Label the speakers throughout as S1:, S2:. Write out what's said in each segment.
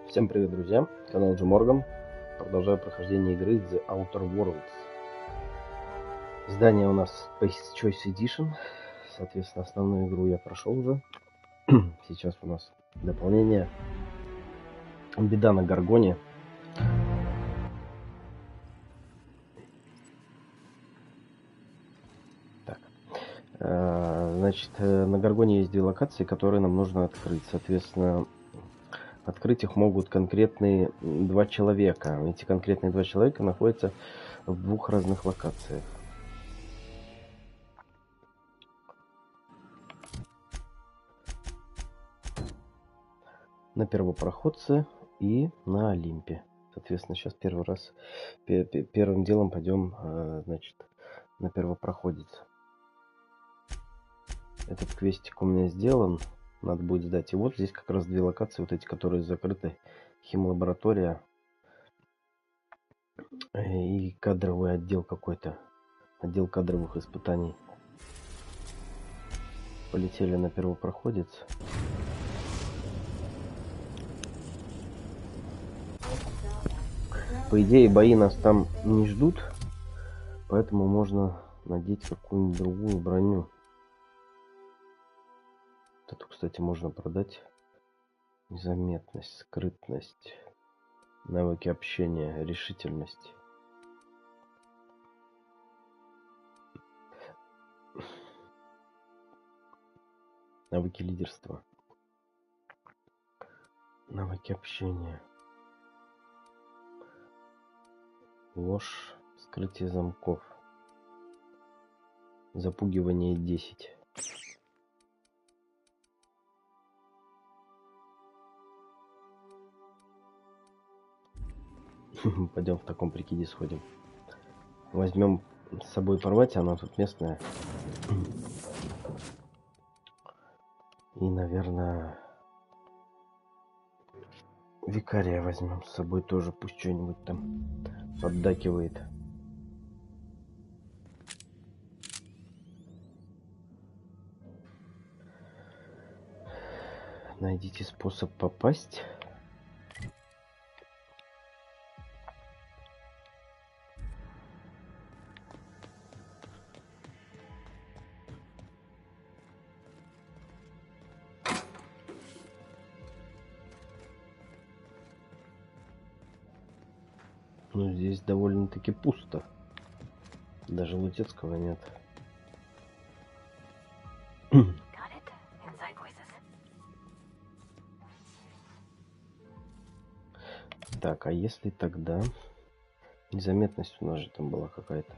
S1: Всем привет, друзья! Канал Gorgon. Продолжаю прохождение игры The Outer Worlds. Издание у нас Base Choice Edition. Соответственно, основную игру я прошел уже. Сейчас у нас дополнение. Беда на Горгоне. Так. Значит, на Горгоне есть две локации, которые нам нужно открыть. Соответственно, открыть их могут конкретные два человека. Эти конкретные два человека находятся в двух разных локациях. На первопроходце и на Олимпе. Соответственно, сейчас первым делом пойдем, значит, на первопроходец. Этот квестик у меня сделан. Надо будет сдать. И вот здесь как раз две локации, вот эти, которые закрыты. Химлаборатория и кадровый отдел какой-то. Отдел кадровых испытаний. Полетели на первопроходец. По идее, бои нас там не ждут. Поэтому можно надеть какую-нибудь другую броню. Эту, кстати, можно продать. Незаметность, скрытность, навыки общения, решительность. Навыки лидерства. Навыки общения. Ложь, скрытие замков. Запугивание 10. Пойдем в таком прикиде сходим. Возьмем с собой порвать, она тут местная. И, наверное, викария возьмем с собой тоже, пусть что-нибудь там поддакивает. Найдите способ попасть. Ну, здесь довольно-таки пусто. Даже Лутецкого нет. Так, а если тогда... Незаметность у нас же там была какая-то.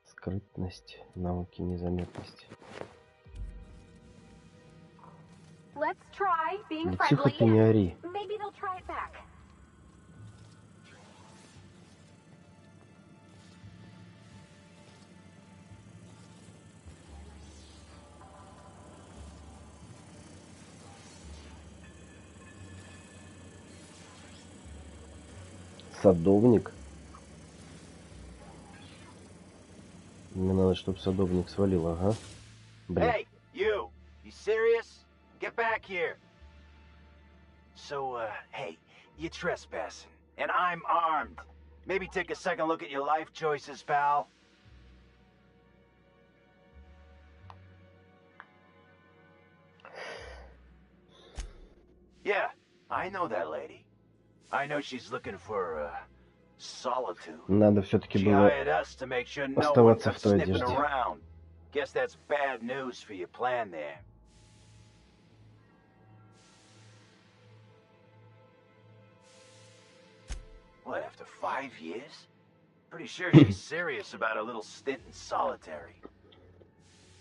S1: Скрытность, навыки незаметности. Да тихо ты, не ори. Садовник. Мне надо, чтобы садовник свалил, ага. Блин.
S2: Hey, you serious? Get back here. So, hey, you're trespassing, and I'm armed. Maybe take a second look at your life choices, pal. Yeah, I know that lady. I know she's looking for, solitude.
S1: Надо все-таки было оставаться в той одежде.
S2: Guess that's bad news for your plan there. What, after 5 years? Pretty sure she's serious about a little stint in solitary.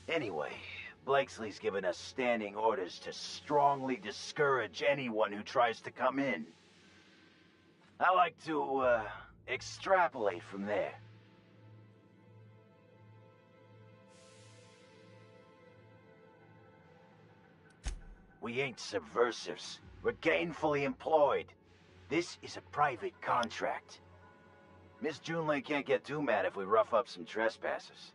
S2: Anyway, Blakesley's given us standing orders to strongly discourage anyone who tries to come in. I like to, extrapolate from there. We ain't subversives. We're gainfully employed. This is a private contract. Miss Junlei can't get too mad if we rough up some trespassers.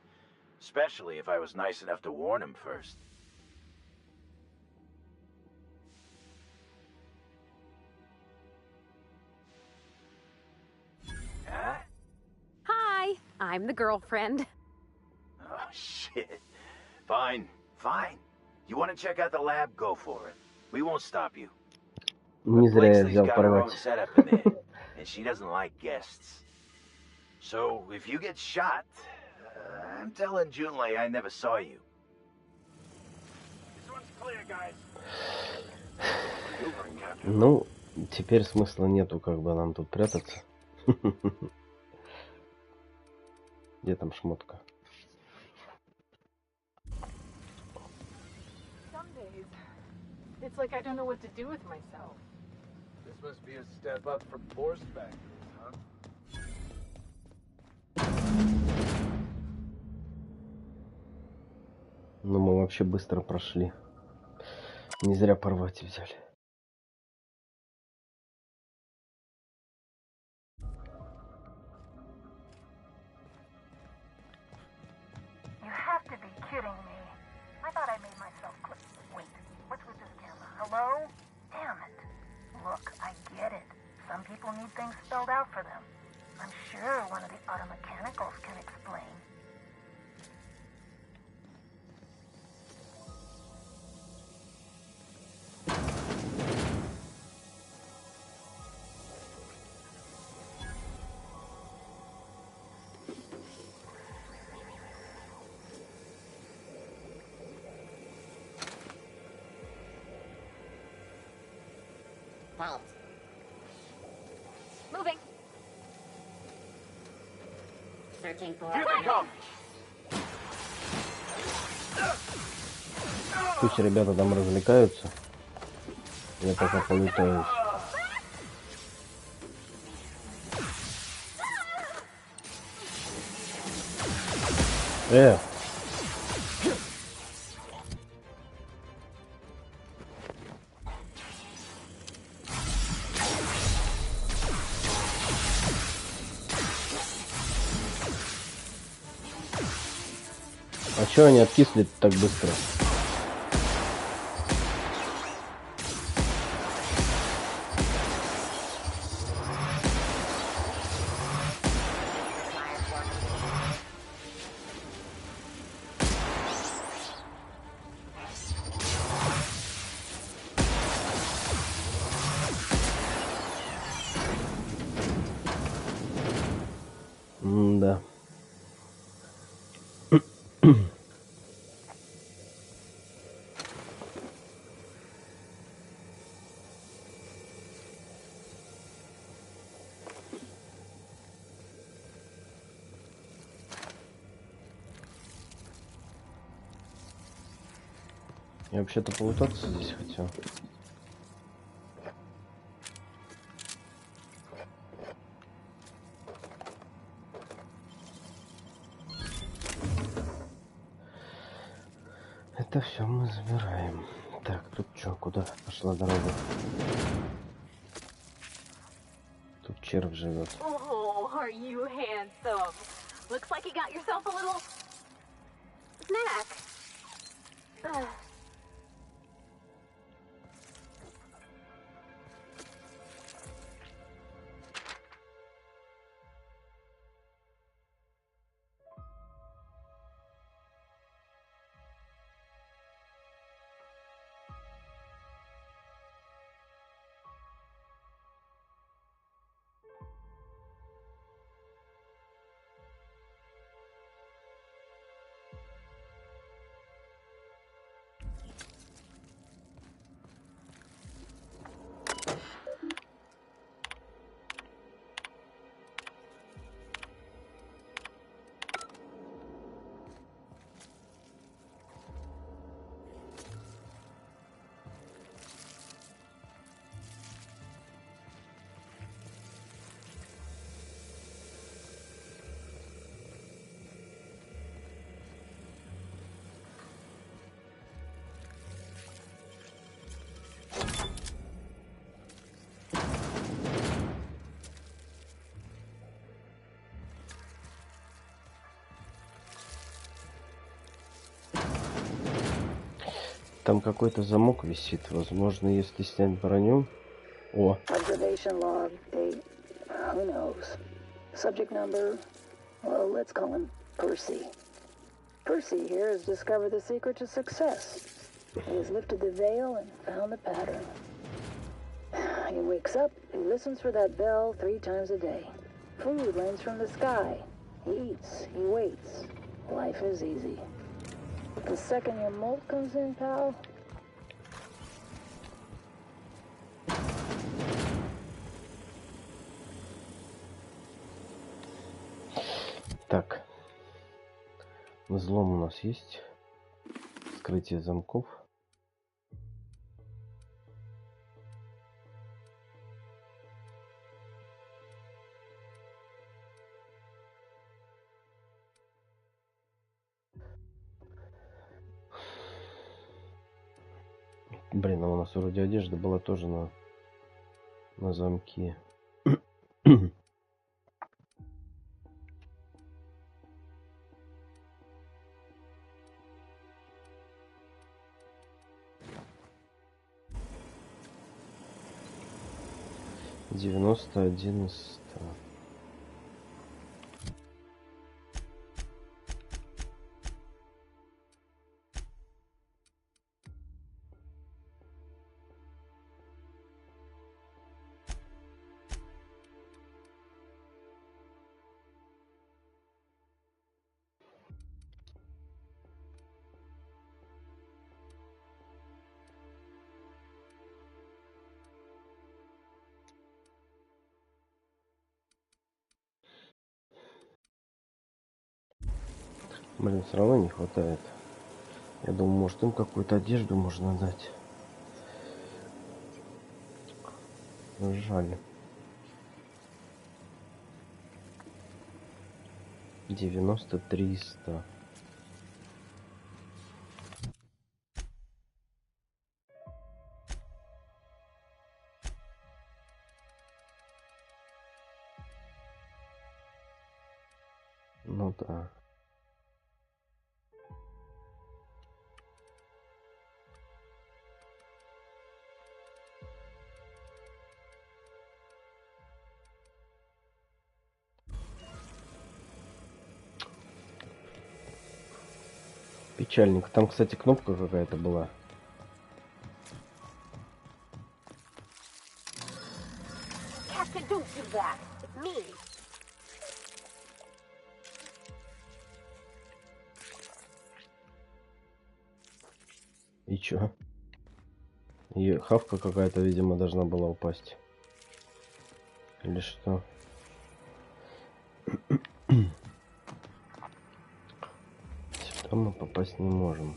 S2: especially if I was nice enough to warn him first. Huh?
S3: Hi, I'm the girlfriend.
S2: Oh, shit. Fine, fine. You want to check out the lab? Go for it. We won't stop you.
S1: Не зря я
S2: Blakesley's
S1: взял
S2: got her own
S1: порвать.
S2: setup in there, and she doesn't like guests. So if you get shot, I'm telling Junlei I never saw you. This one's clear, guys.
S1: Ну, теперь смысла нету, как бы нам тут прятаться. Где там шмотка?
S4: Some days, it's like I don't know what to do with myself.
S5: This must be a step up from force factories, huh?
S1: Ну, мы вообще быстро прошли. Не зря порвать взяли.
S6: You have to be kidding me. I thought I made myself clear. Wait, what's with this camera? Hello? Damn it. Look, I get it. Some people need things spelled out for them. I'm sure one of the automechanicals can explain.
S3: Vault. Moving. Searching for...
S2: Here they come!
S1: Пусть ребята там развлекаются. Я пока полетаю. А чё они откисли так быстро? Да. Я вообще-то полутаться здесь хотел. Это все мы забираем. Так, тут что, куда пошла дорога? Тут червь живет.
S3: Oh, are you handsome? Looks like you got yourself a little snack.
S1: Там какой-то замок висит. Возможно, если снять броню... О!
S6: Observation log, date, who knows. Subject number, well, let's call him Percy. Percy here has discovered the secret to success. He has lifted the veil and found the pattern. He wakes up, he listens for that bell 3 times a day. Food lands from the sky. He eats, he waits. Life is easy. But the second your molt comes in, pal...
S1: Так. Взлом у нас есть. Вскрытие замков. Блин, а у нас вроде одежда была тоже на замке. Девяносто один из 100. Блин, все равно не хватает. Я думаю, может им какую-то одежду можно дать. Жаль. 90-300. Ну да. Печальник. Там, кстати, кнопка какая-то была. И чё? И хавка какая-то, видимо, должна была упасть. Или что? Сюда мы попасть не можем.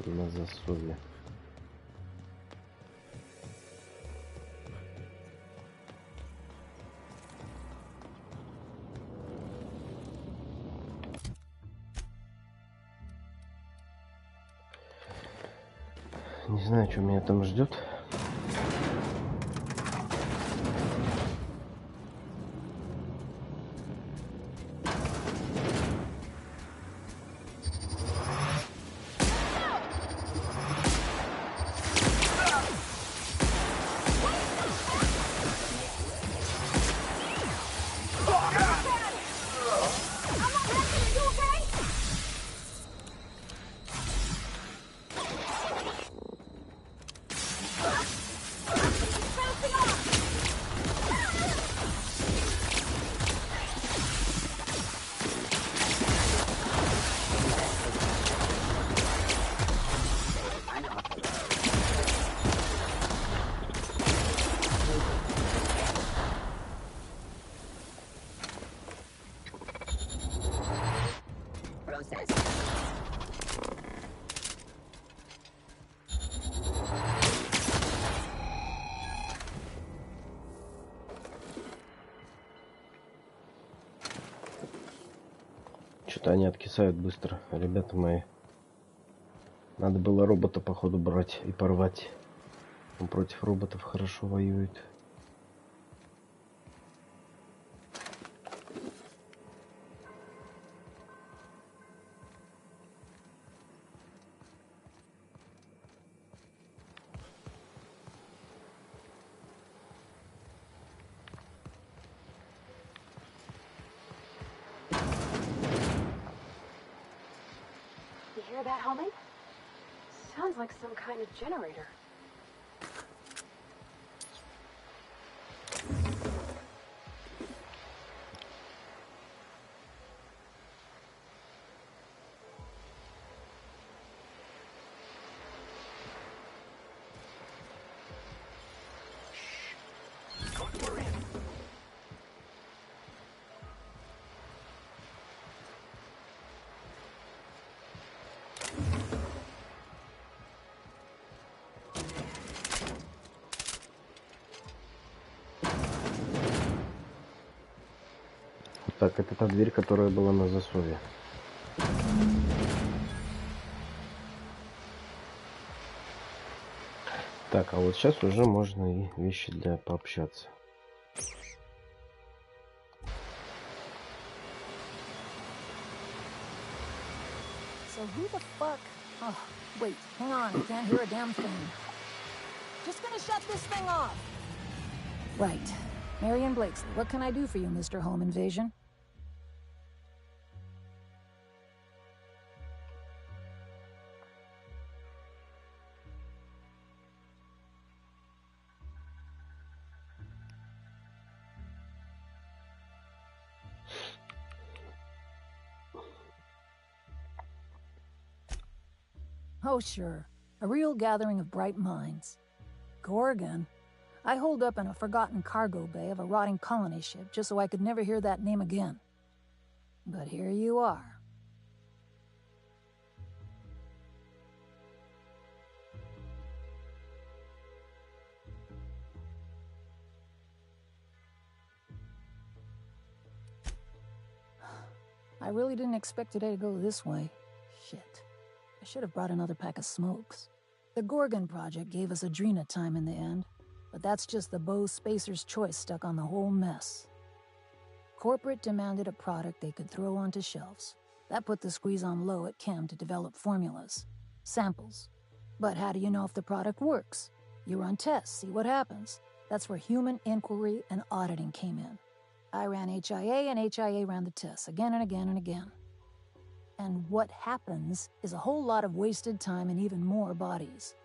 S1: На засове. Не знаю, что меня там ждет. Что-то они откисают быстро, ребята мои. Надо было робота, походу, брать и порвать. Он против роботов хорошо воюет.
S3: hear that humming? Sounds like some kind of generator.
S1: Так, это та дверь, которая была на засове. Так, а вот сейчас уже можно и вещи для пообщаться.
S6: So who the fuck? Oh, wait, hang on, I can't hear a damn thing. Just gonna shut this thing off. Right. Marion Blakesley, what can I do for you, Mr. Home Invasion? Oh, sure. A real gathering of bright minds. Gorgon? I holed up in a forgotten cargo bay of a rotting colony ship just so I could never hear that name again. But here you are. I really didn't expect today to go this way. Shit. I should have brought another pack of smokes. The Gorgon project gave us Adrena time in the end, but that's just the Bose Spacer's choice stuck on the whole mess. Corporate demanded a product they could throw onto shelves. That put the squeeze on low at Chem to develop formulas, samples. But how do you know if the product works? You run tests, see what happens. That's where human inquiry and auditing came in. I ran HIA and HIA ran the tests again and again and again. And what happens is a whole lot of wasted time and even more bodies.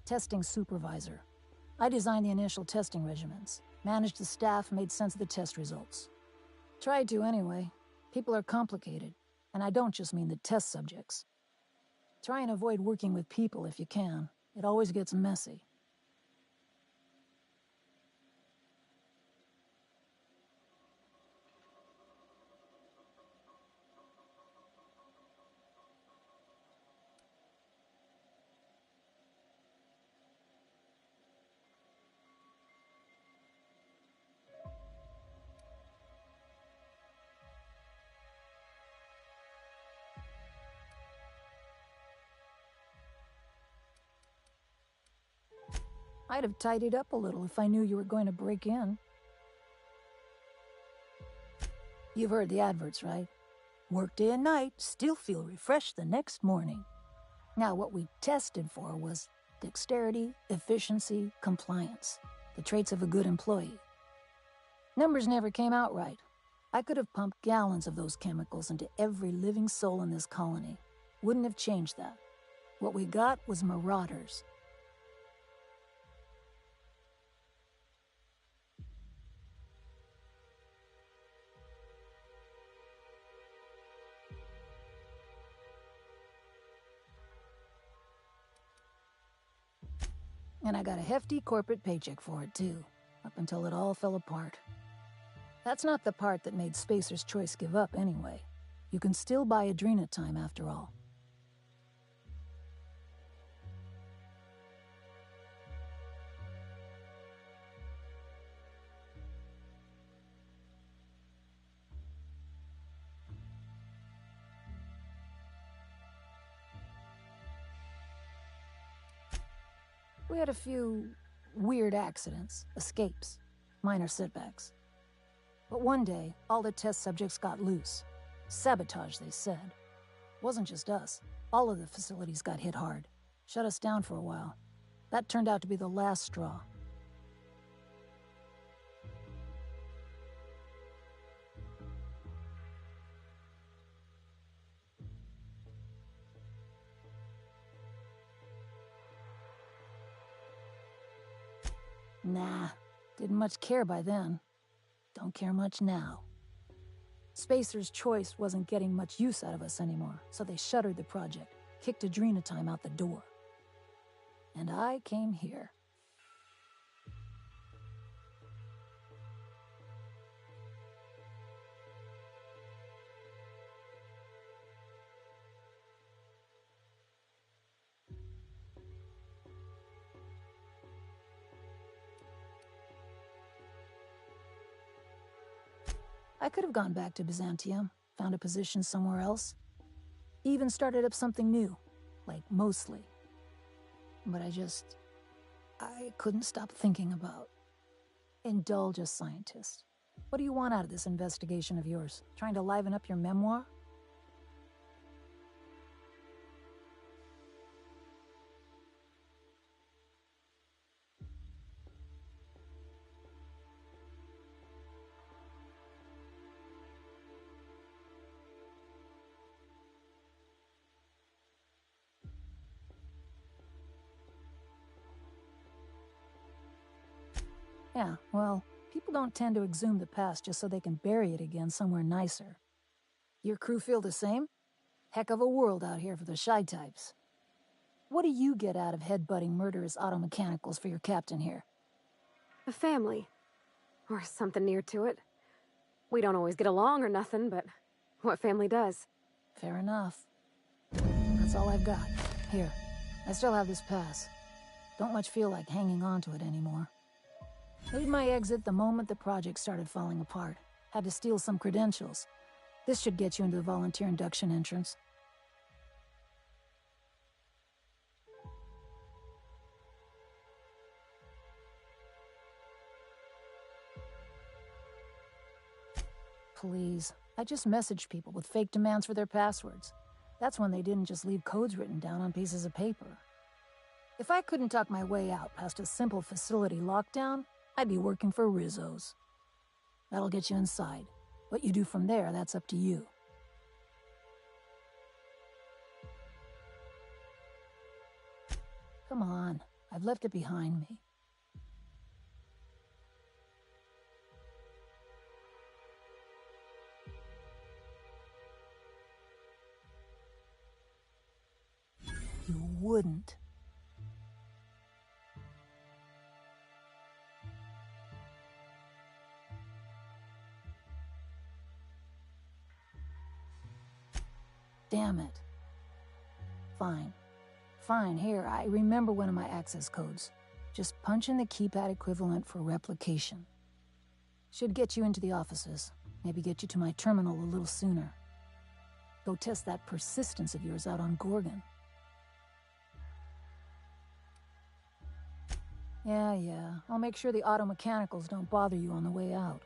S6: Testing supervisor. I designed the initial testing regimens, managed the staff, made sense of the test results. Tried to anyway. People are complicated, and I don't just mean the test subjects. Try and avoid working with people if you can. It always gets messy. I'd have tidied up a little if I knew you were going to break in. You've heard the adverts, right? Work day and night, still feel refreshed the next morning. Now, what we tested for was dexterity, efficiency, compliance, the traits of a good employee. Numbers never came out right. I could have pumped gallons of those chemicals into every living soul in this colony. Wouldn't have changed that. What we got was marauders. And I got a hefty corporate paycheck for it, too, up until it all fell apart. That's not the part that made Spacer's Choice give up, anyway. You can still buy Adrena time, after all.
S7: We had a few weird accidents, escapes, minor setbacks. But one day, all the test subjects got loose. Sabotage, they said. Wasn't just us. All of the facilities got hit hard. Shut us down for a while. That turned out to be the last straw. Nah, didn't much care by then. Don't care much now. Spacer's Choice wasn't getting much use out of us anymore, so they shuttered the project, kicked Adrenatime out the door. And I came here. I could have gone back to Byzantium, found a position somewhere else. Even started up something new, like mostly. But I couldn't stop thinking about. Indulge a scientist. What do you want out of this investigation of yours? Trying to liven up your memoir? Yeah, well, people don't tend to exhume the past just so they can bury it again somewhere nicer. Your crew feel the same? Heck of a world out here for the shy types. What do you get out of headbutting murderous automechanicals for your captain here?
S3: A family. Or something near to it. We don't always get along or nothing, but what family does?
S7: Fair enough. That's all I've got. Here, I still have this pass. Don't much feel like hanging on to it anymore. Made my exit the moment the project started falling apart. Had to steal some credentials. This should get you into the volunteer induction entrance. Please, I just messaged people with fake demands for their passwords. That's when they didn't just leave codes written down on pieces of paper. If I couldn't talk my way out past a simple facility lockdown, I'd be working for Rizzo's. That'll get you inside. What you do from there, that's up to you. Come on, I've left it behind me. You wouldn't. Damn it. Fine. Fine, here, I remember one of my access codes. Just punch in the keypad equivalent for replication. Should get you into the offices. Maybe get you to my terminal a little sooner. Go test that persistence of yours out on Gorgon. Yeah. I'll make sure the automechanicals don't bother you on the way out.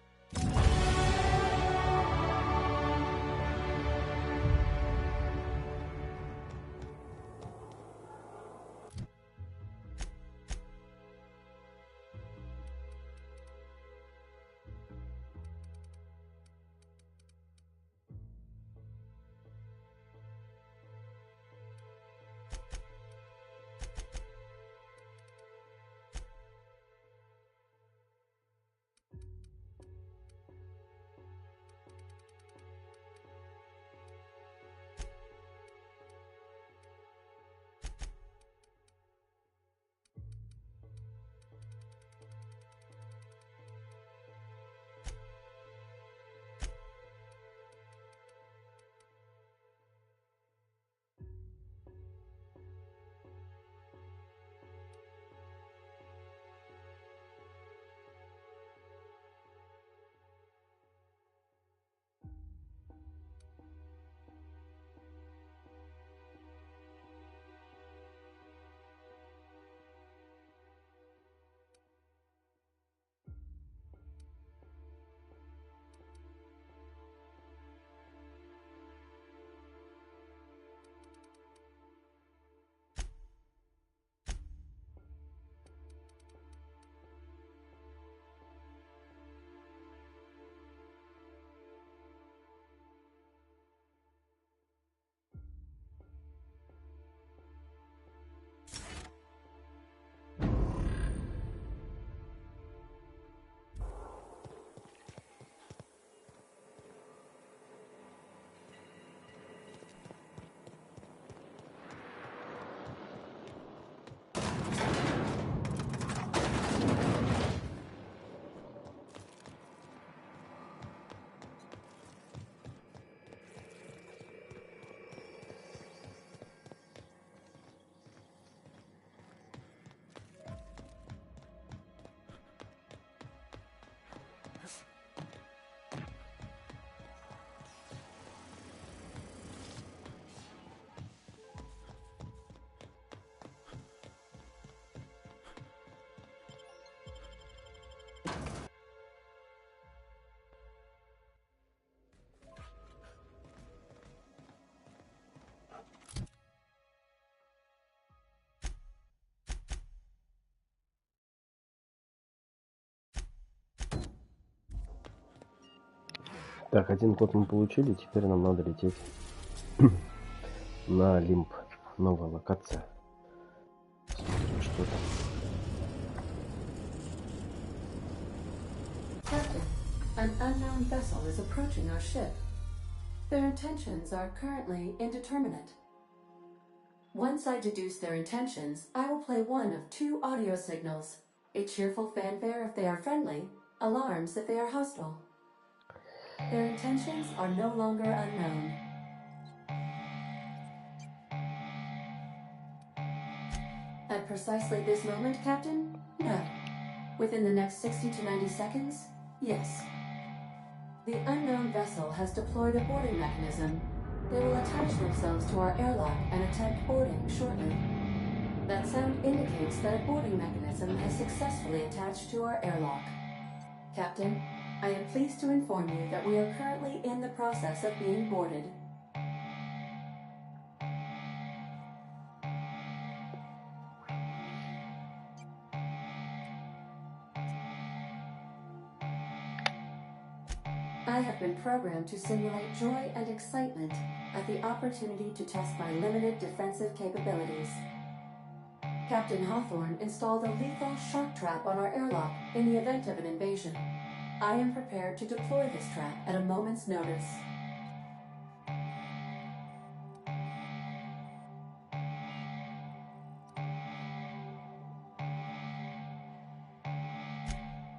S1: Так, один код мы получили, теперь нам надо лететь на Олимп. Новая локация. Посмотрим, что там.
S8: Captain, an unknown vessel is approaching our ship. Their intentions are currently indeterminate. Once I deduce their intentions, I will play one of two audio signals. A cheerful fanfare if they are friendly, alarms if they are hostile. Their intentions are no longer unknown. At precisely this moment, Captain? No. Within the next 60 to 90 seconds? Yes. The unknown vessel has deployed a boarding mechanism. They will attach themselves to our airlock and attempt boarding shortly. That sound indicates that a boarding mechanism has successfully attached to our airlock. Captain, I am pleased to inform you that we are currently in the process of being boarded. I have been programmed to simulate joy and excitement at the opportunity to test my limited defensive capabilities. Captain Hawthorne installed a lethal shock trap on our airlock in the event of an invasion. I am prepared to deploy this trap at a moment's notice.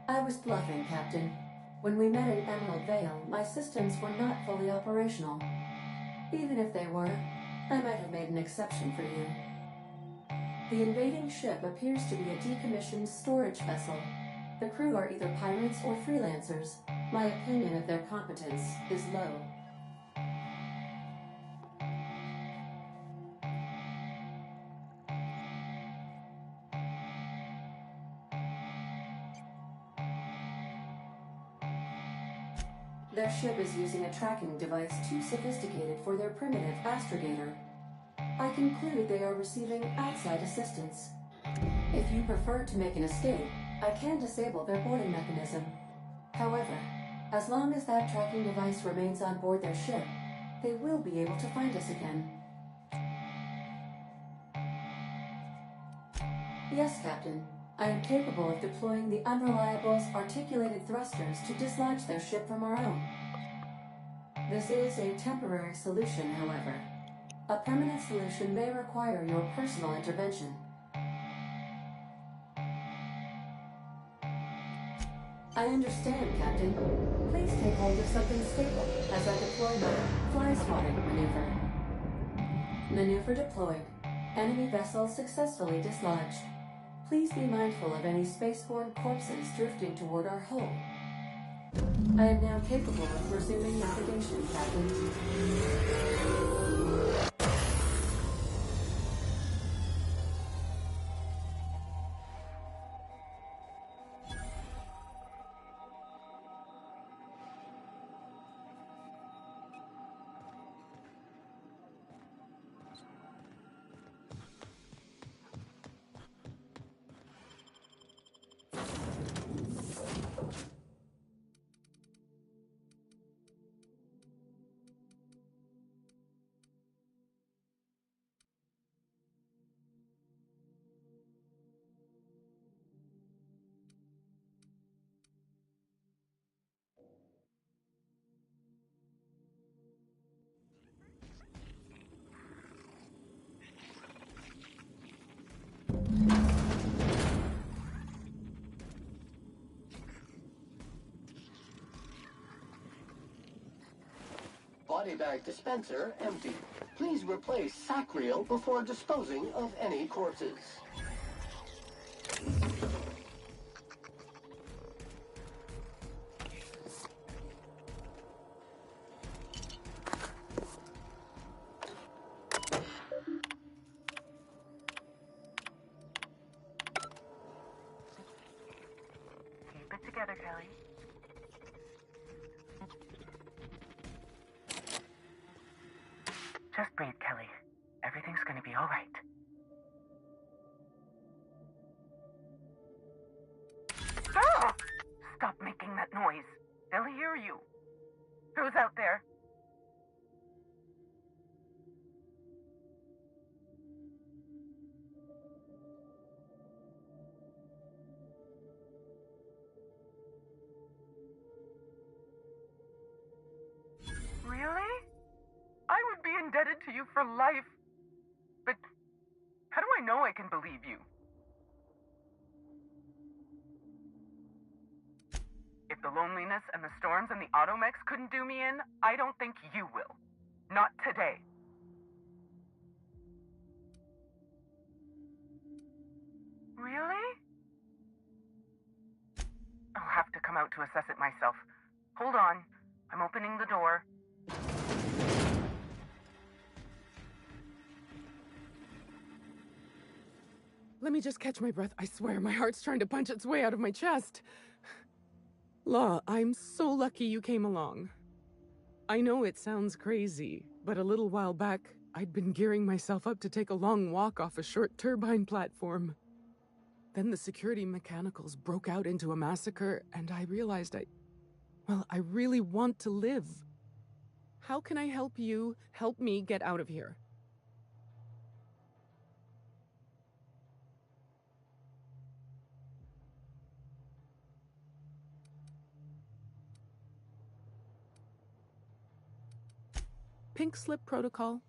S8: I was bluffing, Captain. When we met in Emerald Vale, my systems were not fully operational. Even if they were, I might have made an exception for you. The invading ship appears to be a decommissioned storage vessel. The crew are either pirates or freelancers. My opinion of their competence is low. Their ship is using a tracking device too sophisticated for their primitive astrogator. I conclude they are receiving outside assistance. If you prefer to make an escape, I can disable their boarding mechanism. However, as long as that tracking device remains on board their ship, they will be able to find us again. Yes, Captain. I am capable of deploying the Unreliable's articulated thrusters to dislodge their ship from our own. This is a temporary solution, however. A permanent solution may require your personal intervention. I understand, Captain. Please take hold of something stable as I deploy my fly swatting maneuver. Maneuver deployed. Enemy vessel successfully dislodged. Please be mindful of any spaceborne corpses drifting toward our hull. I am now capable of resuming navigation, Captain.
S9: Body bag dispenser empty. Please replace sack reel before disposing of any corpses.
S6: Keep it together, Kelly. Just breathe, Kelly. Everything's gonna be all right. Ah! Stop making that noise. They'll hear you. Who's out there? Really? I would be indebted to you for life. But how do I know I can believe you? If the loneliness and the storms and the automex couldn't do me in, I don't think you will. Not today. Really? I'll have to come out to assess it myself. Hold on. I'm opening the door.
S10: Let me just catch my breath. I swear, my heart's trying to punch its way out of my chest. Law, I'm so lucky you came along. I know it sounds crazy, but a little while back, I'd been gearing myself up to take a long walk off a short turbine platform. Then the security mechanicals broke out into a massacre, and I realized I really want to live. How can I help you help me get out of here? Pink slip protocol.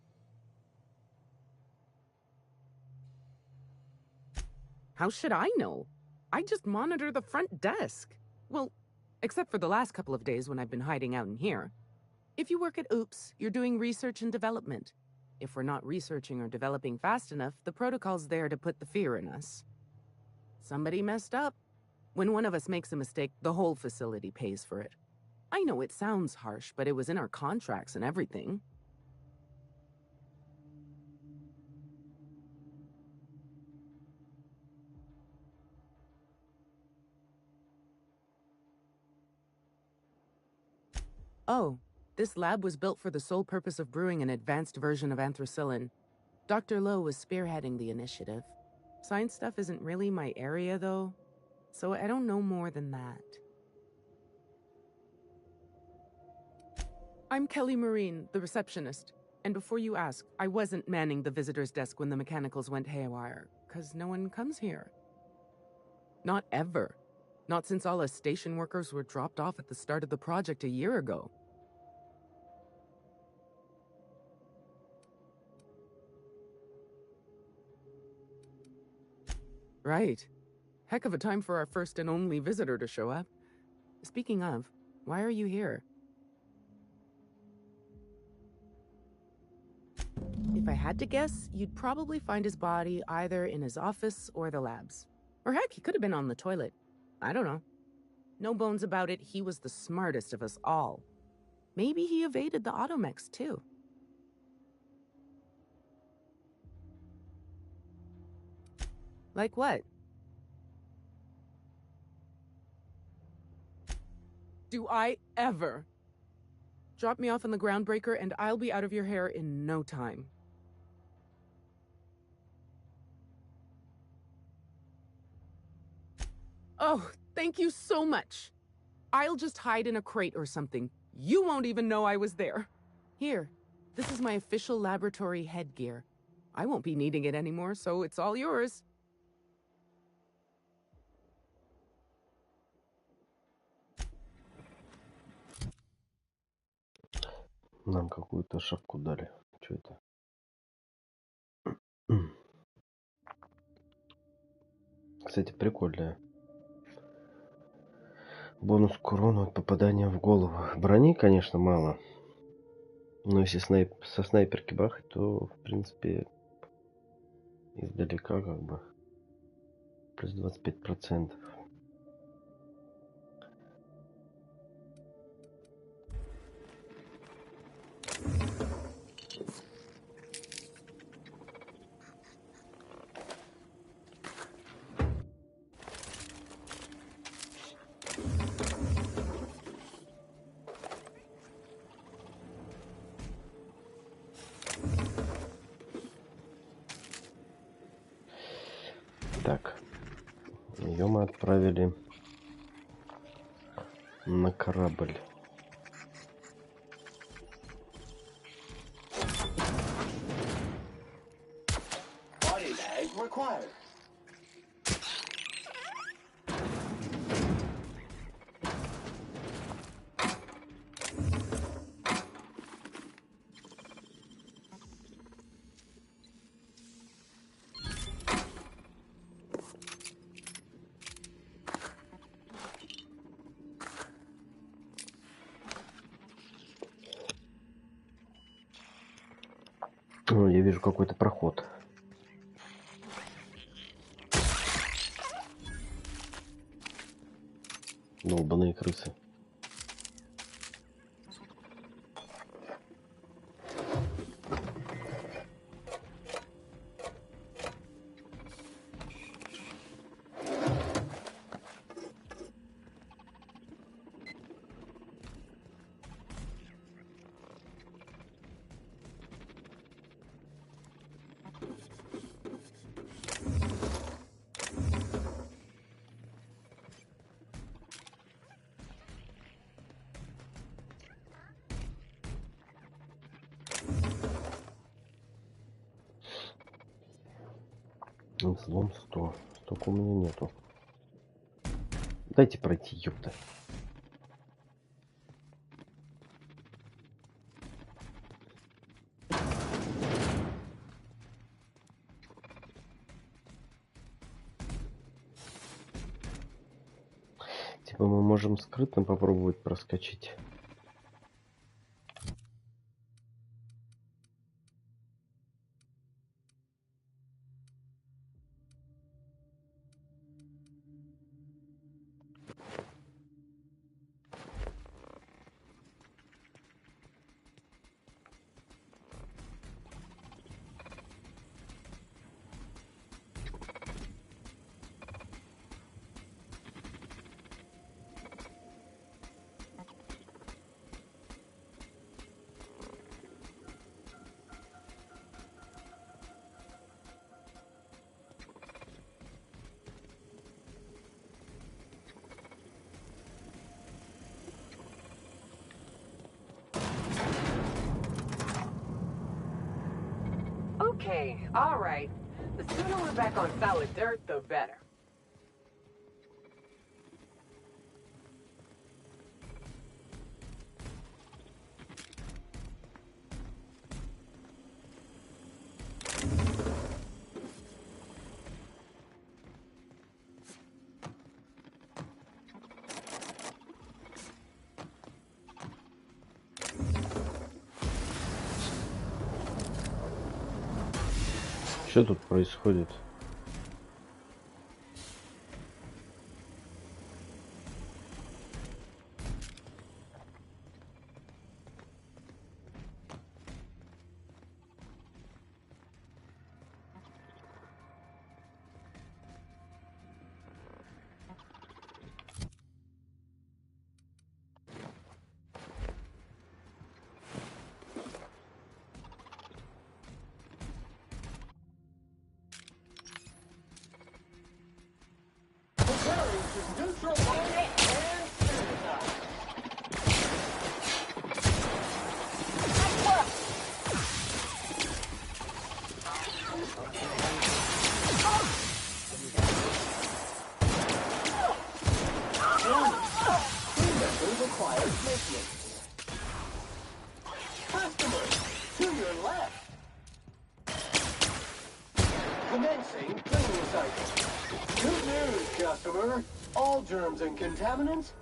S10: How should I know? I just monitor the front desk. Well, except for the last couple of days when I've been hiding out in here. If you work at Oops, you're doing research and development. If we're not researching or developing fast enough, the protocol's there to put the fear in us. Somebody messed up. When one of us makes a mistake, the whole facility pays for it. I know it sounds harsh, but it was in our contracts and everything. Oh, this lab was built for the sole purpose of brewing an advanced version of anthracillin. Dr. Lowe was spearheading the initiative. Science stuff isn't really my area, though, so I don't know more than that. I'm Kelly Marine, the receptionist. And before you ask, I wasn't manning the visitor's desk when the mechanicals went haywire, 'cause no one comes here. Not ever. Not since all us station workers were dropped off at the start of the project a year ago. Right. Heck of a time for our first and only visitor to show up. Speaking of, why are you here? If I had to guess, you'd probably find his body either in his office or the labs. Or heck, he could have been on the toilet. I don't know. No bones about it, he was the smartest of us all. Maybe he evaded the automex, too. Like what? Do I ever? Drop me off on the groundbreaker and I'll be out of your hair in no time. Oh, thank you so much. I'll just hide in a crate or something. You won't even know I was there. Here, this is my official laboratory headgear. I won't be needing it anymore, so it's all yours.
S1: Нам какую-то шапку дали. Что это? Кстати, прикольная. Бонус к урону от попадания в голову. Брони, конечно, мало. Но если со снайперки бахать, то, в принципе, издалека как бы плюс 25%. Так, ее мы отправили на корабль.
S9: bag required.
S1: Ну, я вижу какой-то проход. Долбаные крысы. Взлом 100. Столько у меня нету. Дайте пройти, ёпта. Типа мы можем скрытно попробовать проскочить.
S11: Okay, all right. The sooner we're back on solid dirt, the better.
S1: Что тут происходит?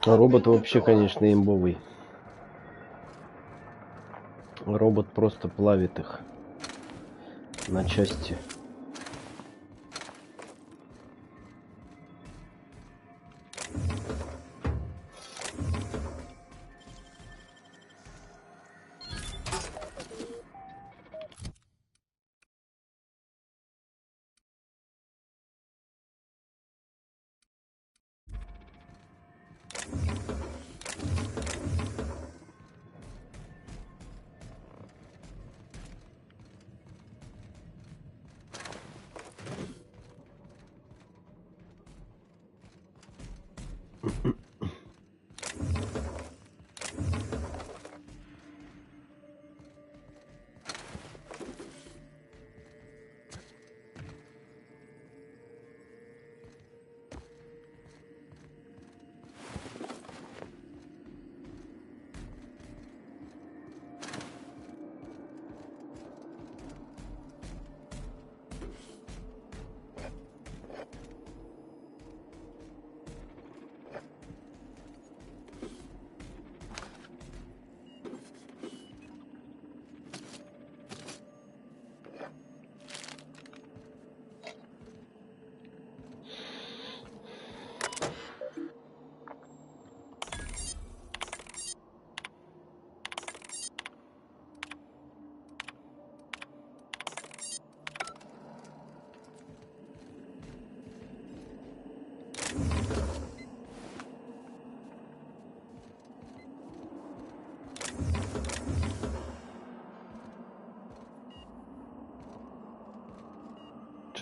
S1: Робот вообще, конечно, имбовый. Робот просто плавит их на части.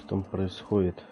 S1: Что там происходит?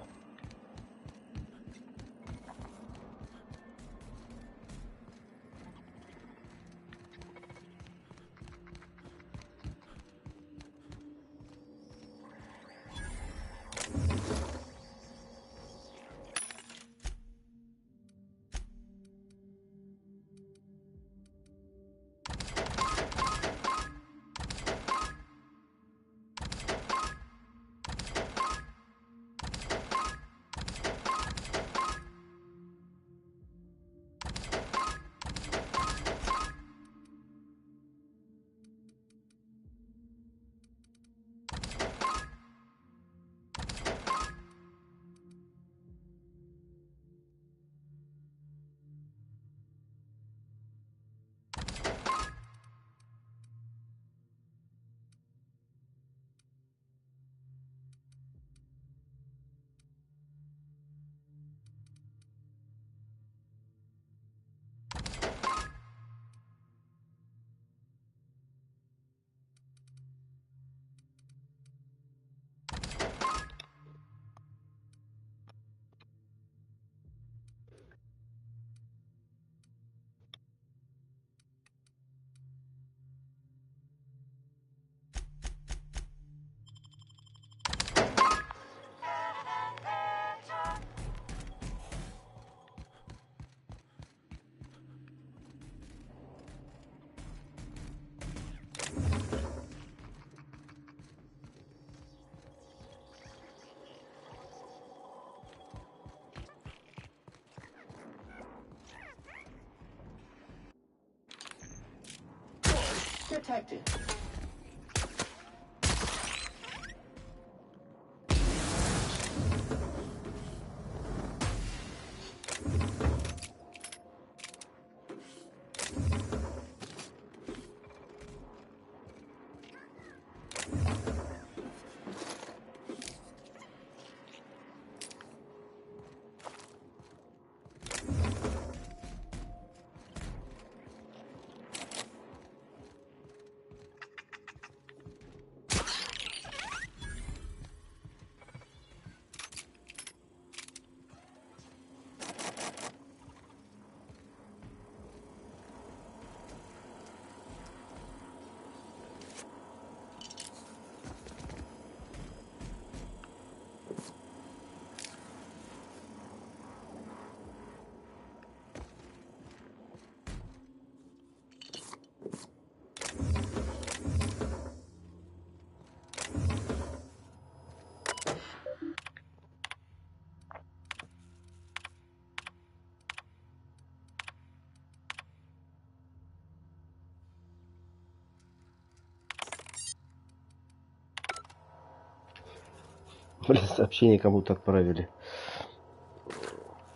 S9: Detected.
S1: Блин, сообщение кому-то отправили.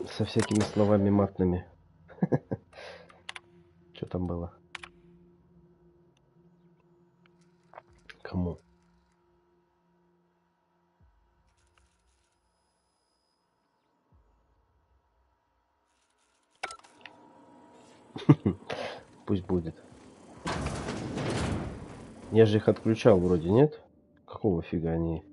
S1: Со всякими словами матными. Что там было? Кому? Пусть будет. Я же их отключал вроде, нет? Какого фига они?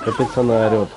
S1: Капец, она орет.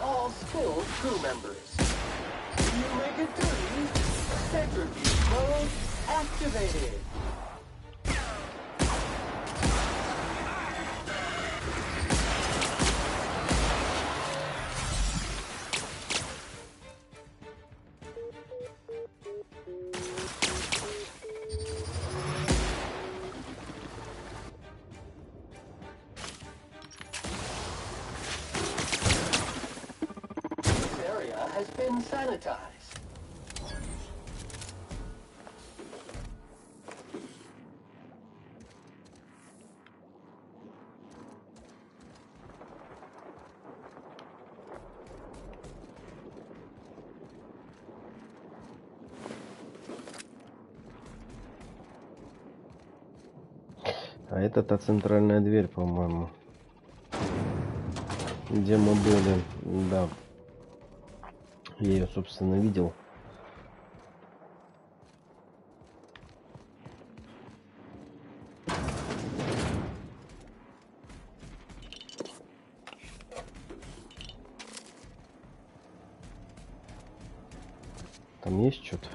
S1: А это та центральная дверь, по-моему. Где мы были. Да. Я ее, собственно, видел. Там есть что-то?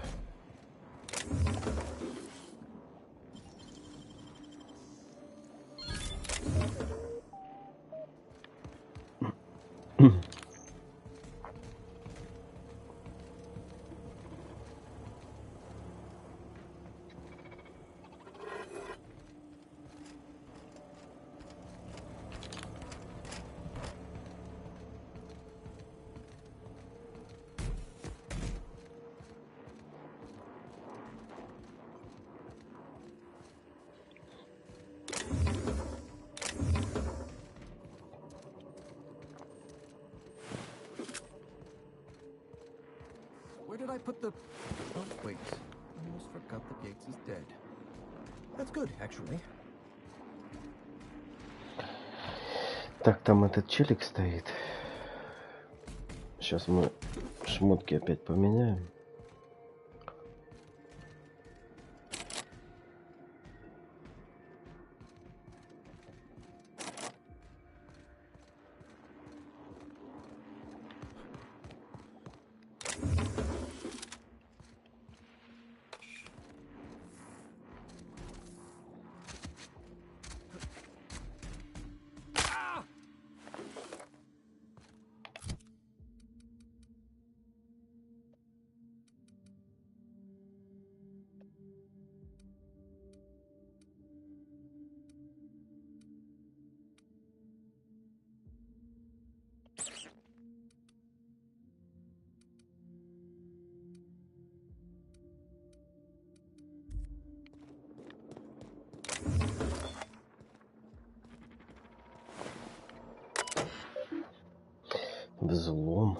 S12: Where did I put the... Oh, wait. I almost forgot that Yates is dead. That's good, actually.
S1: Так, там этот челик стоит. Сейчас мы шмотки опять поменяем. Взлом.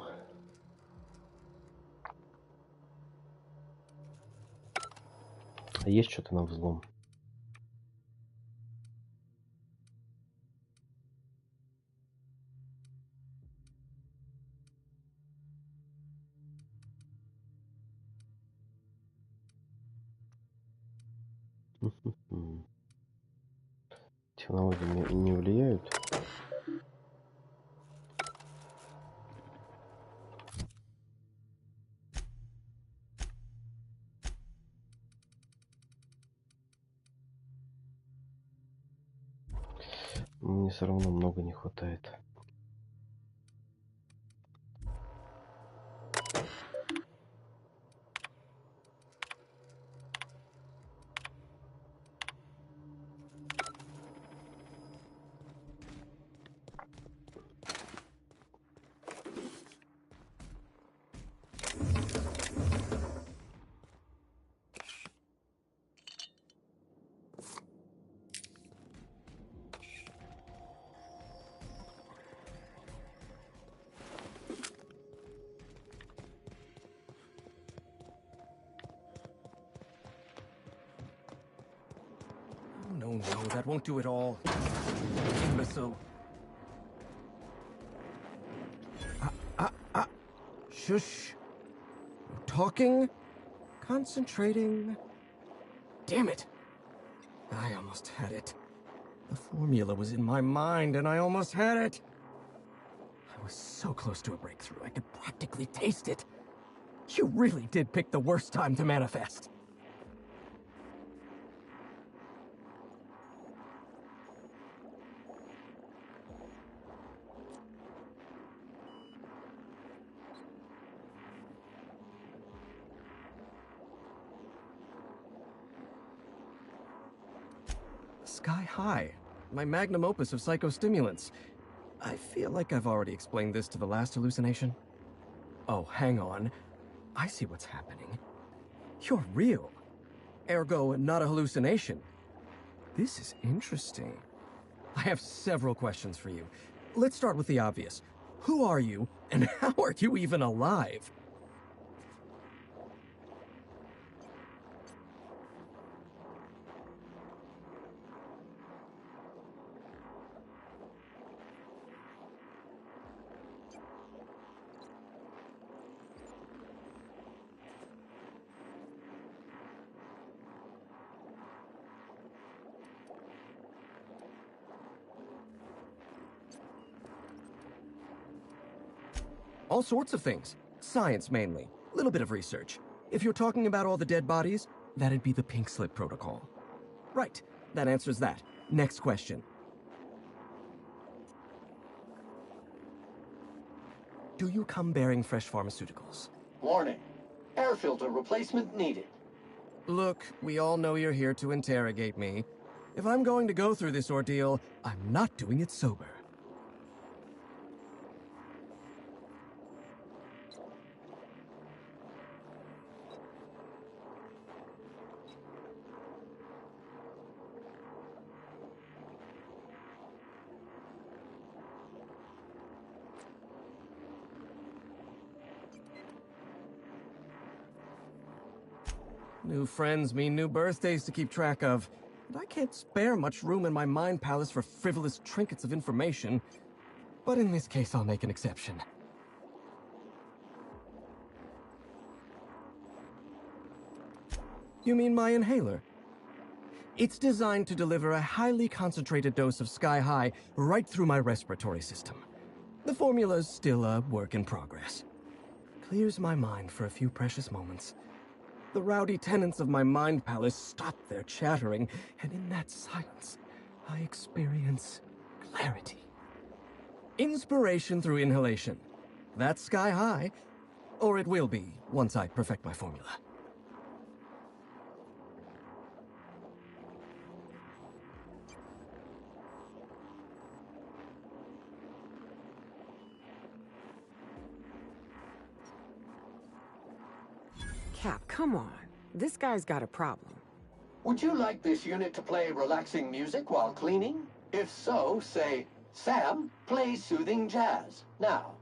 S1: Есть что-то на взлом? Технологии не влияют. Мне все равно много не хватает.
S12: No, that won't do it all. Imbecile. Shush. No talking. Concentrating. Damn it. I almost had it. The formula was in my mind and I almost had it. I was so close to a breakthrough, I could practically taste it. You really did pick the worst time to manifest. Sky High, my magnum opus of psychostimulants. I feel like I've already explained this to the last hallucination. Oh, hang on. I see what's happening. You're real. Ergo, not a hallucination. This is interesting. I have several questions for you. Let's start with the obvious. Who are you, and how are you even alive? All sorts of things. Science, mainly. A little bit of research. If you're talking about all the dead bodies, that'd be the pink slip protocol. Right. That answers that. Next question. Do you come bearing fresh pharmaceuticals?
S9: Warning. Air filter replacement needed.
S12: Look, we all know you're here to interrogate me. If I'm going to go through this ordeal, I'm not doing it sober. New friends mean new birthdays to keep track of, and I can't spare much room in my mind palace for frivolous trinkets of information. But in this case, I'll make an exception. You mean my inhaler? It's designed to deliver a highly concentrated dose of Sky High right through my respiratory system. The formula's still a work in progress. Clears my mind for a few precious moments. The rowdy tenants of my mind palace stop their chattering, and in that silence, I experience clarity. Inspiration through inhalation. That's Sky High, or it will be once I perfect my formula.
S11: Cap, come on. This guy's got a problem.
S9: Would you like this unit to play relaxing music while cleaning? If so, say, Sam, play soothing jazz, now.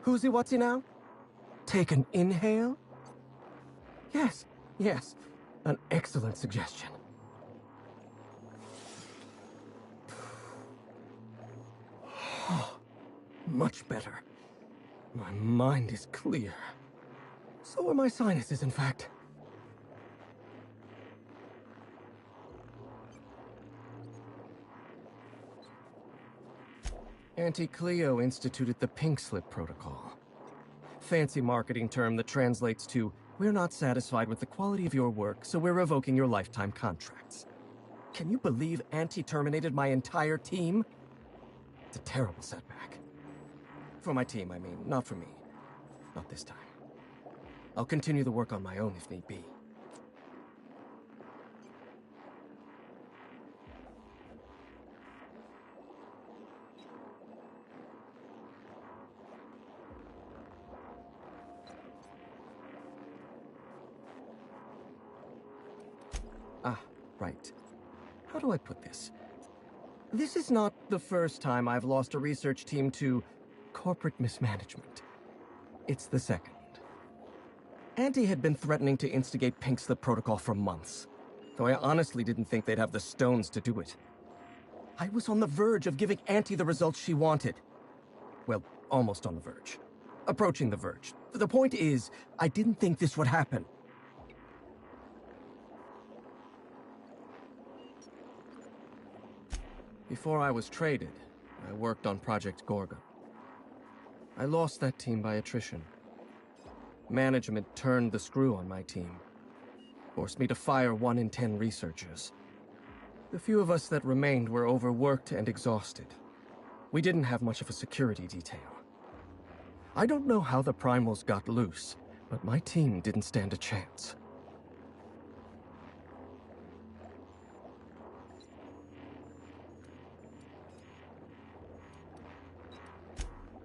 S12: Who's he, what's he now? Take an inhale? Yes, yes. An excellent suggestion. Much better. My mind is clear. So are my sinuses, in fact. Auntie Cleo instituted the Pink Slip Protocol. Fancy marketing term that translates to, we're not satisfied with the quality of your work, so we're revoking your lifetime contracts. Can you believe Auntie terminated my entire team? It's a terrible setback. For my team, I mean, not for me. Not this time. I'll continue the work on my own if need be. Ah, right. How do I put this? This is not the first time I've lost a research team to corporate mismanagement. It's the second. Auntie had been threatening to instigate Pink Slip Protocol for months, though I honestly didn't think they'd have the stones to do it. I was on the verge of giving Auntie the results she wanted. Well, almost on the verge. Approaching the verge. The point is, I didn't think this would happen. Before I was traded, I worked on Project Gorgon. I lost that team by attrition. Management turned the screw on my team. Forced me to fire 1 in 10 researchers. The few of us that remained were overworked and exhausted. We didn't have much of a security detail. I don't know how the primals got loose, but my team didn't stand a chance.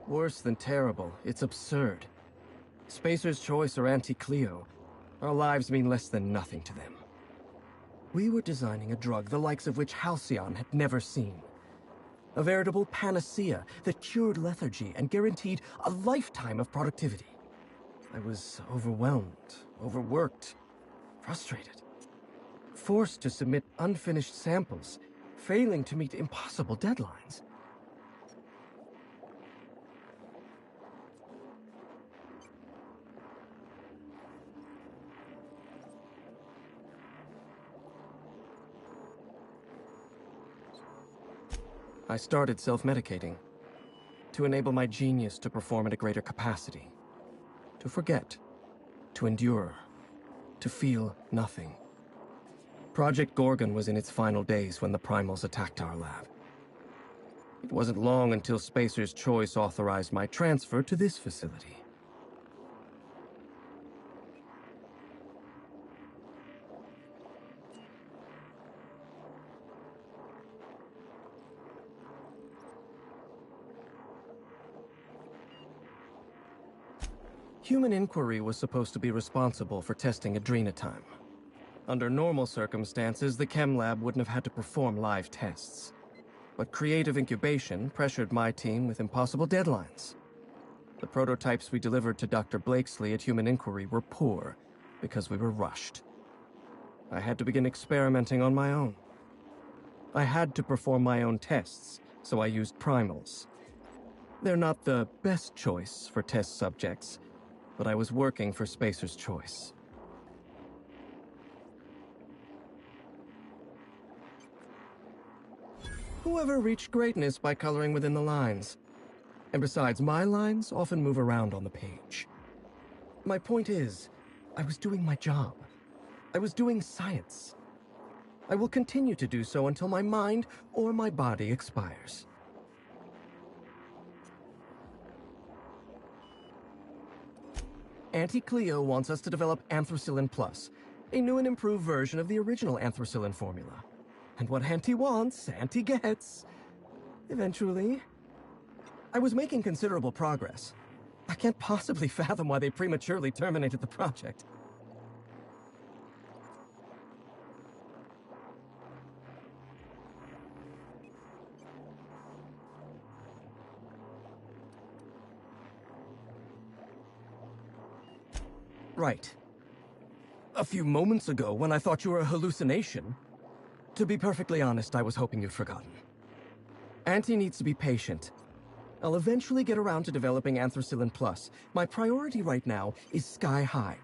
S12: Worse than terrible, it's absurd. Spacer's Choice or Auntie Cleo, our lives mean less than nothing to them. We were designing a drug the likes of which Halcyon had never seen. A veritable panacea that cured lethargy and guaranteed a lifetime of productivity. I was overwhelmed, overworked, frustrated. Forced to submit unfinished samples, failing to meet impossible deadlines. I started self-medicating. to enable my genius to perform at a greater capacity. To forget, to endure, to feel nothing. Project Gorgon was in its final days when the primals attacked our lab. It wasn't long until Spacer's Choice authorized my transfer to this facility. Human Inquiry was supposed to be responsible for testing adrenotime. Under normal circumstances, the chem lab wouldn't have had to perform live tests. But creative incubation pressured my team with impossible deadlines. The prototypes we delivered to Dr. Blakesley at Human Inquiry were poor because we were rushed. I had to begin experimenting on my own. I had to perform my own tests, so I used primals. They're not the best choice for test subjects, but I was working for Spacer's Choice. Whoever reached greatness by coloring within the lines. And besides, my lines often move around on the page. My point is, I was doing my job. I was doing science. I will continue to do so until my mind or my body expires. Auntie Cleo wants us to develop Anthracillin Plus, a new and improved version of the original Anthracillin formula. And what Auntie wants, Auntie gets. Eventually. I was making considerable progress. I can't possibly fathom why they prematurely terminated the project. Right. A few moments ago, when I thought you were a hallucination. To be perfectly honest, I was hoping you'd forgotten. Auntie needs to be patient. I'll eventually get around to developing Anthracillin Plus. My priority right now is sky high.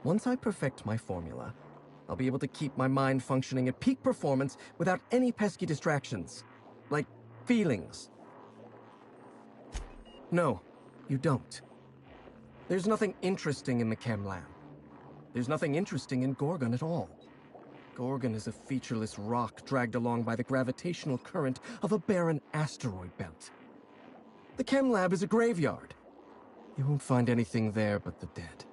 S12: Once I perfect my formula, I'll be able to keep my mind functioning at peak performance without any pesky distractions. Like feelings. No, you don't. There's nothing interesting in the chem lab. There's nothing interesting in Gorgon at all. Gorgon is a featureless rock dragged along by the gravitational current of a barren asteroid belt. The chem lab is a graveyard. You won't find anything there but the dead.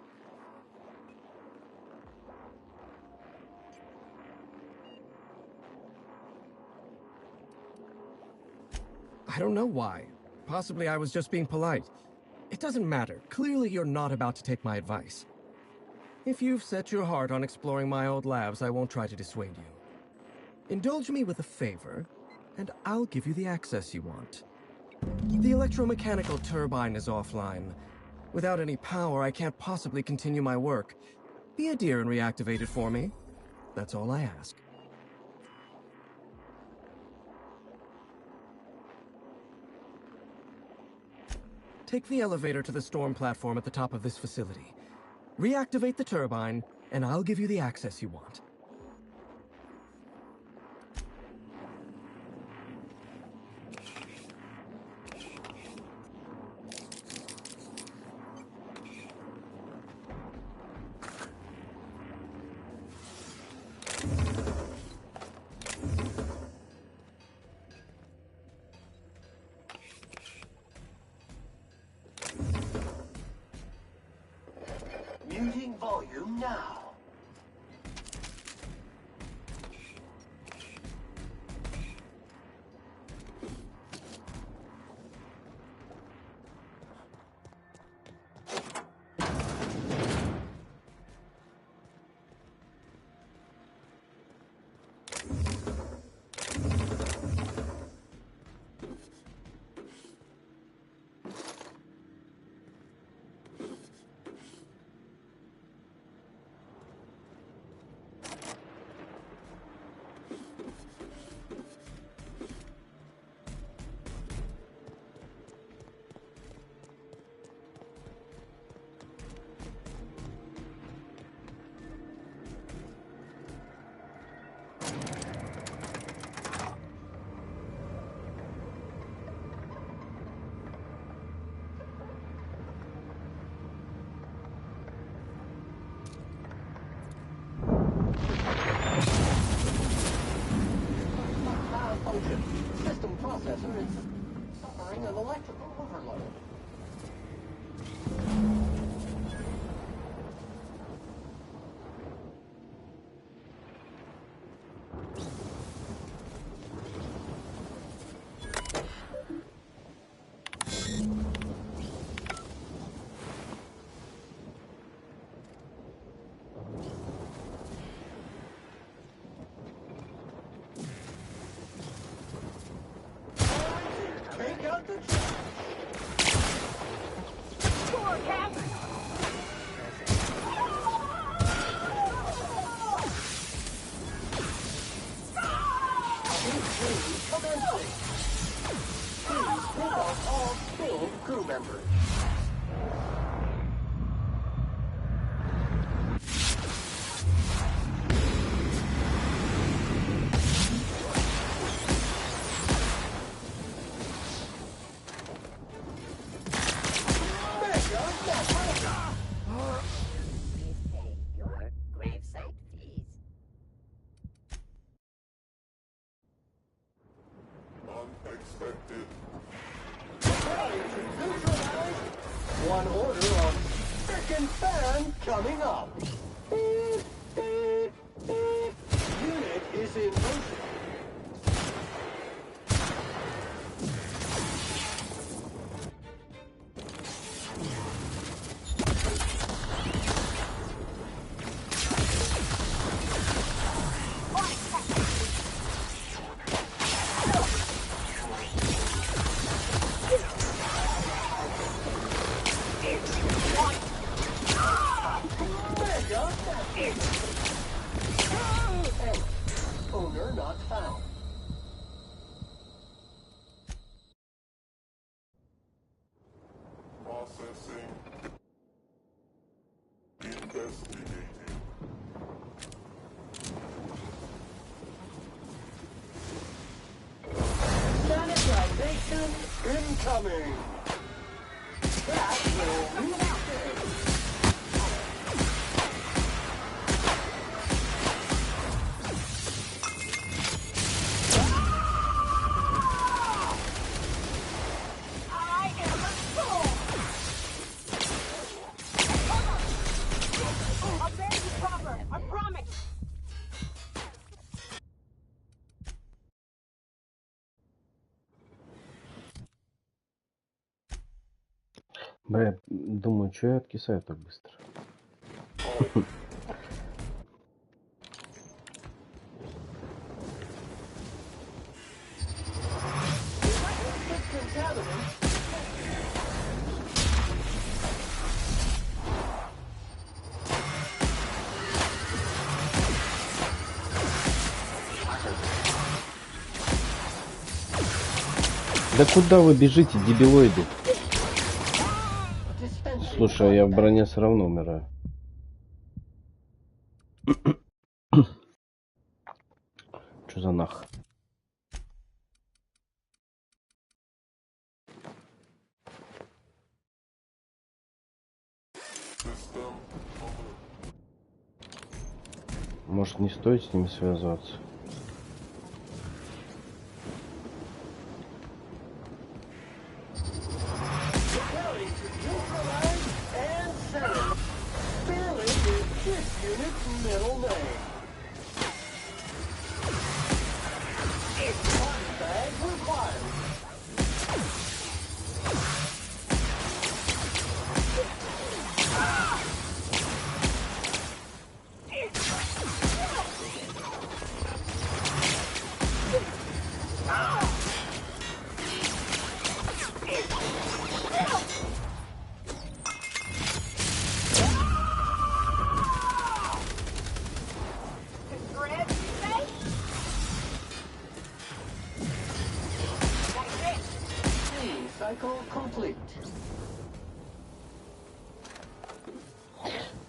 S12: I don't know why. Possibly I was just being polite. It doesn't matter. Clearly you're not about to take my advice. If you've set your heart on exploring my old labs, I won't try to dissuade you. Indulge me with a favor, and I'll give you the access you want. The electromechanical turbine is offline. Without any power, I can't possibly continue my work. Be a dear and reactivate it for me. That's all I ask. Take the elevator to the storm platform at the top of this facility. Reactivate the turbine, and I'll give you the access you want.
S9: Muting volume now. coming up. Unit is in motion. Owner not found.
S13: Processing. Investigating.
S9: Sanitization incoming. That will relocate.
S1: Бля, думаю, что я откисаю так быстро. Да куда вы бежите, дебилоиды? Слушай, я в броне все равно умираю. Что за нах? Может, не стоит с ними связываться?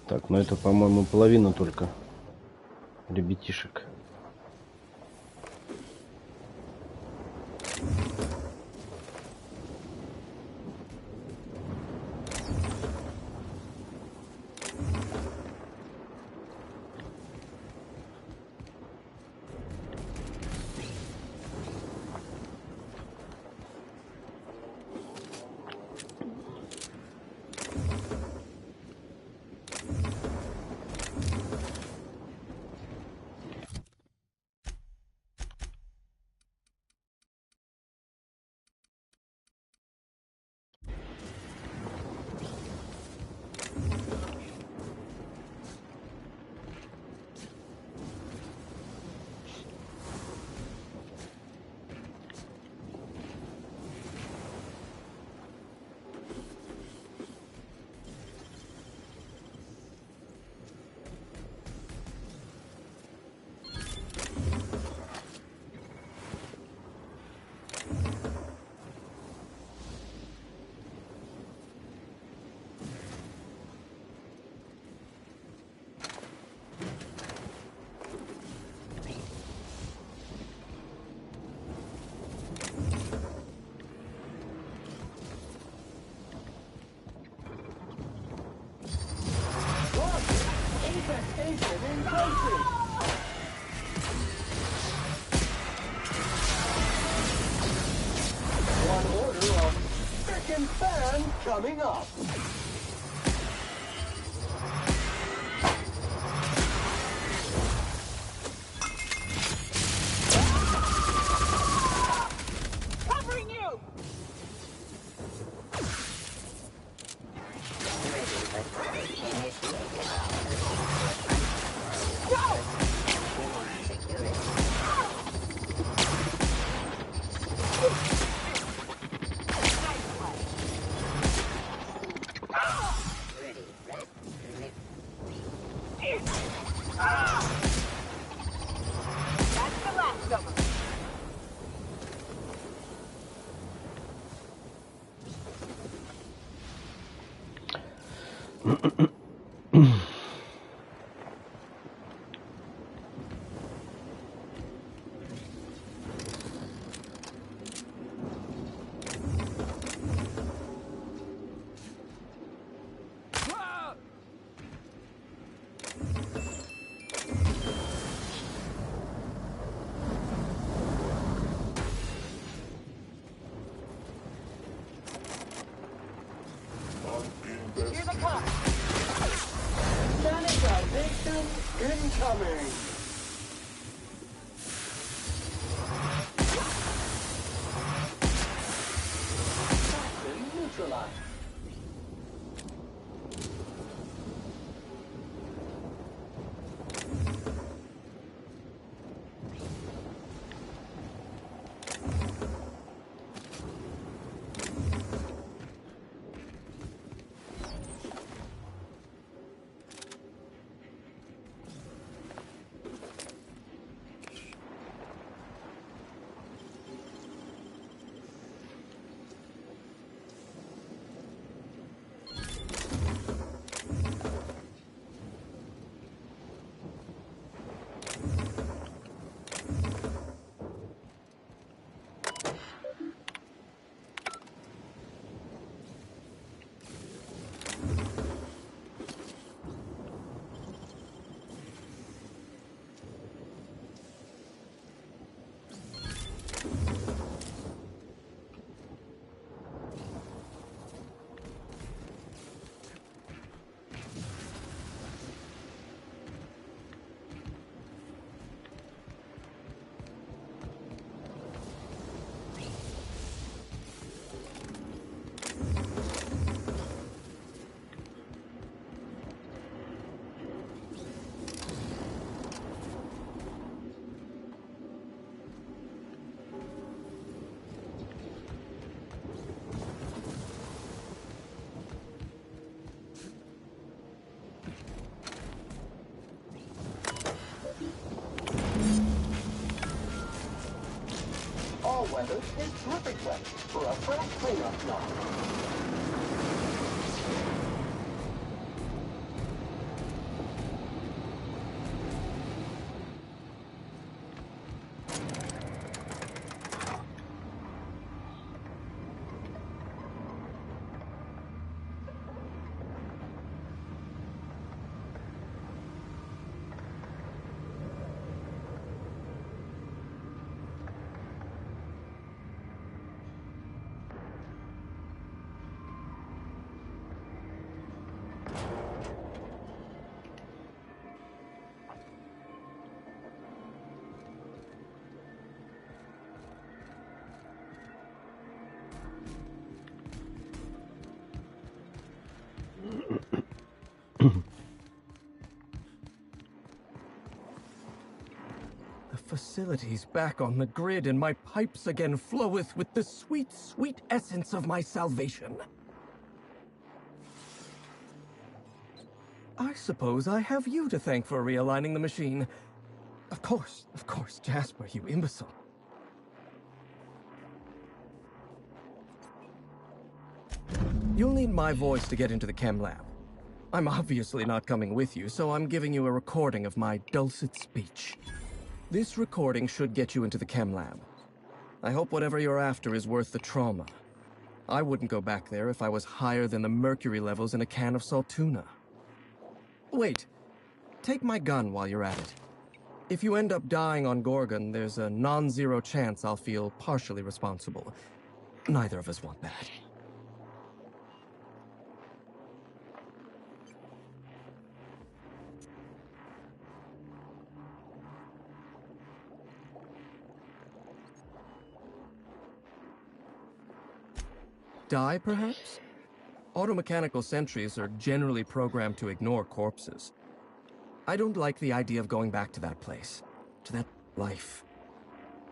S1: Так, ну это, по-моему, половина только ребятишек.
S9: Coming up.
S11: That's the last of them.
S9: Here they come. Seneca victim incoming. Toxin neutralized. All weather is terrific weather for a fresh cleanup job.
S12: The facility's back on the grid, and my pipes again floweth with the sweet, sweet essence of my salvation. I suppose I have you to thank for realigning the machine. Of course, Jasper, you imbecile. You'll need my voice to get into the chem lab. I'm obviously not coming with you, so I'm giving you a recording of my dulcet speech. This recording should get you into the chem lab. I hope whatever you're after is worth the trauma. I wouldn't go back there if I was higher than the mercury levels in a can of salt tuna. Wait, take my gun while you're at it. If you end up dying on Gorgon, there's a non-zero chance I'll feel partially responsible. Neither of us want that. Die, perhaps? Automechanical sentries are generally programmed to ignore corpses. I don't like the idea of going back to that place, to that life.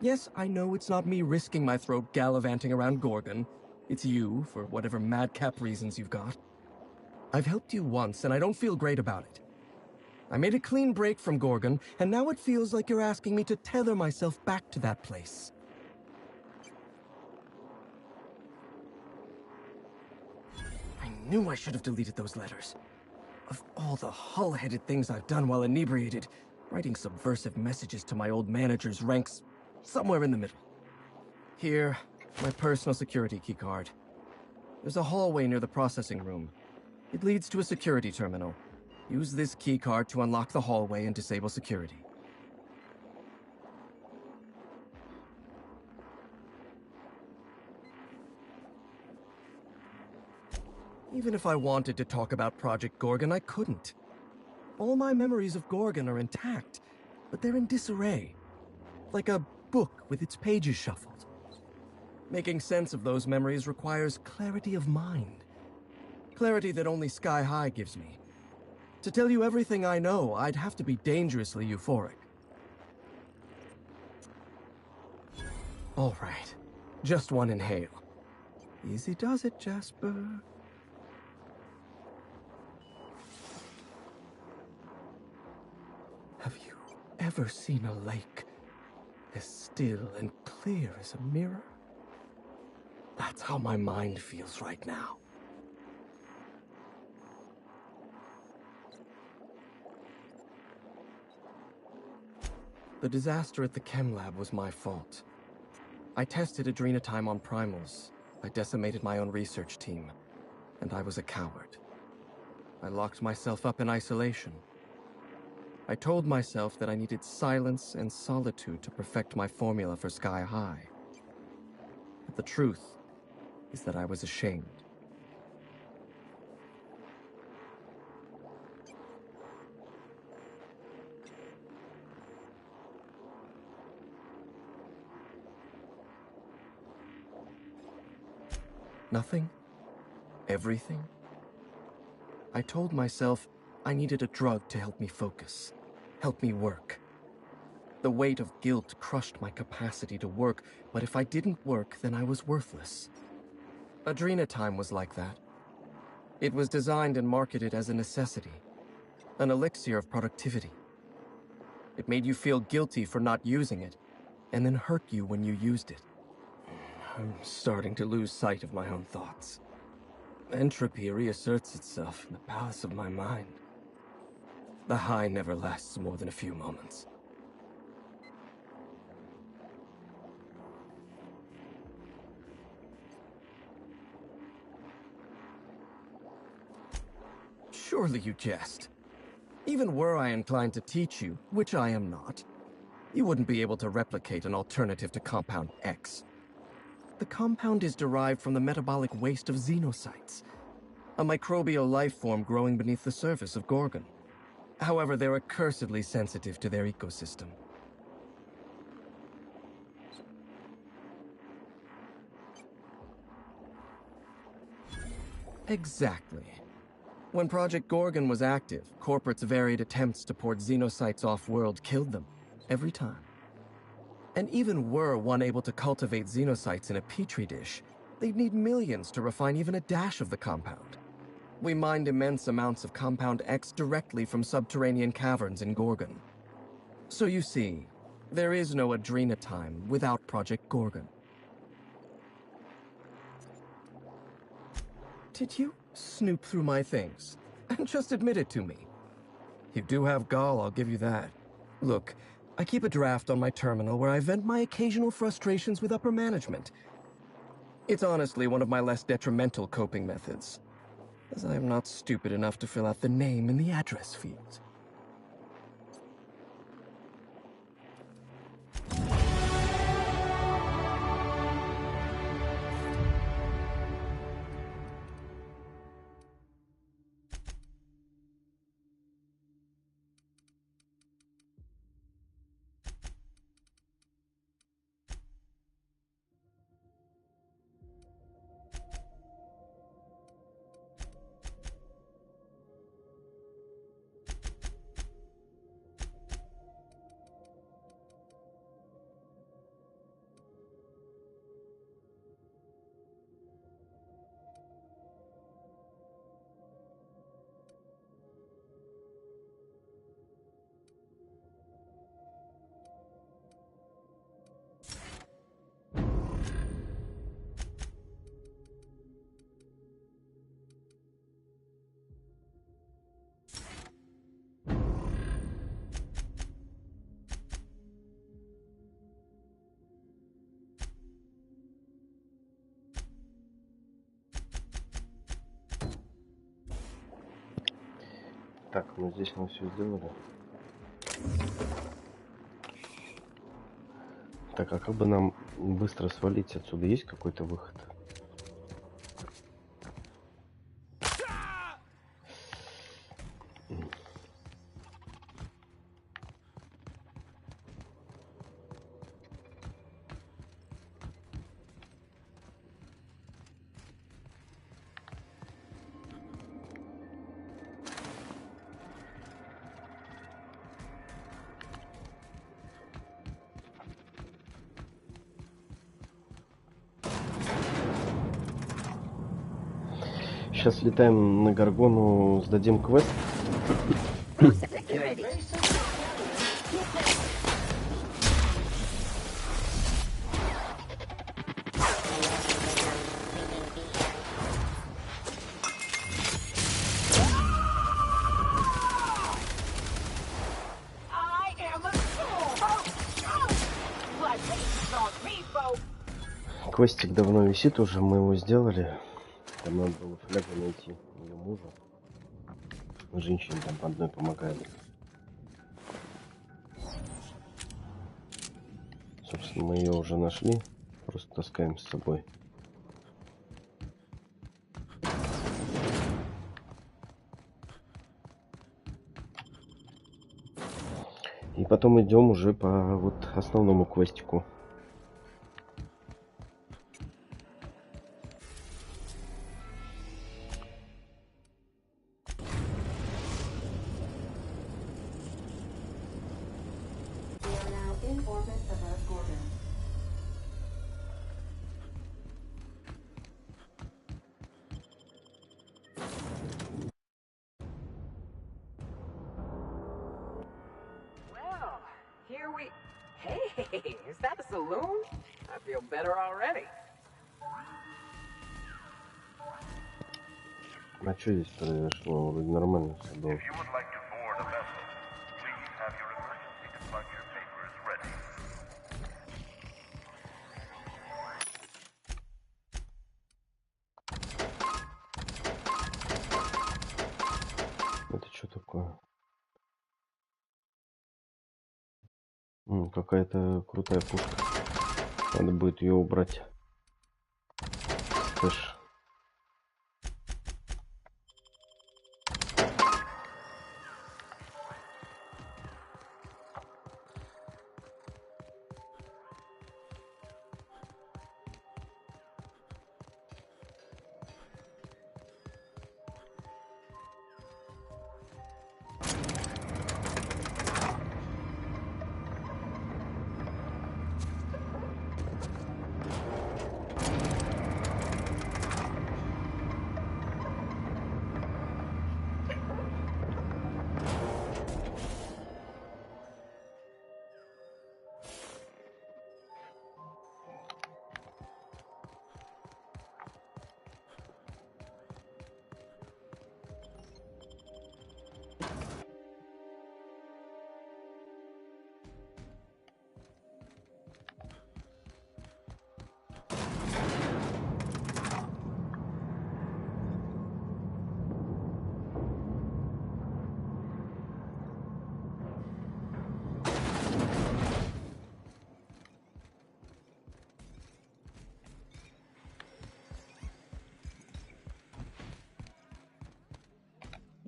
S12: Yes, I know it's not me risking my throat gallivanting around Gorgon. It's you, for whatever madcap reasons you've got. I've helped you once, and I don't feel great about it. I made a clean break from Gorgon, and now it feels like you're asking me to tether myself back to that place. I knew I should have deleted those letters. Of all the hull-headed things I've done while inebriated, writing subversive messages to my old manager's ranks somewhere in the middle. Here, my personal security keycard. There's a hallway near the processing room. It leads to a security terminal. Use this keycard to unlock the hallway and disable security. Even if I wanted to talk about Project Gorgon, I couldn't. All my memories of Gorgon are intact, but they're in disarray. Like a book with its pages shuffled. Making sense of those memories requires clarity of mind. Clarity that only Sky High gives me. To tell you everything I know, I'd have to be dangerously euphoric. All right, just one inhale. Easy does it, Jasper. Have you ever seen a lake as still and clear as a mirror? That's how my mind feels right now. The disaster at the chem lab was my fault. I tested adrenotime on primals. I decimated my own research team. And I was a coward. I locked myself up in isolation. I told myself that I needed silence and solitude to perfect my formula for Sky High. But the truth is that I was ashamed. Nothing? Everything? I told myself I needed a drug to help me focus, help me work. The weight of guilt crushed my capacity to work, but if I didn't work, then I was worthless. Adrenotime was like that. It was designed and marketed as a necessity, an elixir of productivity. It made you feel guilty for not using it, and then hurt you when you used it. I'm starting to lose sight of my own thoughts. Entropy reasserts itself in the palace of my mind. The high never lasts more than a few moments. Surely you jest. Even were I inclined to teach you, which I am not, you wouldn't be able to replicate an alternative to Compound X. The compound is derived from the metabolic waste of xenocytes, a microbial life form growing beneath the surface of Gorgon. However, they're accursedly sensitive to their ecosystem. Exactly. When Project Gorgon was active, corporates' varied attempts to port xenocytes off-world killed them, every time. And even were one able to cultivate xenocytes in a petri dish, they'd need millions to refine even a dash of the compound. We mined immense amounts of Compound X directly from subterranean caverns in Gorgon. So you see, there is no adrenotime without Project Gorgon. Did you snoop through my things? And just admit it to me. You do have gall, I'll give you that. Look, I keep a draft on my terminal where I vent my occasional frustrations with upper management. It's honestly one of my less detrimental coping methods, as I am not stupid enough to fill out the name in the address field.
S1: Так, ну здесь мы все сделали. Так, а как бы нам быстро свалить отсюда? Есть какой-то выход? Сейчас летаем на Горгону, сдадим квест. Квестик давно висит уже, мы его сделали. Там надо было флягу найти ее мужа. Женщине там одной помогали. Собственно, мы ее уже нашли. Просто таскаем с собой. И потом идем уже по вот основному квестику.
S11: Here we... Hey, is that a saloon? I feel better already.
S1: А что здесь произошло? Вроде нормально все было. Это что такое? Какая-то крутая пушка. Надо будет ее убрать. Слышь.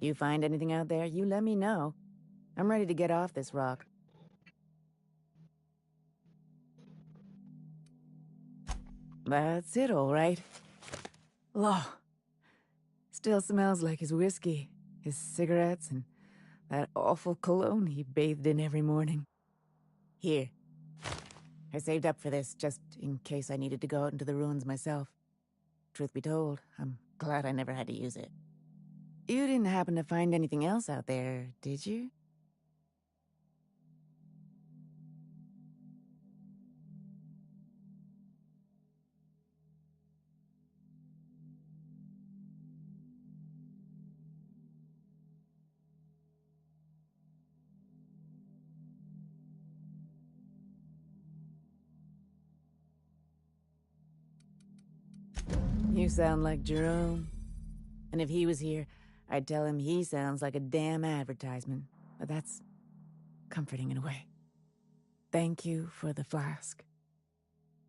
S14: You find anything out there, you let me know. I'm ready to get off this rock. That's it, all right. Law. Still smells like his whiskey, his cigarettes, and that awful cologne he bathed in every morning. Here. I saved up for this just in case I needed to go out into the ruins myself. Truth be told, I'm glad I never had to use it. You didn't happen to find anything else out there, did you? You sound like Jerome. And if he was here, I'd tell him he sounds like a damn advertisement. But that's comforting in a way. Thank you for the flask.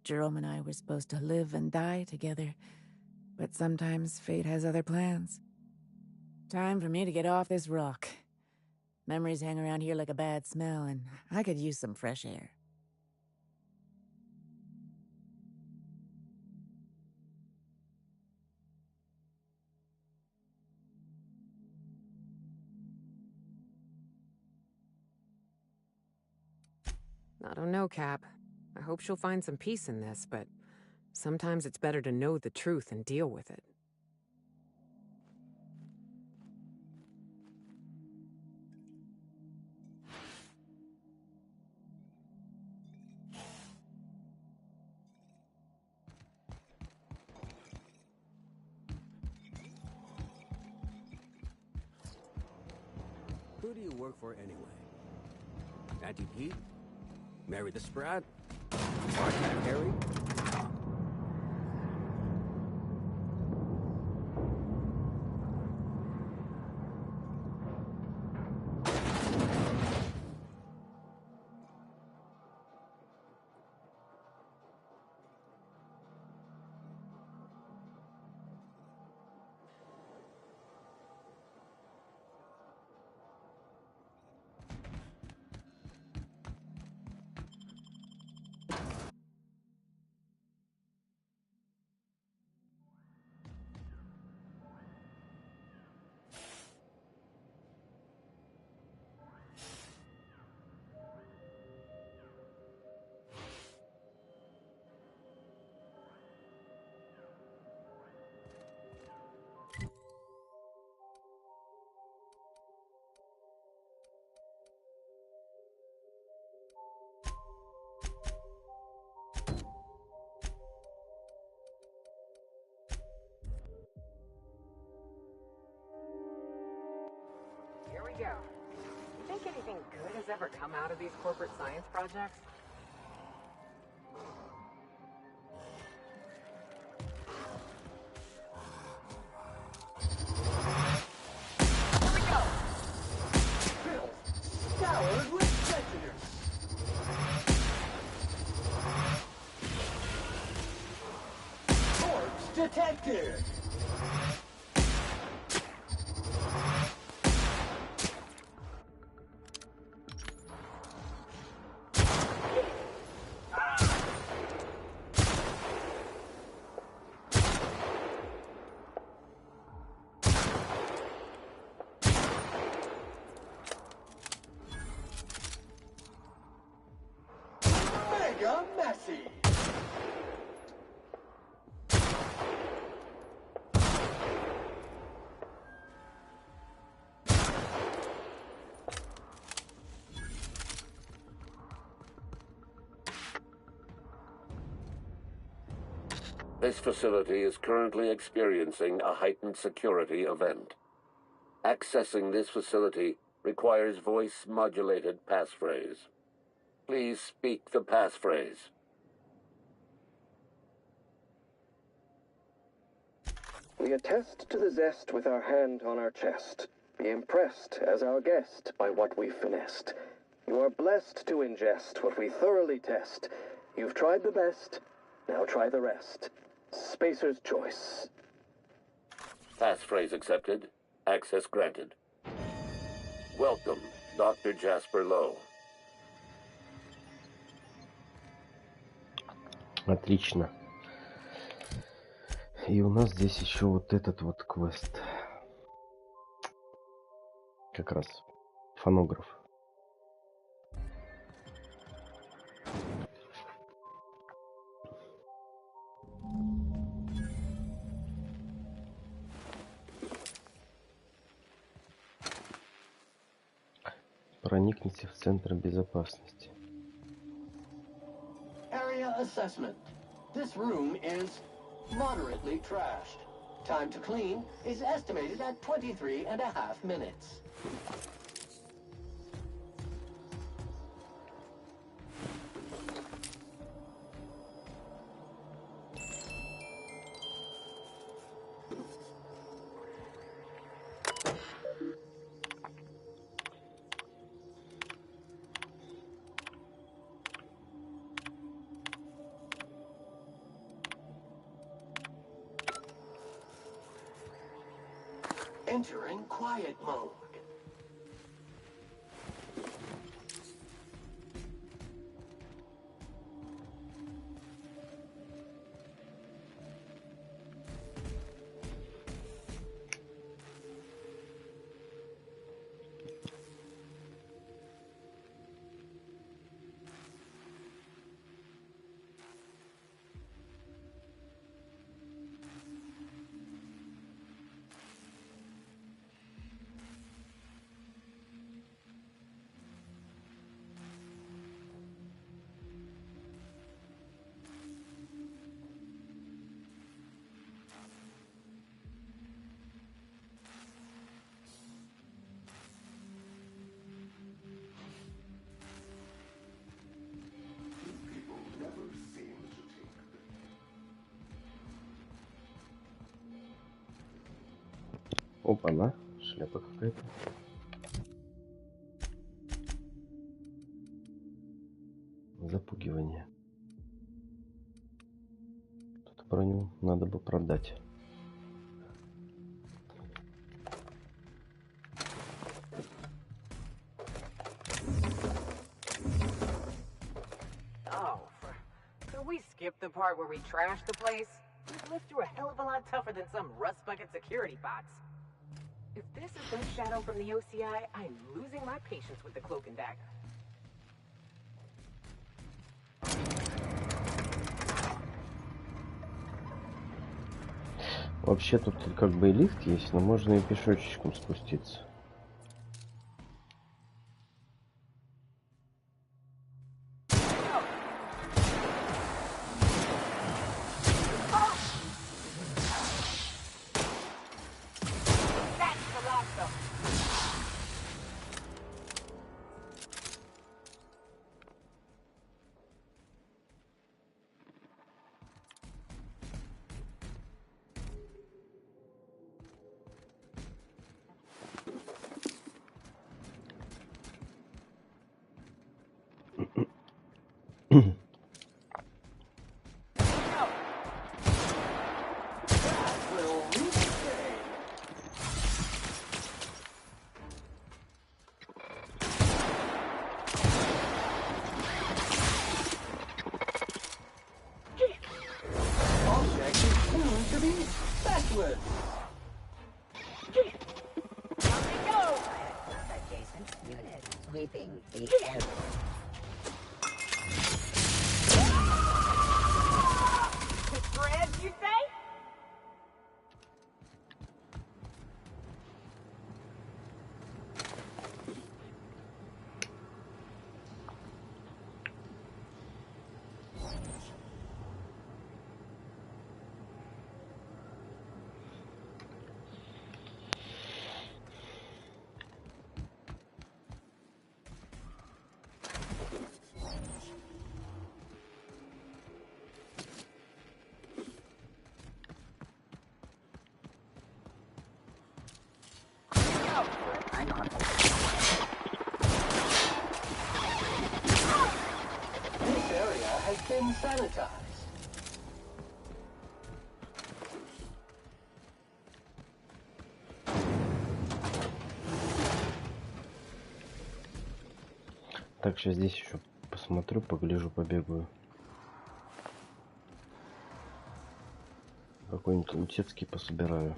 S14: Jerome and I were supposed to live and die together, but sometimes fate has other plans. Time for me to get off this rock. Memories hang around here like a bad smell, and I could use some fresh air.
S11: I don't know, Cap. I hope she'll find some peace in this, but sometimes it's better to know the truth and deal with it.
S15: Who do you work for anyway? Auntie Pete? Mary the Sprat? Part-time Harry?
S11: Here we go. You think anything good has ever come out of these corporate science projects?
S9: Here we go! Bill, scoured with prejudice. Corpse detected. Messy.
S16: This facility is currently experiencing a heightened security event. Accessing this facility requires voice-modulated passphrase. Please speak the passphrase.
S17: We attest to the zest with our hand on our chest. Be impressed as our guest by what we've finessed. You are blessed to ingest what we thoroughly test. You've tried the best, now try the rest. Spacer's choice.
S16: Passphrase accepted. Access granted. Welcome, Dr. Jasper Lowe.
S1: Отлично. И у нас здесь еще вот этот вот квест. Как раз фонограф. Проникните в центр безопасности.
S9: Area assessment. This room is moderately trashed. Time to clean is estimated at 23.5 minutes. entering quiet mode.
S1: Опа-на, шляпа какая-то. Запугивание. Тут броню надо бы продать.
S11: Oh, could we skip the part where we trashed the place? These lifts are a hell of a lot tougher than some rust bucket security bots. If this is no shadow from the OCI, I'm losing my patience with the cloak and dagger.
S1: Вообще тут как бы и лифт есть, но можно и пешочком спуститься. Так, сейчас здесь еще посмотрю, погляжу, побегаю. Какой-нибудь лутецкий пособираю.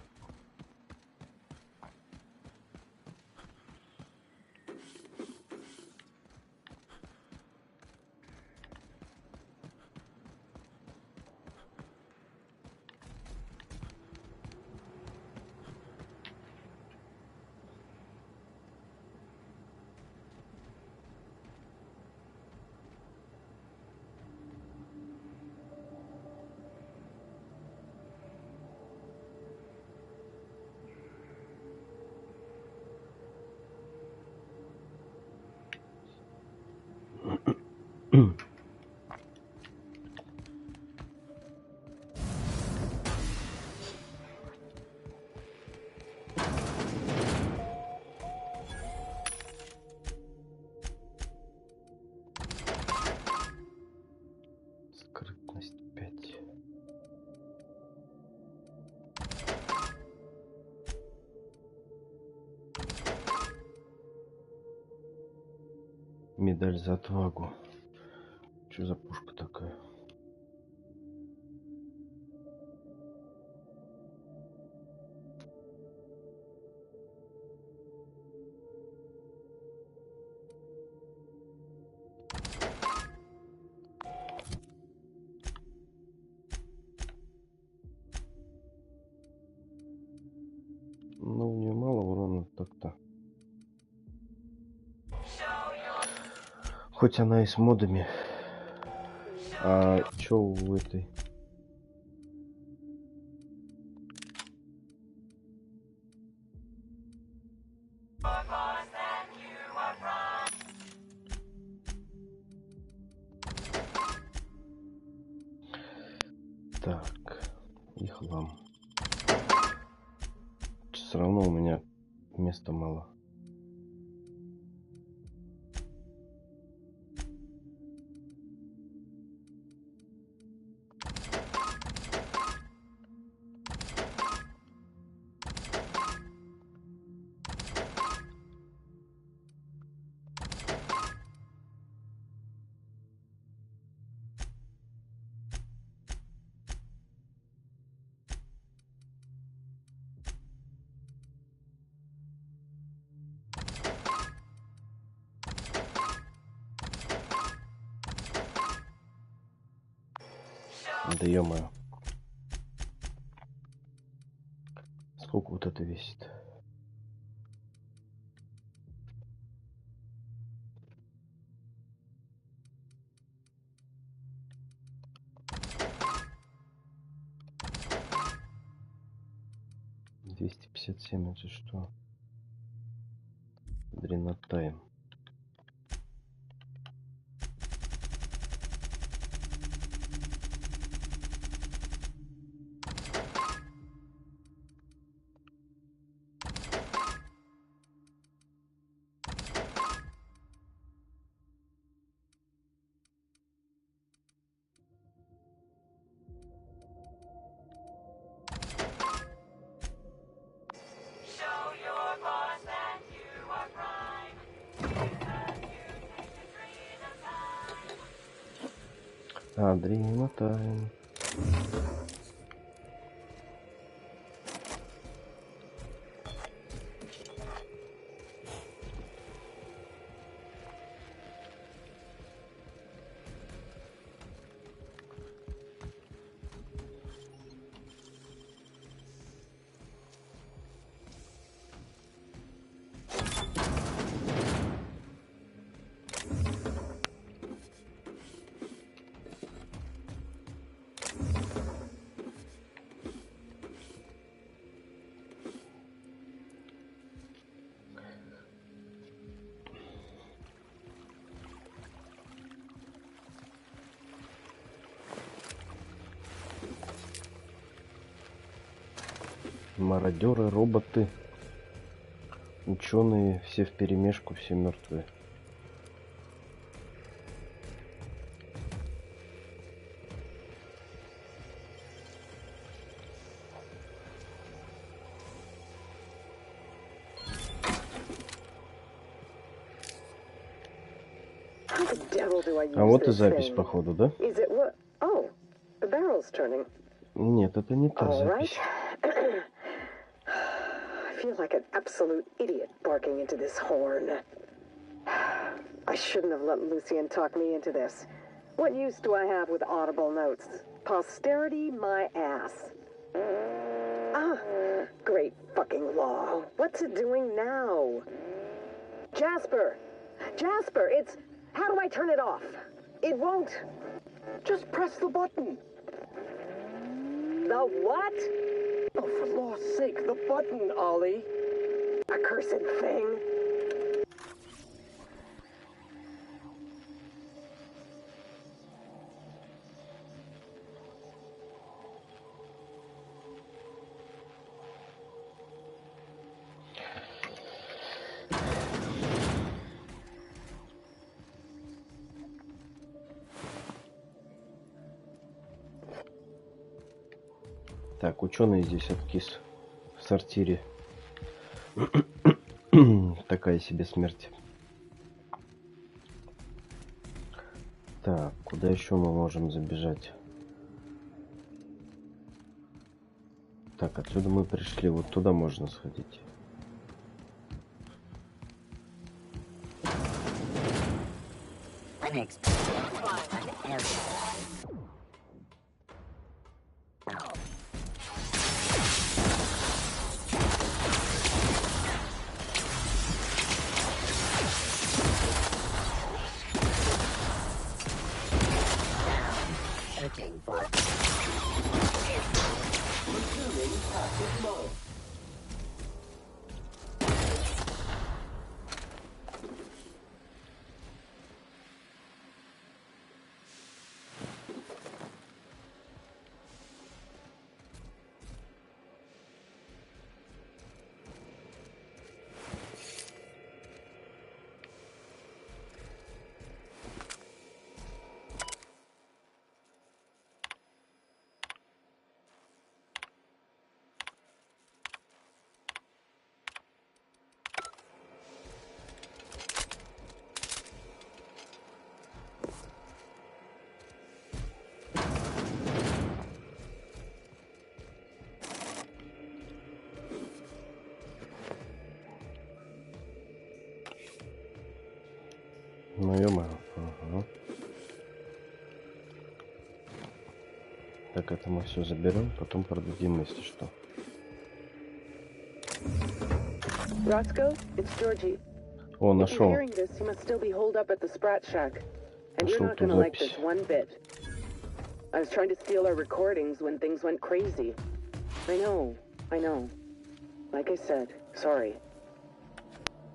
S1: Медаль за отвагу. Что за пушка такая? Ну, у нее мало урона так-то. Хоть она и с модами. А чё у этой? Так, и хлам. Все равно у меня места мало. Да ё-моё. Сколько вот это весит? $257, это что? Дренотайм. Дренотайм. Мародеры, роботы, ученые, все вперемешку, все мертвые. А вот и запись, походу, да? Нет, это не та запись.
S18: I feel like an absolute idiot barking into this horn. I shouldn't have let Lucien talk me into this. What use do I have with audible notes? Posterity my ass. Ah, great fucking law. What's it doing now? Jasper! Jasper, it's... How do I turn it off? It won't.
S9: Just press the button.
S18: The what?
S9: Oh, for law's sake, the button, Ollie.
S18: Accursed thing.
S1: Так, ученый здесь откис в сортире. Такая себе смерть. Так, куда еще мы можем забежать? Так, отсюда мы пришли, вот туда можно сходить. Ну, ё-моё. Ага. Так, это мы все заберем, потом продадим, если что.
S18: Roscoe, it's Georgie.
S1: О,
S18: If you're
S1: нашел.
S18: hearing this, you must still be holed up at the Sprat Shack. And you're
S1: Нашел
S18: not
S1: ту
S18: gonna like
S1: запись.
S18: this one bit. I was trying to steal our recordings when things went crazy. I know. Like I said, sorry.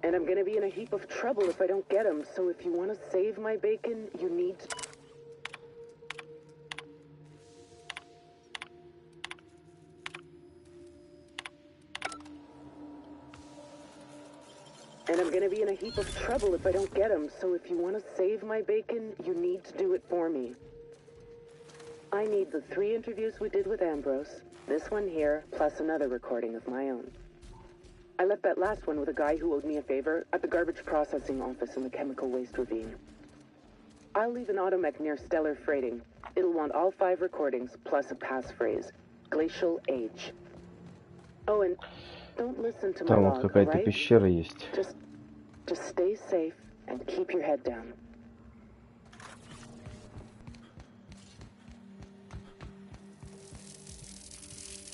S18: And I'm gonna be in a heap of trouble if I don't get them, so if you want to save my bacon, you need to... And I'm gonna be in a heap of trouble if I don't get them, so if you want to save my bacon, you need to do it for me. I need the 3 interviews we did with Ambrose, this one here, plus another recording of my own. I left that last one with a guy who owed me a favor at the garbage processing office in the chemical waste ravine. I'll leave an automech near Stellar Freighting. It'll want all 5 recordings, plus a passphrase. Glacial Age. Oh, and don't listen to my
S1: Там вот
S18: log,
S1: какая-то
S18: alright?
S1: пещера есть.
S18: Just stay safe and keep your head down.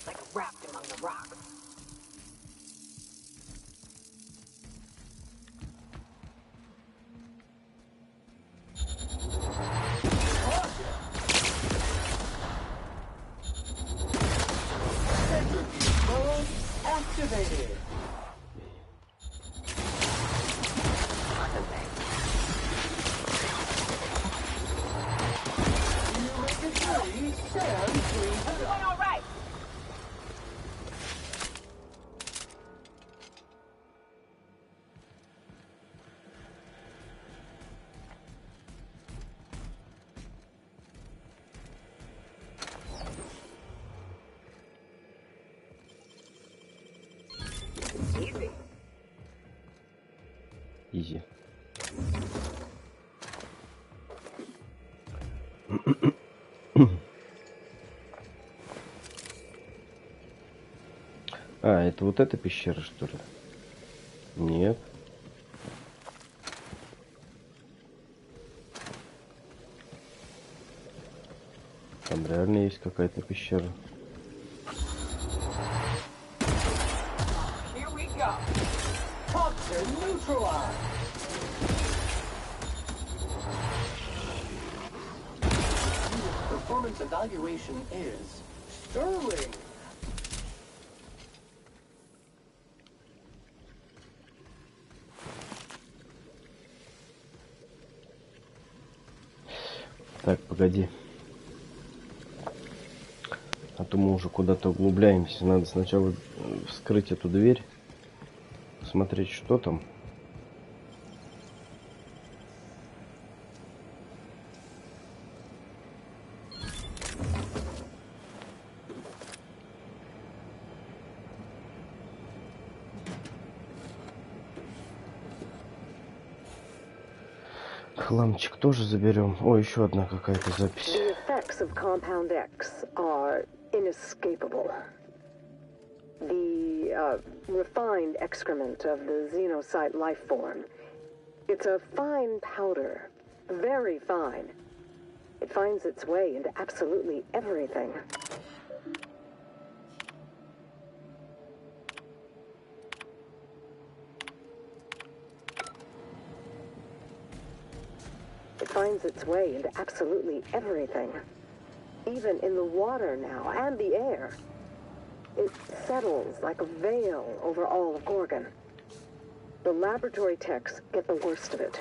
S11: Like wrapped among the rocks.
S9: Activated.
S11: All right. Easy.
S1: Изи. А, это вот эта пещера, что ли? Нет. Там реально есть какая-то пещера.
S11: Here we go.
S9: Toxin neutralized. Performance evaluation is sterling.
S1: Так, погоди. А то мы уже куда-то углубляемся. Надо сначала вскрыть эту дверь. Посмотреть, что там. Хламчик тоже заберем. О, еще одна какая-то запись.
S18: The effects of Compound X are inescapable. The refined excrement of the xenocyte life form. It's a fine powder, very fine. It finds its way into absolutely everything. It finds its way into absolutely everything. Even in the water now, and the air. It settles like a veil over all of Gorgon. The laboratory techs get the worst of it.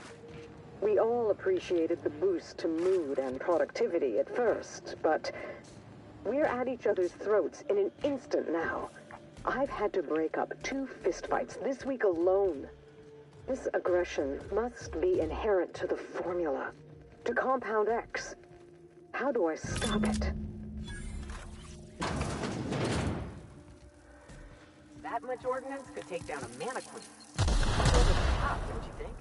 S18: We all appreciated the boost to mood and productivity at first, but we're at each other's throats in an instant now. I've had to break up 2 fistfights this week alone. This aggression must be inherent to the formula, to Compound X. How do I stop it?
S11: That much ordnance could take down a mana queen. Over the top, don't you think?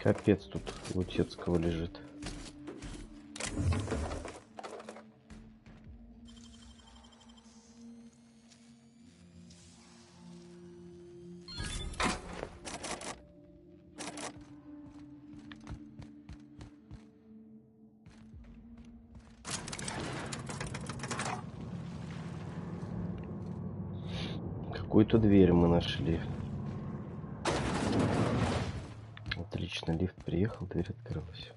S1: Капец, тут Лутецкого лежит. Какую-то дверь мы нашли. Отлично, лифт приехал, дверь открылась.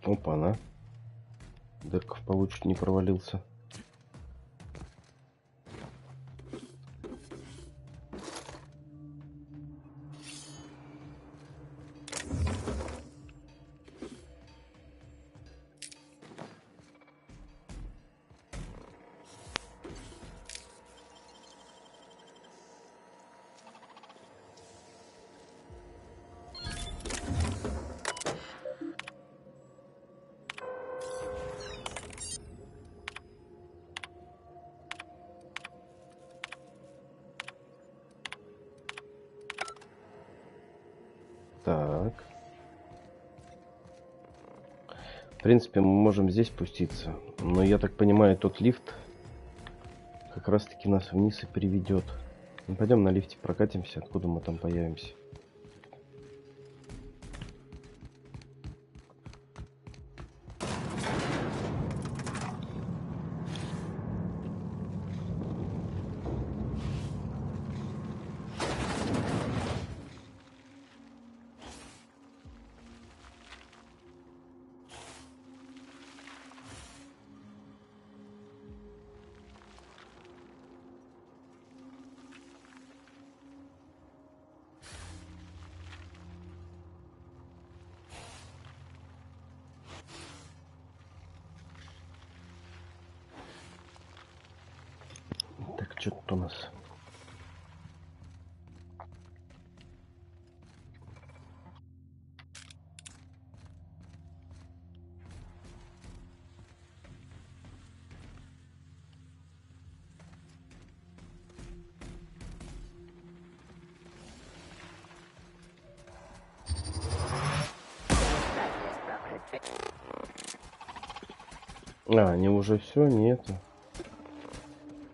S1: Опа-на. Дырка в полу чуть не провалился. Так. В принципе, мы можем здесь спуститься. Но я так понимаю, тот лифт как раз-таки нас вниз и приведет. Ну, пойдем на лифте прокатимся, откуда мы там появимся. Что тут у нас? А, они уже все, не это.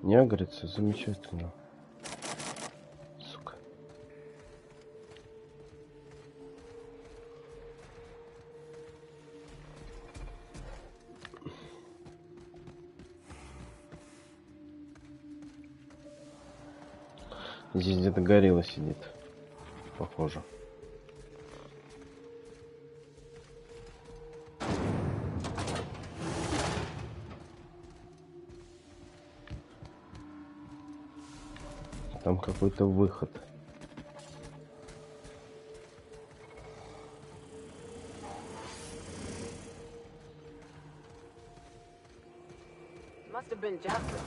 S1: Не агрится, замечательно. Сука. Здесь где-то горилла сидит. Похоже. Там какой-то выход.
S11: Must have been Jasper.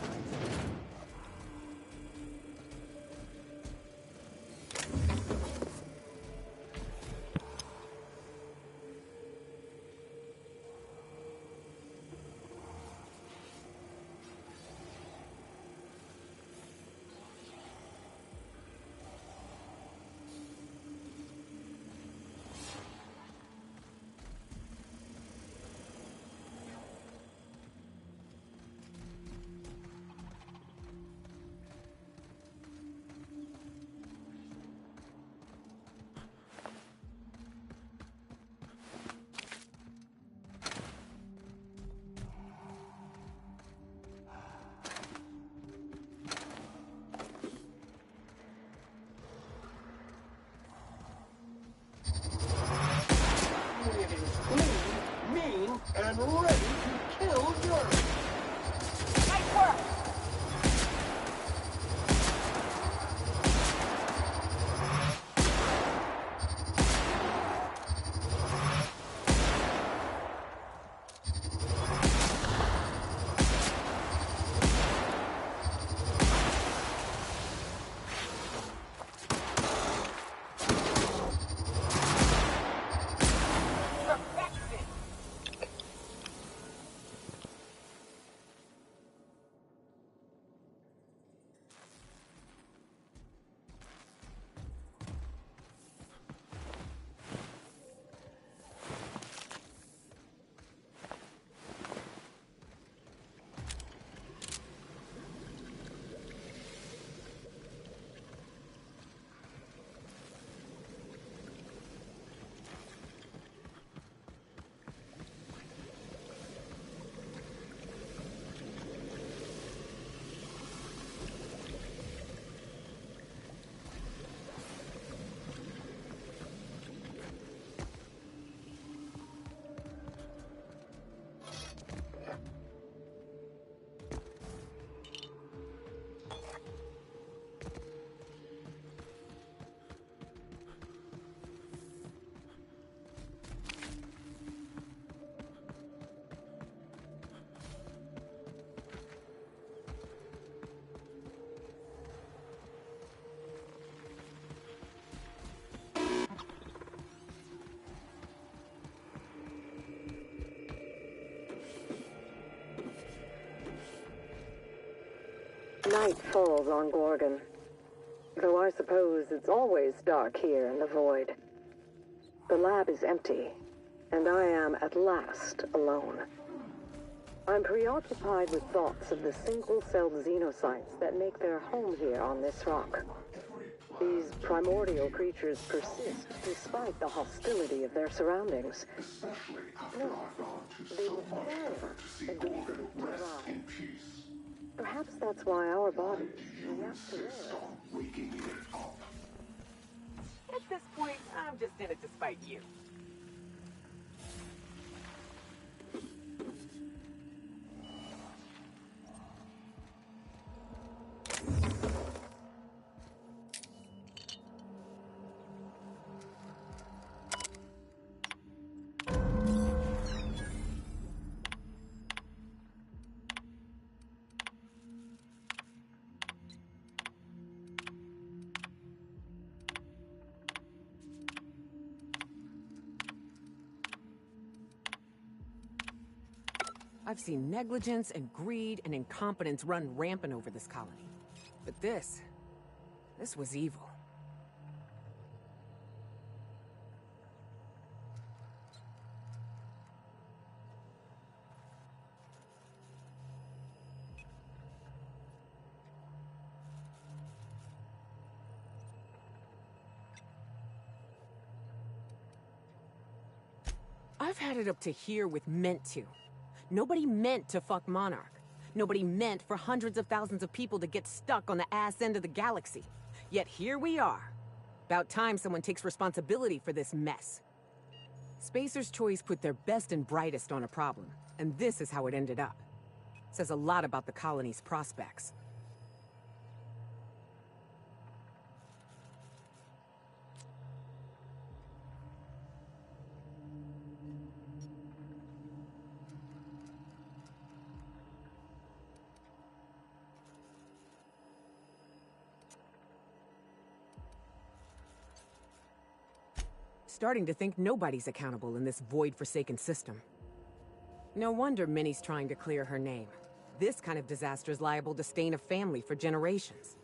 S9: And ready to kill Gorgon.
S11: Nice work!
S18: Night falls on Gorgon, though I suppose it's always dark here in the void. The lab is empty, and I am at last alone. I'm preoccupied with thoughts of the single-celled xenocytes that make their home here on this rock. These primordial creatures persist despite the hostility of their surroundings. No, they require a decent to thrive. Perhaps that's why our bodies react to theirs.
S11: At this point, I'm just in it to spite you. I've seen negligence and greed and incompetence run rampant over this colony. But this was evil. I've had it up to here with meant to. Nobody meant to fuck Monarch. Nobody meant for hundreds of thousands of people to get stuck on the ass end of the galaxy. Yet here we are. About time someone takes responsibility for this mess. Spacer's Choice put their best and brightest on a problem, and this is how it ended up. Says a lot about the colony's prospects. Starting to think nobody's accountable in this void-forsaken system. No wonder Minnie's trying to clear her name. This kind of disaster is liable to stain a family for generations.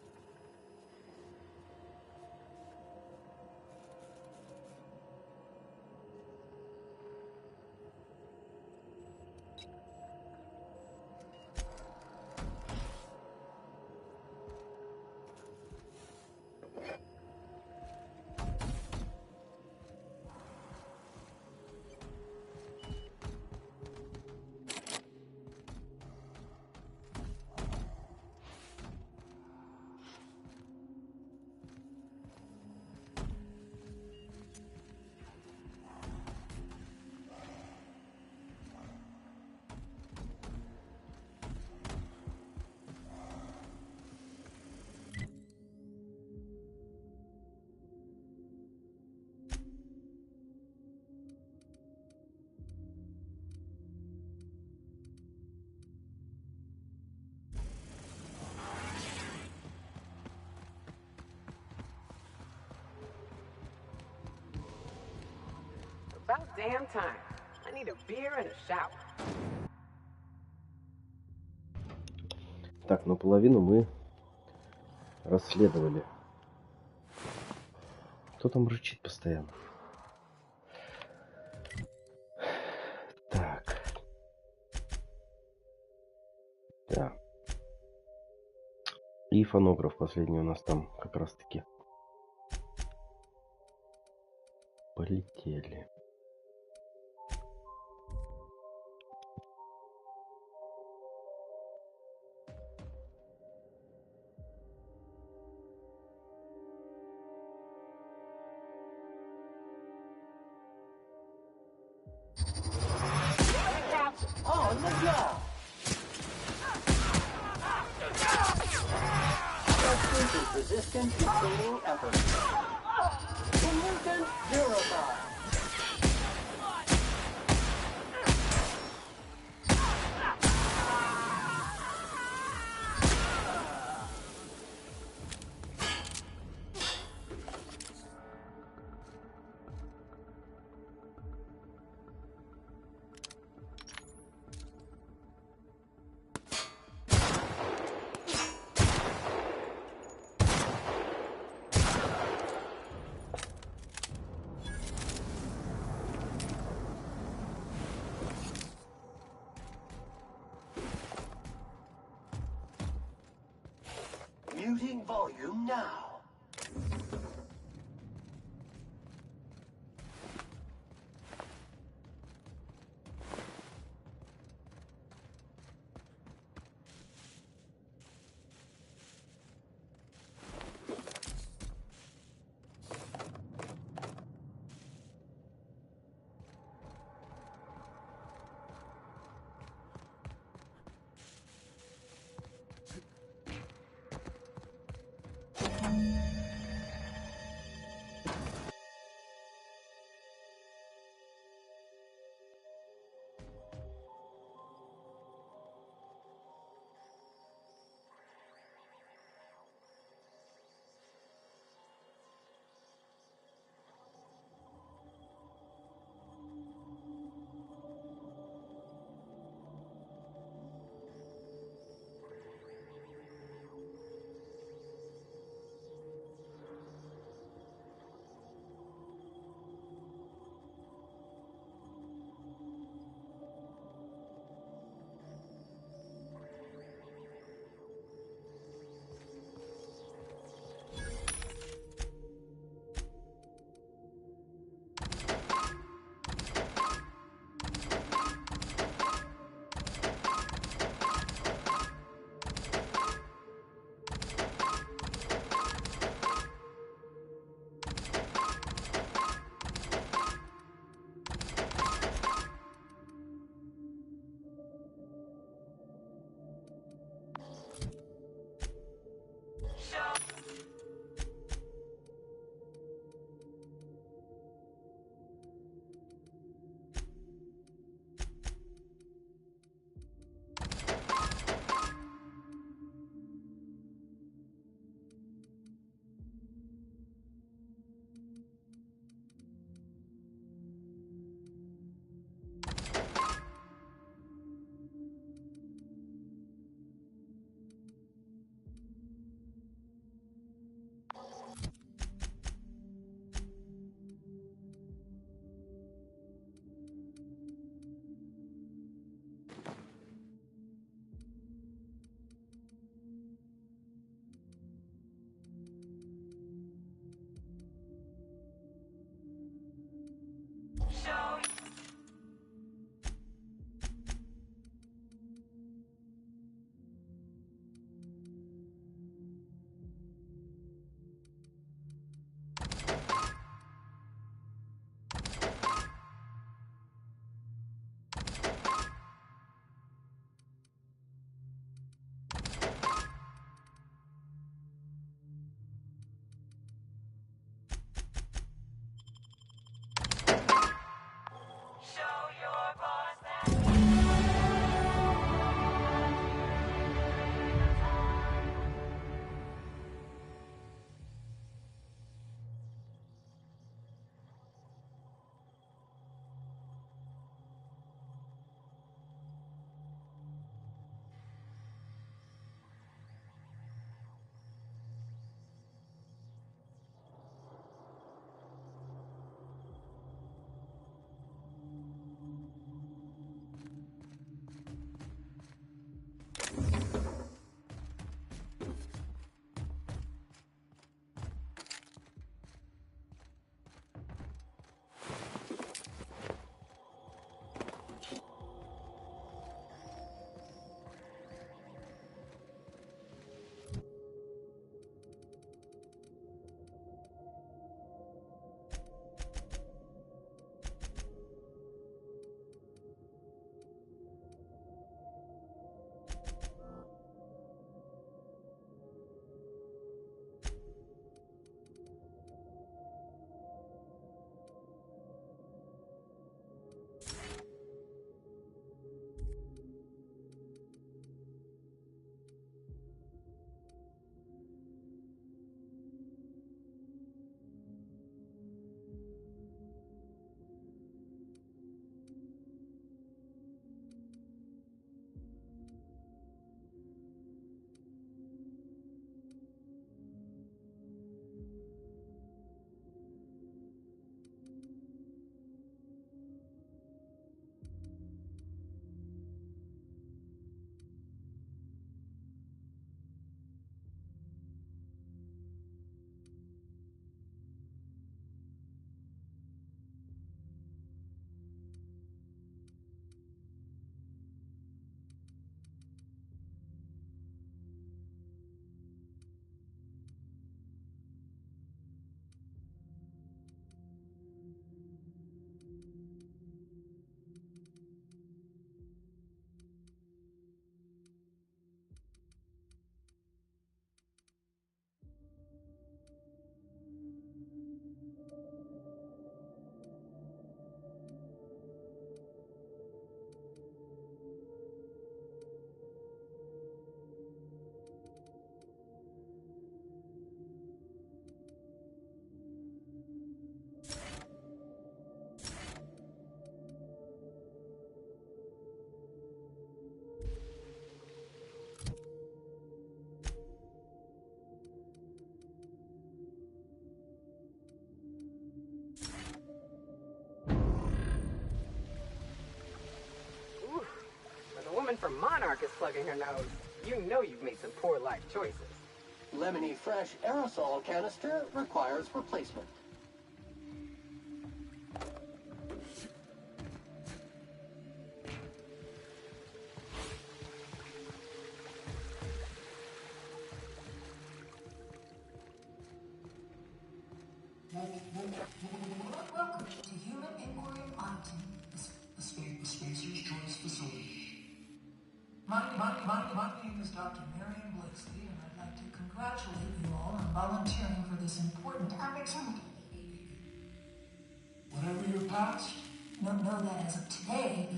S11: About damn time. I need a beer and a shower.
S1: Так, наполовину мы расследовали. Кто там рычит постоянно? Так. Да. И фонограф последний у нас там как раз таки. Полетели.
S9: On the job. Substance is resistant to cleaning efforts. Pollutant purified. Muting volume now.
S11: Marcus plugging her nose. You know you've made some poor life choices.
S9: Lemony Fresh aerosol canister requires replacement.
S19: Welcome to Human Inquiry Item, the Spacer's Choice Facility. My name is Dr. Marion Blakeslee, and I'd like to congratulate you all on volunteering for this important opportunity. Whatever your past, know that as of today,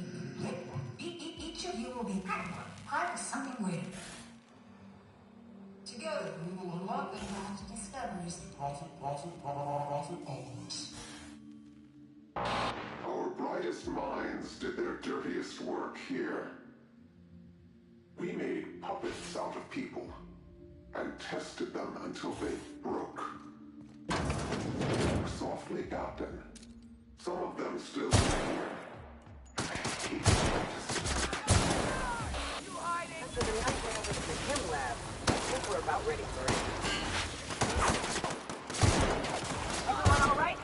S19: each of you will be part of something greater. Together, we will unlock the path to discoveries that profit always.
S13: Our brightest minds did their dirtiest work here. We made puppets out of people and tested them until they broke. Softly, Captain. Some of them still here.
S11: After the night went over to the chem lab, I think we're about ready for it. Everyone all right?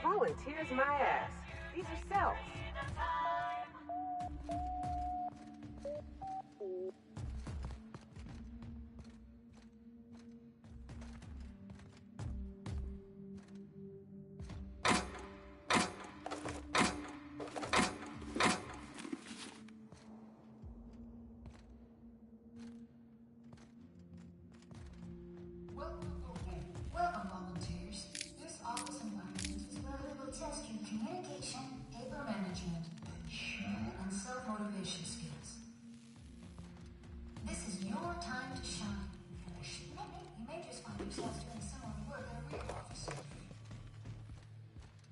S11: Volunteers my ass. These are cells.
S19: Welcome, volunteers. This office environment is where we will test your communication, paper management, and self-motivation skills. This is your time to shine. You may just find yourselves doing similar work in a real office.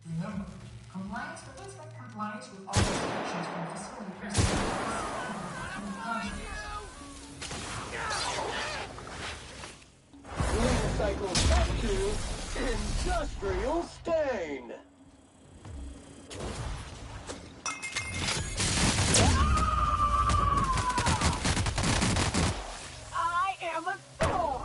S19: Remember, compliance with all instructions from facility personnel.
S9: Cycle back to industrial stain.
S11: I am a Thor!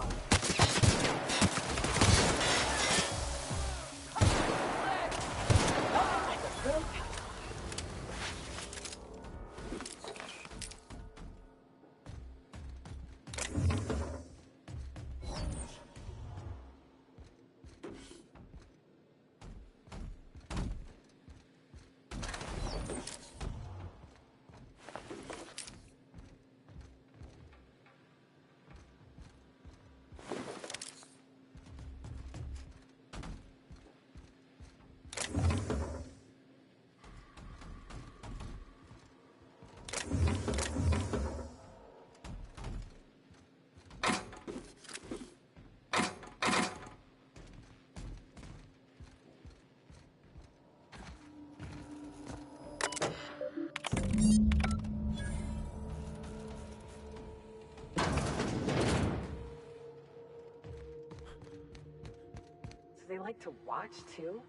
S11: they like to watch too.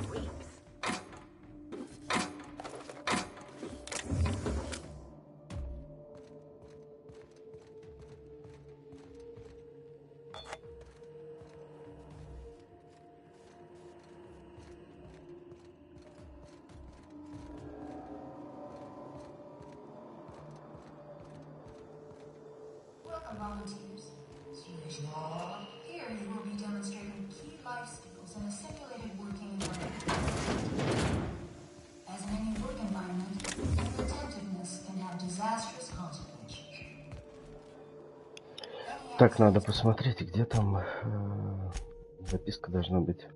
S11: Creeps.
S19: Welcome, volunteers. Here you will be demonstrating key life skills in a simulated working environment. As in any work environment, inattentiveness can have disastrous consequences.
S1: Так, надо посмотреть, где там записка должна быть.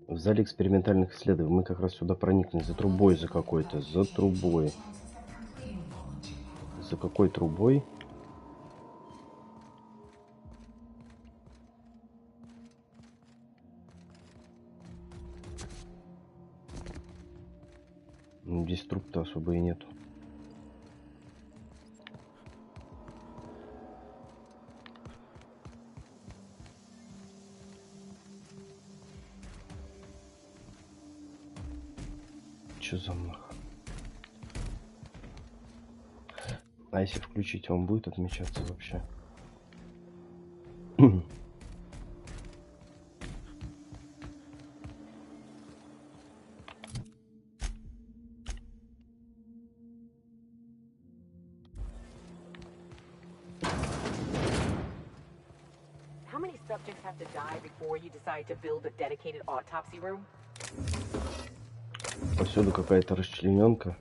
S1: В зале экспериментальных исследований. Мы как раз сюда проникли. За трубой за какой-то. За трубой. За какой трубой? Здесь труб-то особо и нету. Чё за мах? А если включить, он будет отмечаться вообще?
S11: How many subjects have to die before you decide to build a dedicated autopsy room?
S1: Повсюду какая-то расчлененка.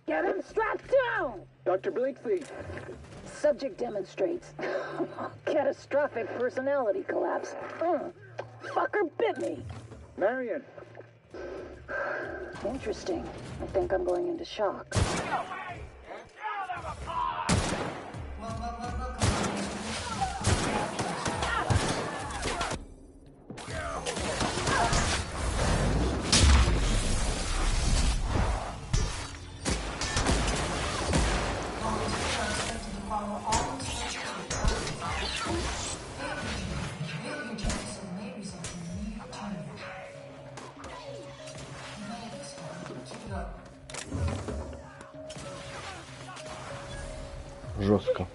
S18: Get him strapped down!
S17: Dr. Blakesley.
S18: Subject demonstrates catastrophic personality collapse. Fucker bit me.
S17: Marion.
S18: Interesting. I think I'm going into shock.
S1: Жестко.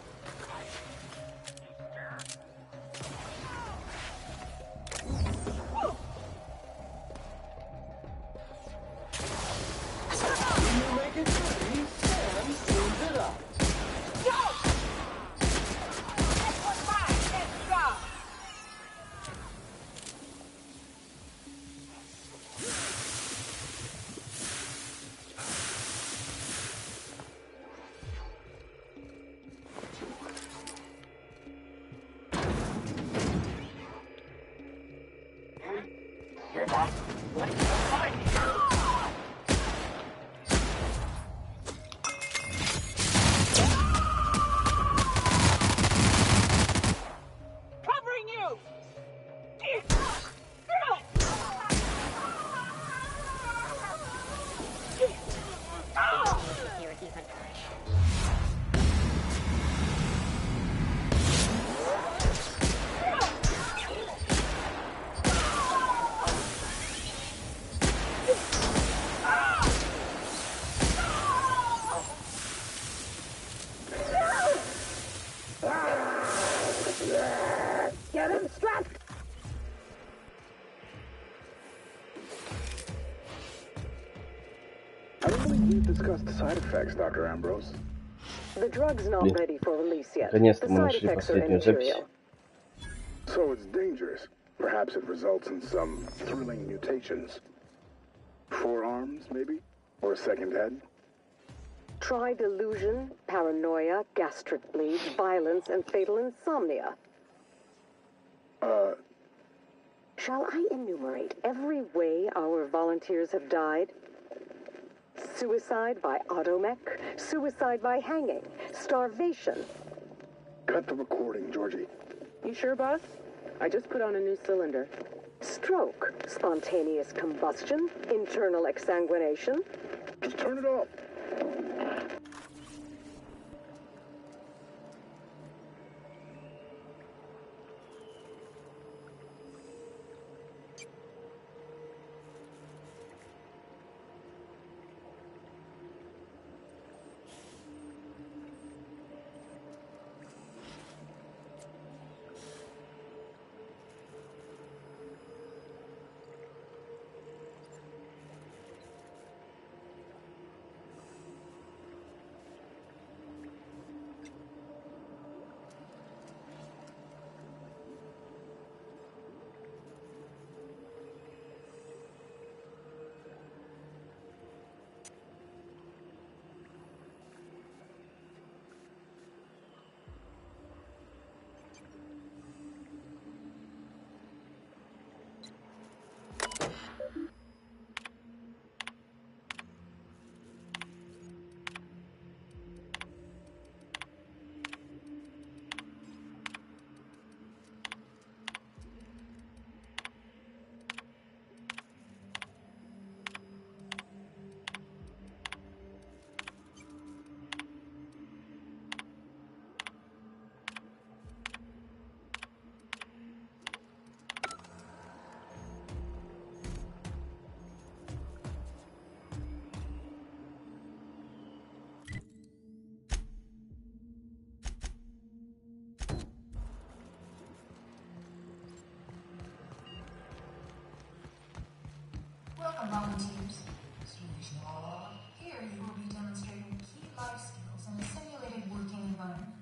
S20: Discuss the side effects, Dr. Ambrose.
S18: The drug's not ready for release yet.
S1: Наконец-то
S18: The
S1: мы
S18: side
S1: нашли
S18: effects are
S1: последнюю запись.
S18: immaterial.
S20: So it's dangerous. Perhaps it results in some thrilling mutations. Forearms, maybe? Or a second head?
S18: Try delusion, paranoia, gastric bleeds, violence, and fatal insomnia. Shall I enumerate every way our volunteers have died? Suicide by automech, suicide by hanging, starvation.
S20: Cut the recording, Georgie.
S18: You sure, boss? I just put on a new cylinder. Stroke, spontaneous combustion, internal exsanguination.
S20: Just turn it off.
S19: Welcome, volunteers. Here you will be demonstrating key life skills in a simulated working environment.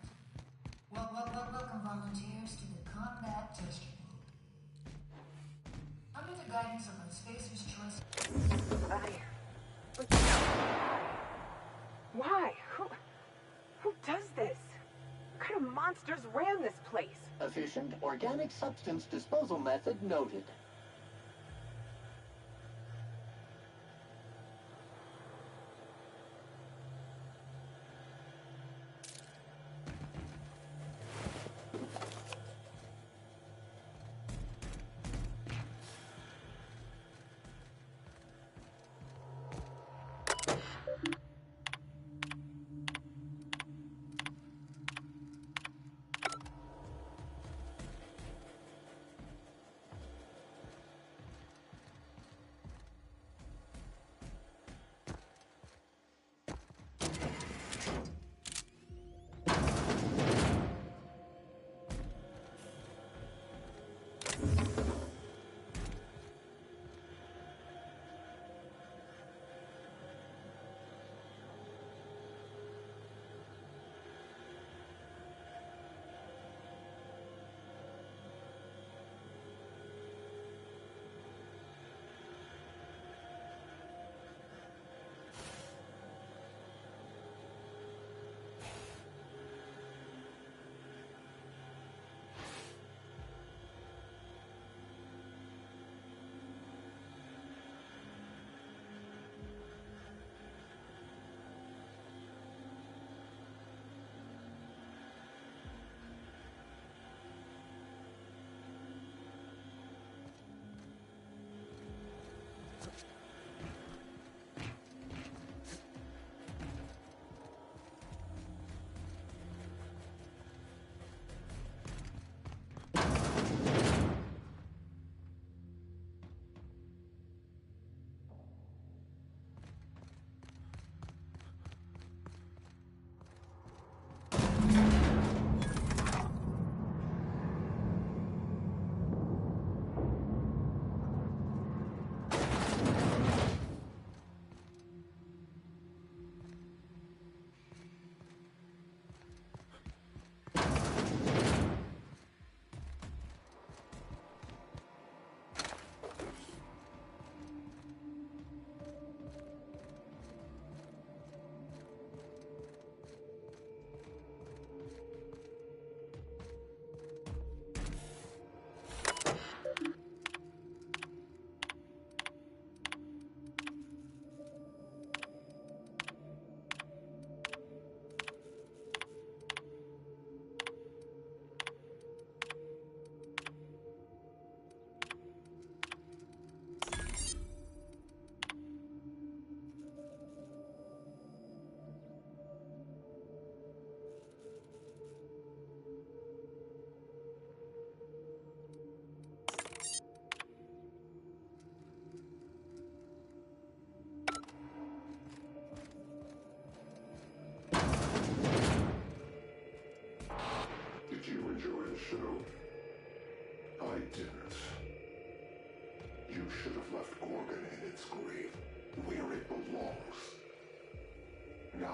S19: Welcome, volunteers, to the combat test room. Under the guidance of our Spacer's Choice.
S11: Why? Who does this? What kind of monsters ran this place?
S9: Efficient organic substance disposal method noted.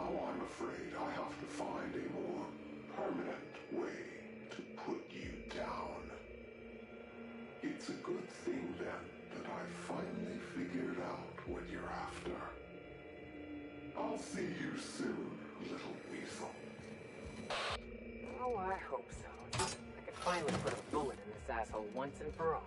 S13: Now I'm afraid I have to find a more permanent way to put you down. It's a good thing then that I finally figured out what you're after. I'll see you soon, little weasel.
S11: Oh, I hope so. I could finally put a bullet in this asshole once and for all.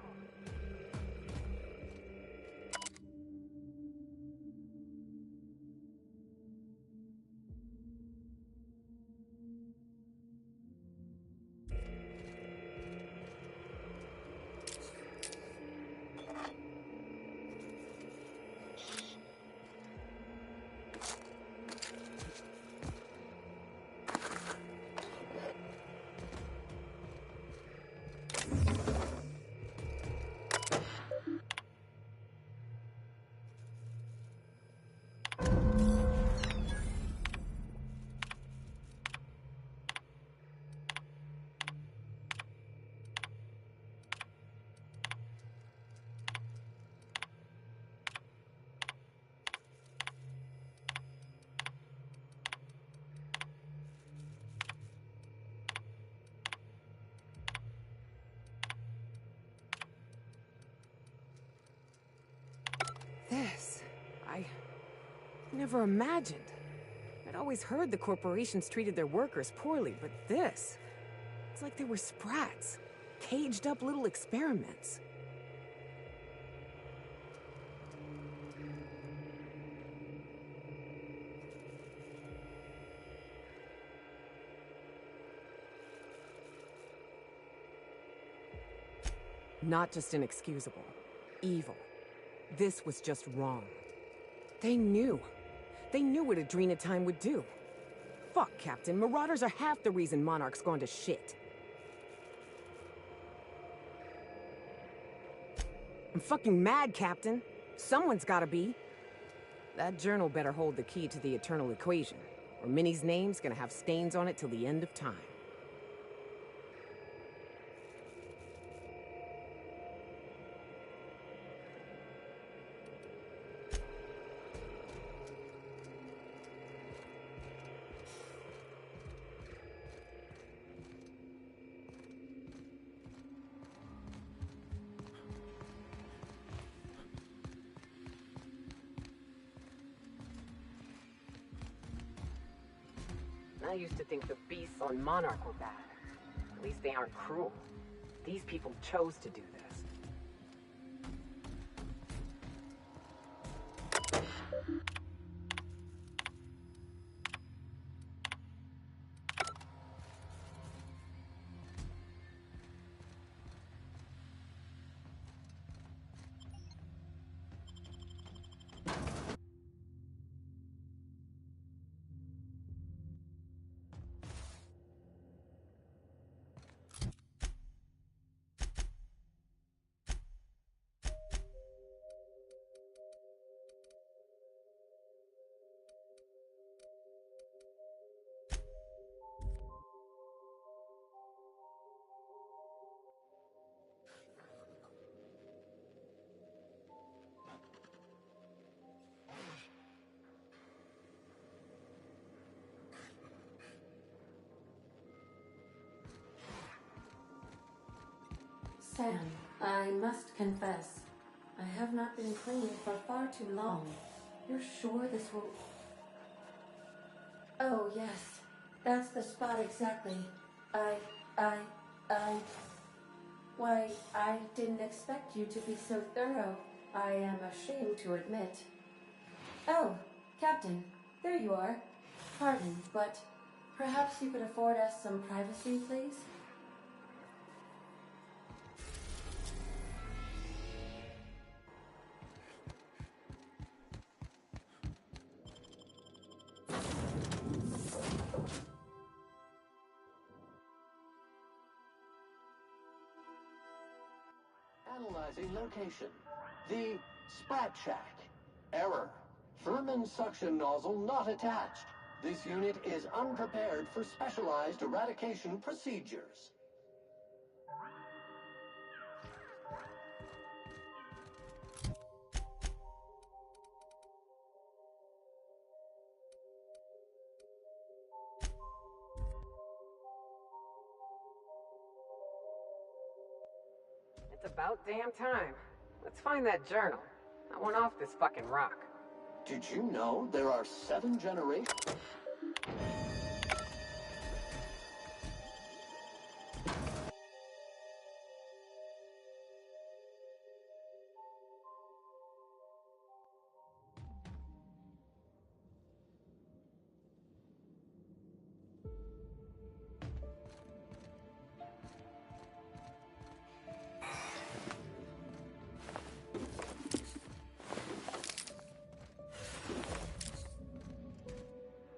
S11: This, I never imagined. I'd always heard the corporations treated their workers poorly, but this, it's like they were sprats, caged up little experiments. Not just inexcusable, evil. This was just wrong. They knew. They knew what Adrena Time would do. Fuck, Captain. Marauders are half the reason Monarch's gone to shit. I'm fucking mad, Captain. Someone's gotta be. That journal better hold the key to the eternal equation, or Minnie's name's gonna have stains on it till the end of time. I used to think the beasts on Monarch were bad. At least they aren't cruel. These people chose to do this.
S8: Sam, I must confess, I have not been clean for far too long. You're sure this will... Oh, yes. That's the spot exactly. Why, I didn't expect you to be so thorough. I am ashamed to admit. Oh, Captain, there you are. Pardon, but perhaps you could afford us some privacy, please?
S9: Analyzing location. The Sprat Shack. Error. Furman suction nozzle not attached. This unit is unprepared for specialized eradication procedures.
S11: about damn time. Let's find that journal. I want off this fucking rock.
S9: Did you know there are 7 generations?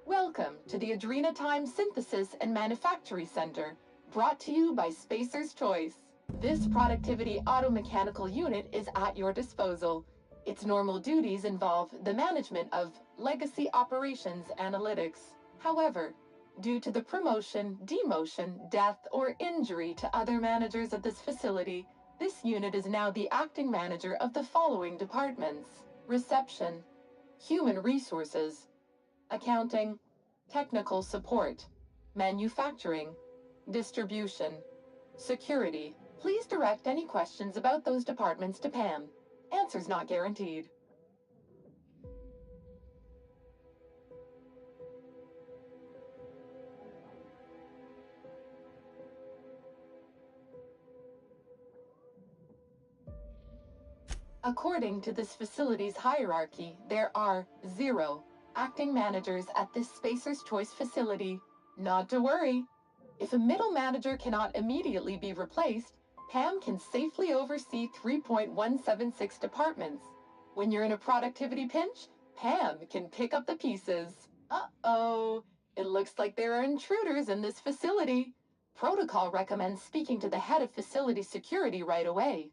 S21: Welcome to the Adrenatime Synthesis and Manufactory Center, brought to you by Spacer's Choice. This productivity automechanical unit is at your disposal. Its normal duties involve the management of legacy operations analytics. However, due to the promotion, demotion, death, or injury to other managers of this facility, this unit is now the acting manager of the following departments: reception, human resources, accounting, technical support, manufacturing, distribution, security. Please direct any questions about those departments to Pam. Answers not guaranteed. According to this facility's hierarchy, there are 0 acting managers at this Spacer's Choice facility. Not to worry. If a middle manager cannot immediately be replaced, Pam can safely oversee 3.176 departments. When you're in a productivity pinch, Pam can pick up the pieces. Uh-oh. It looks like there are intruders in this facility. Protocol recommends speaking to the head of facility security right away.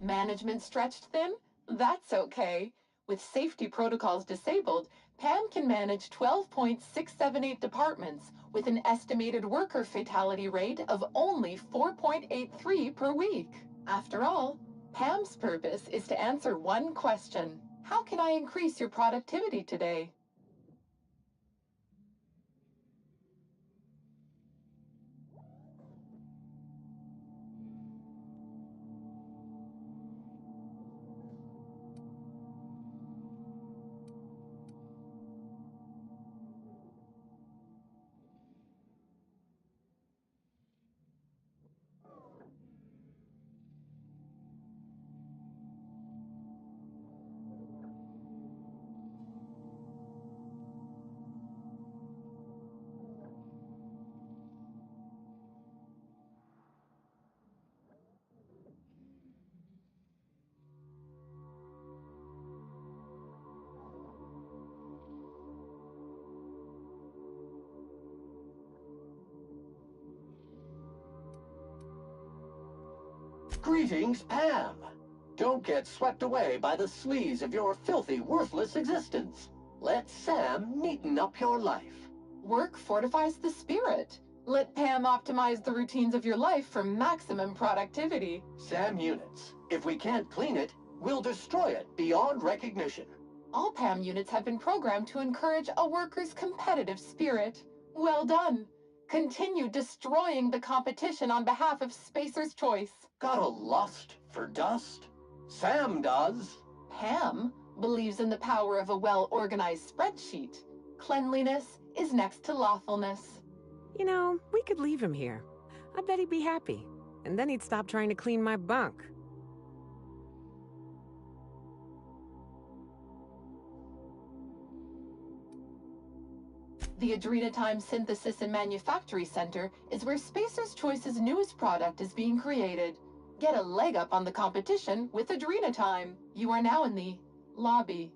S21: Management stretched thin? That's okay. With safety protocols disabled, Pam can manage 12.678 departments with an estimated worker fatality rate of only 4.83 per week. After all, Pam's purpose is to answer one question: how can I increase your productivity today?
S9: Greetings, Pam. Don't get swept away by the sleaze of your filthy, worthless existence. Let Sam neaten up your life.
S21: Work fortifies the spirit. Let Pam optimize the routines of your life for maximum productivity.
S9: Sam units. If we can't clean it, we'll destroy it beyond recognition.
S21: All Pam units have been programmed to encourage a worker's competitive spirit. Well done. Continue destroying the competition on behalf of Spacer's Choice.
S9: Got a lust for dust? Sam does.
S21: Pam believes in the power of a well-organized spreadsheet. Cleanliness is next to lawfulness.
S11: You know, we could leave him here. I bet he'd be happy. And then he'd stop trying to clean my bunk.
S21: The Adrenatime Synthesis and Manufactory Center is where Spacer's Choice's newest product is being created. Get a leg up on the competition with Adrenatime. You are now in the lobby.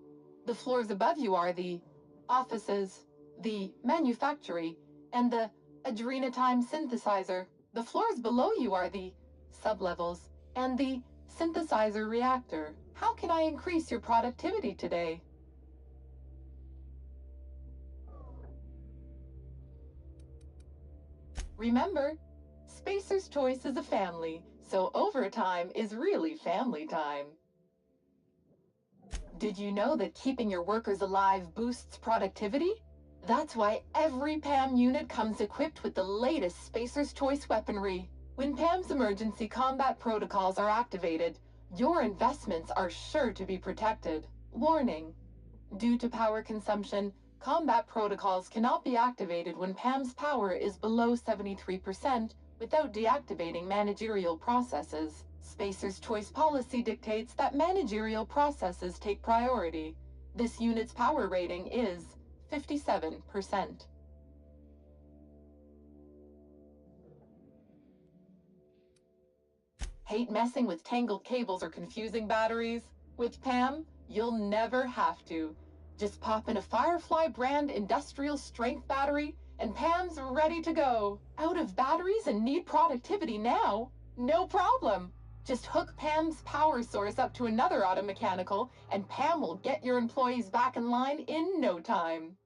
S21: The floors above you are the offices, the manufactory, and the Adrenatime synthesizer. The floors below you are the sublevels and the synthesizer reactor. How can I increase your productivity today? Remember, Spacer's Choice is a family, So overtime is really family time. Did you know that keeping your workers alive boosts productivity? That's why every PAM unit comes equipped with the latest Spacer's Choice weaponry. When PAM's emergency combat protocols are activated, your investments are sure to be protected. Warning: due to power consumption, combat protocols cannot be activated when PAM's power is below 73% without deactivating managerial processes. Spacer's Choice policy dictates that managerial processes take priority. This unit's power rating is 57%. Hate messing with tangled cables or confusing batteries? With PAM, you'll never have to. Just pop in a Firefly brand industrial strength battery and PAM's ready to go. Out of batteries and need productivity now? No problem. Just hook PAM's power source up to another automechanical and PAM will get your employees back in line in no time.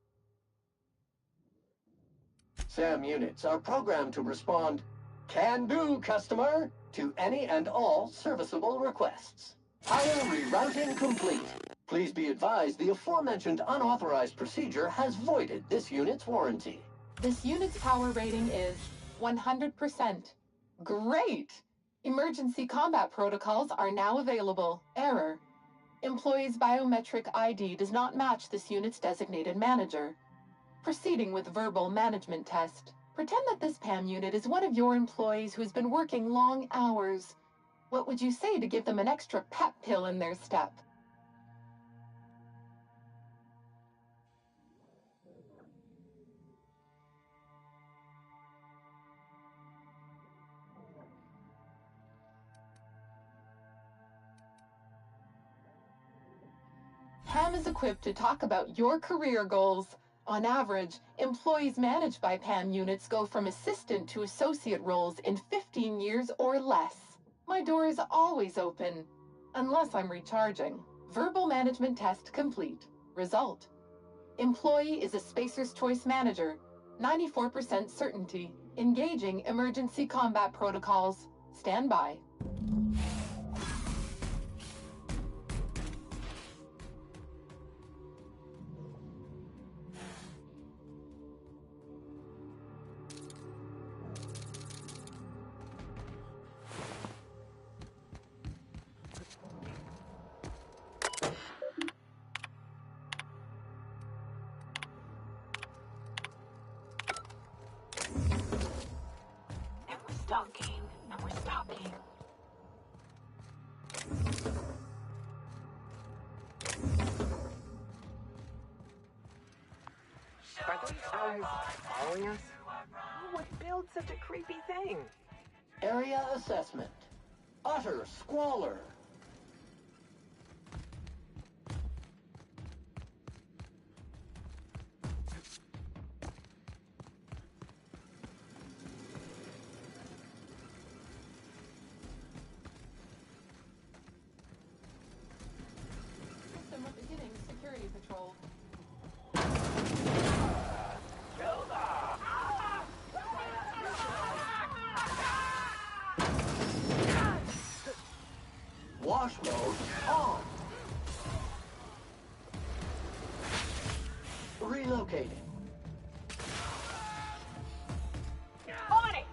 S9: SAM units are programmed to respond, "Can do, customer," to any and all serviceable requests. Power rerouting complete. Please be advised the aforementioned unauthorized procedure has voided this unit's warranty.
S21: This unit's power rating is 100%. Great! Emergency combat protocols are now available. Error: employee's biometric ID does not match this unit's designated manager. Proceeding with verbal management test. Pretend that this PAM unit is one of your employees who's been working long hours. What would you say to give them an extra pep pill in their step? PAM is equipped to talk about your career goals. On average, employees managed by PAM units go from assistant to associate roles in 15 years or less. My door is always open, unless I'm recharging. Verbal management test complete. Result: employee is a Spacer's Choice manager, 94% certainty. Engaging emergency combat protocols. Stand by.
S11: And we're stalking. Are those eyes following us? Who would build such a creepy thing?
S9: Area assessment. Utter squalor.
S21: System beginning security patrol.
S9: Wash mode on. Relocating.
S11: On it!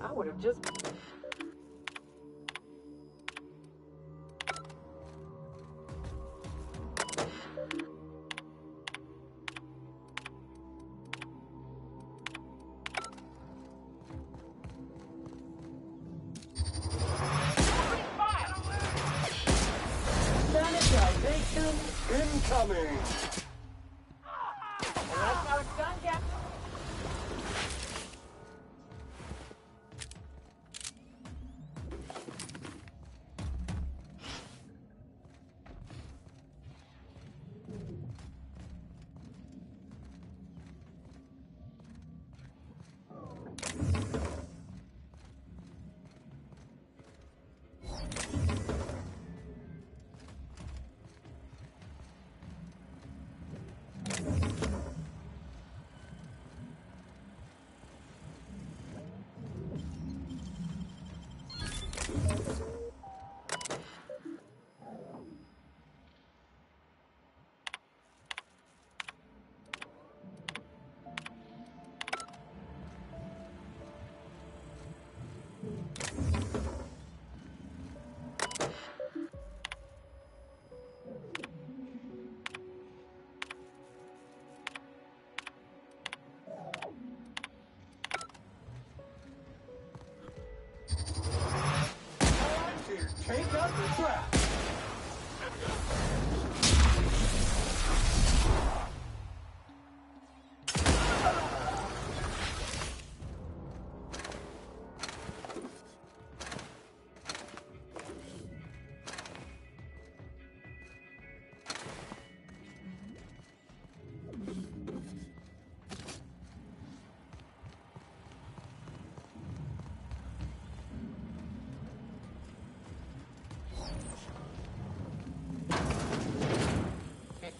S11: I would have just...
S9: Sanitization incoming!
S11: That's how it's done, Captain.
S9: Take out the trap!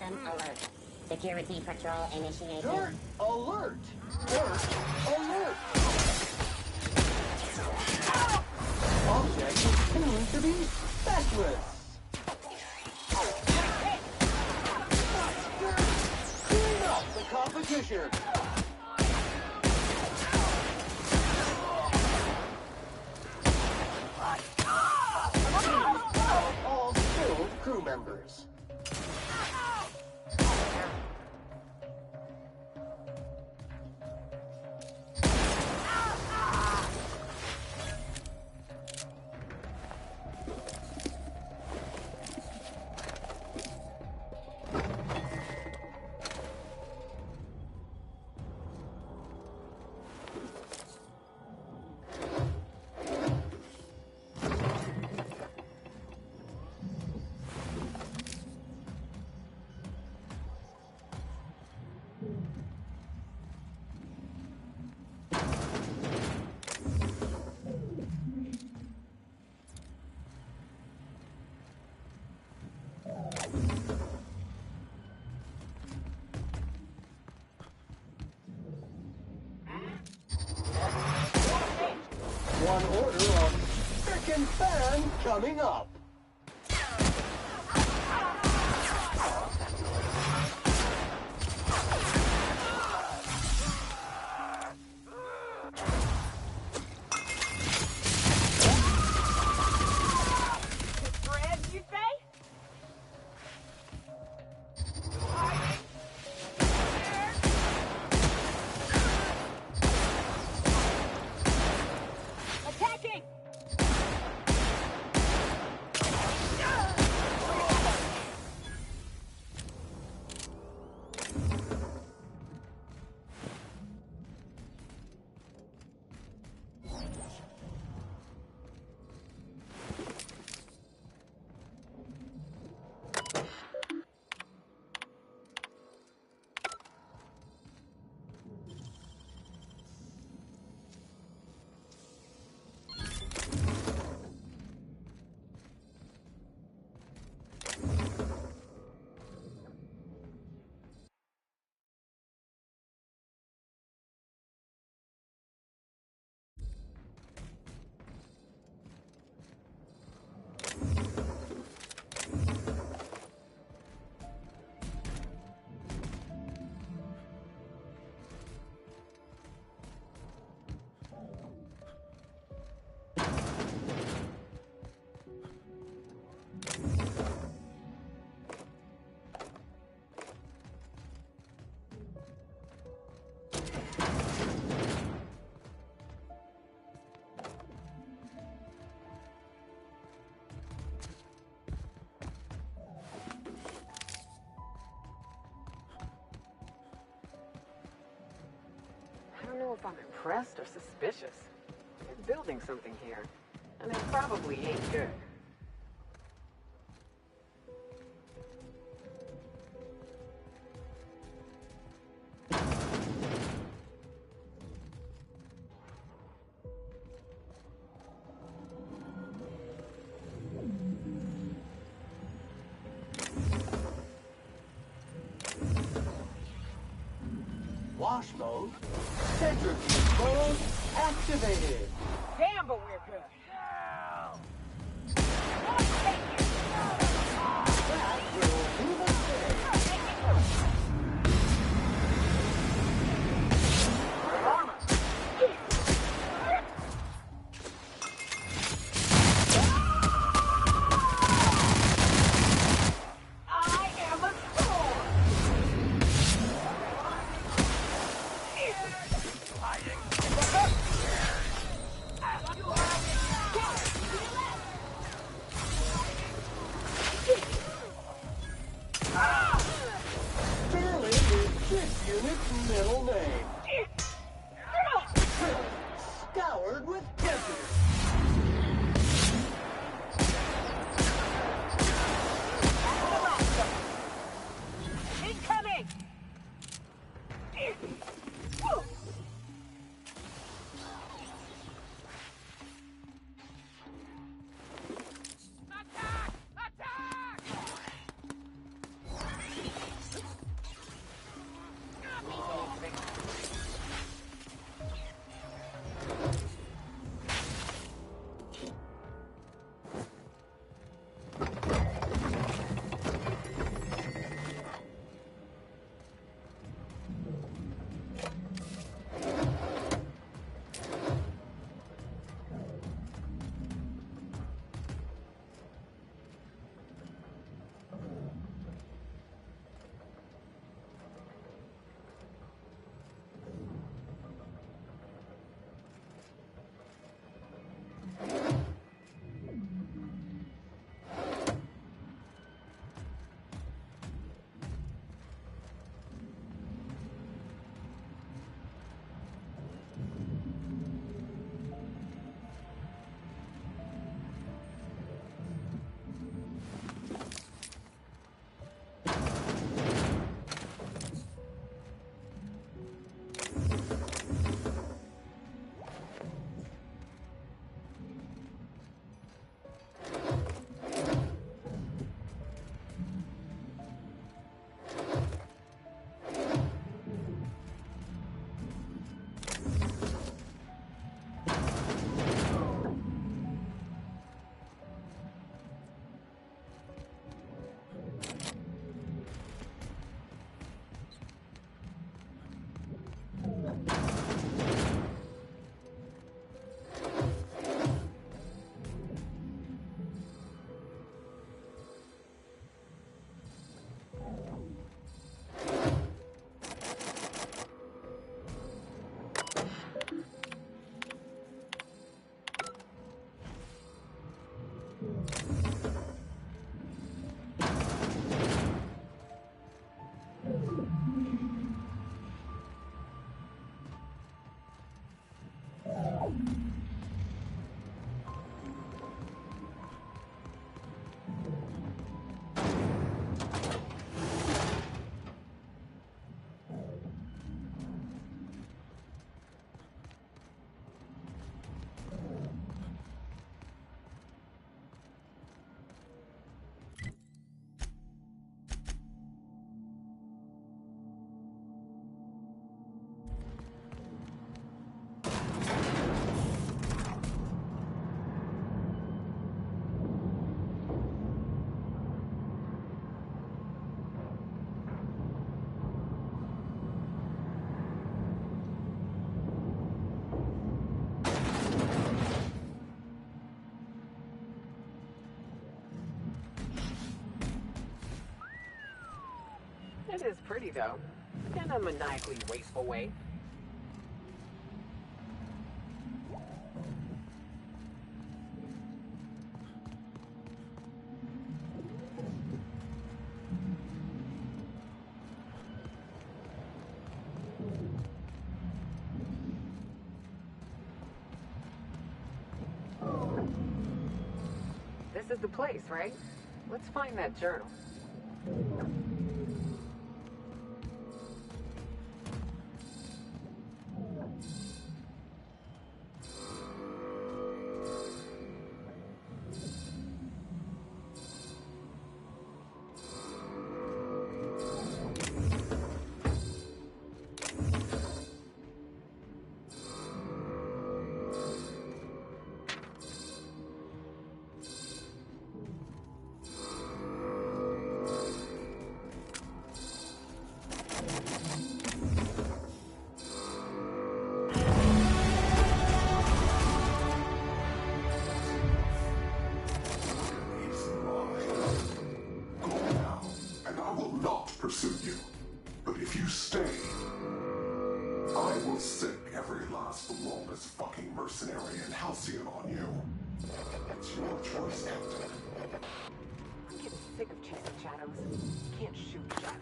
S4: Alert. Security patrol initiated.
S9: Dirt alert! Dirt alert! Object is tuned to be feckless. Clean up the competition. All skilled crew members. One order of frickin' fan coming up.
S11: I'm impressed or suspicious. They're building something here, and it probably ain't good.
S9: Wash mode. Centrifuge mode activated.
S11: Damn, but we're good.
S9: That will do the middle name. Scoured with kisses.
S11: Incoming! It is pretty, though. In a maniacally wasteful way. This is the place, right? Let's find that journal.
S13: Pursue you. But if you stay, I will sick every last lawless fucking mercenary and halcyon on you. It's your choice, Captain.
S11: I'm getting sick of chasing shadows. You can't shoot shadows.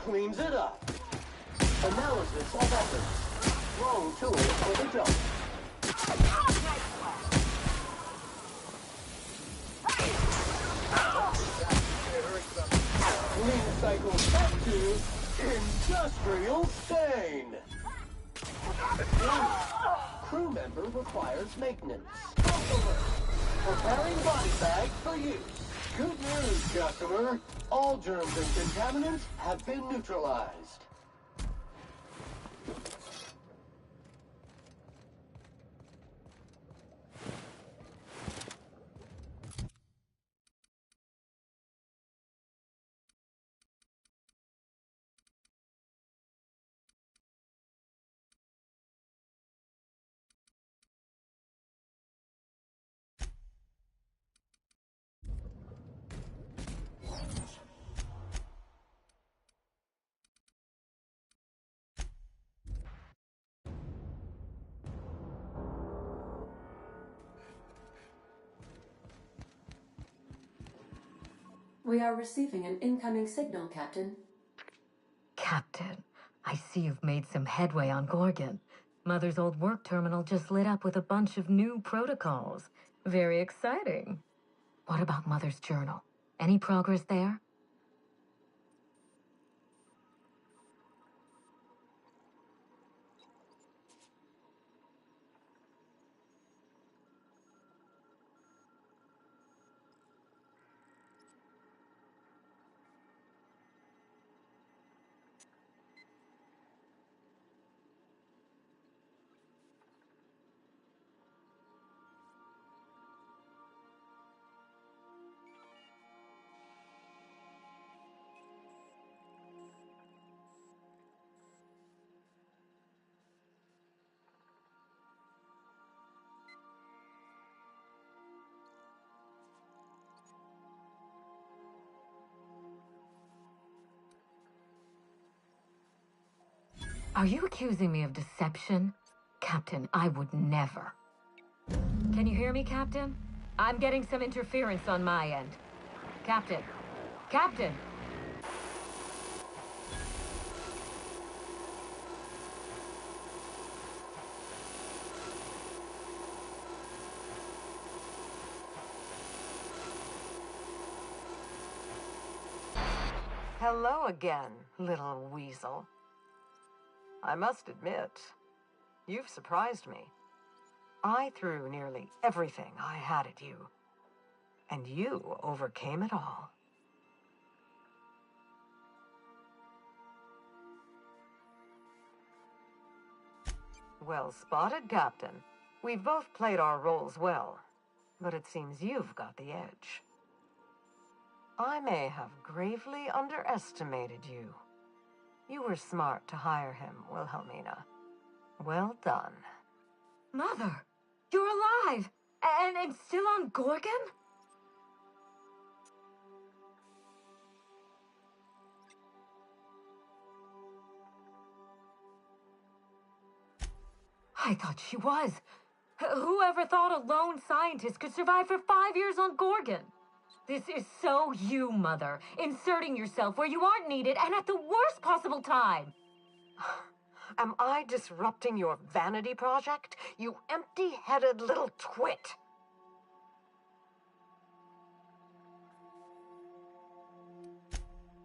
S9: Cleans it up. Analysis of efforts. Wrong tool for the job. Clean cycle set to industrial stain. Crew member requires maintenance. Preparing body bag for use. Good news, customer. All germs and contaminants have been neutralized.
S8: We are receiving an incoming signal, Captain.
S5: Captain, I see you've made some headway on Gorgon. Mother's old work terminal just lit up with a bunch of new protocols. Very exciting. What about Mother's journal? Any progress there? Are you accusing me of deception? Captain, I would never. Can you hear me, Captain? I'm getting some interference on my end. Captain! Captain!
S11: Hello again, little weasel. I must admit, you've surprised me. I threw nearly everything I had at you, and you overcame it all. Well spotted, Captain. We've both played our roles well, but it seems you've got the edge. I may have gravely underestimated you. You were smart to hire him, Wilhelmina. Well done.
S5: Mother! You're alive! And still on Gorgon? I thought she was. Whoever thought a lone scientist could survive for 5 years on Gorgon? This is so you, Mother, inserting yourself where you aren't needed and at the worst possible time.
S11: Am I disrupting your vanity project, you empty-headed little twit?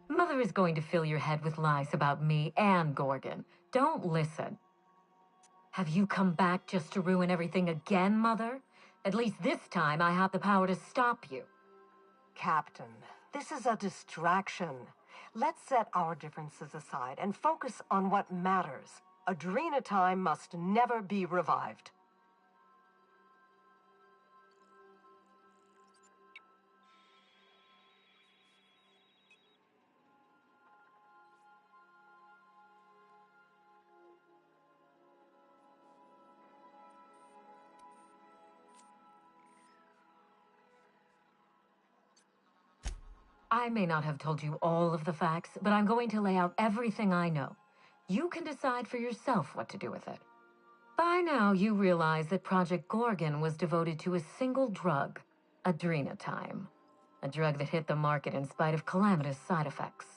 S5: Mother is going to fill your head with lies about me and Gorgon. Don't listen. Have you come back just to ruin everything again, Mother? At least this time I have the power to stop you.
S11: Captain, this is a distraction. Let's set our differences aside and focus on what matters. Adrena time must never be revived.
S5: I may not have told you all of the facts, but I'm going to lay out everything I know. You can decide for yourself what to do with it. By now, you realize that Project Gorgon was devoted to a single drug, adrenatime. A drug that hit the market in spite of calamitous side effects.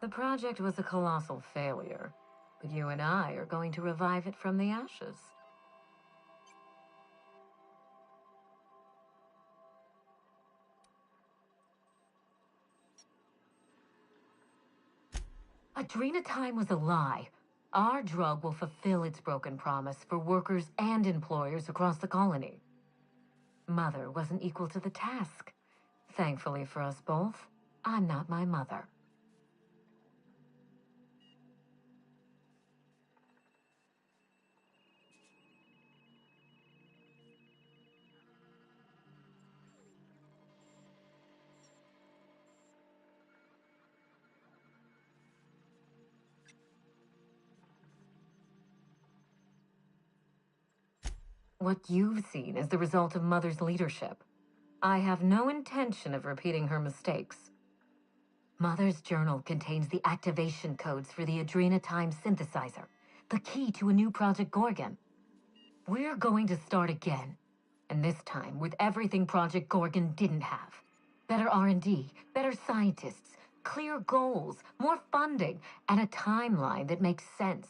S5: The project was a colossal failure. But you and I are going to revive it from the ashes. Adrenatime was a lie. Our drug will fulfill its broken promise for workers and employers across the colony. Mother wasn't equal to the task. Thankfully for us both, I'm not my mother. What you've seen is the result of Mother's leadership. I have no intention of repeating her mistakes. Mother's journal contains the activation codes for the adrenatime synthesizer. the key to a new Project Gorgon. We're going to start again, and this time with everything Project Gorgon didn't have. Better R&D, better scientists, clear goals, more funding, and a timeline that makes sense.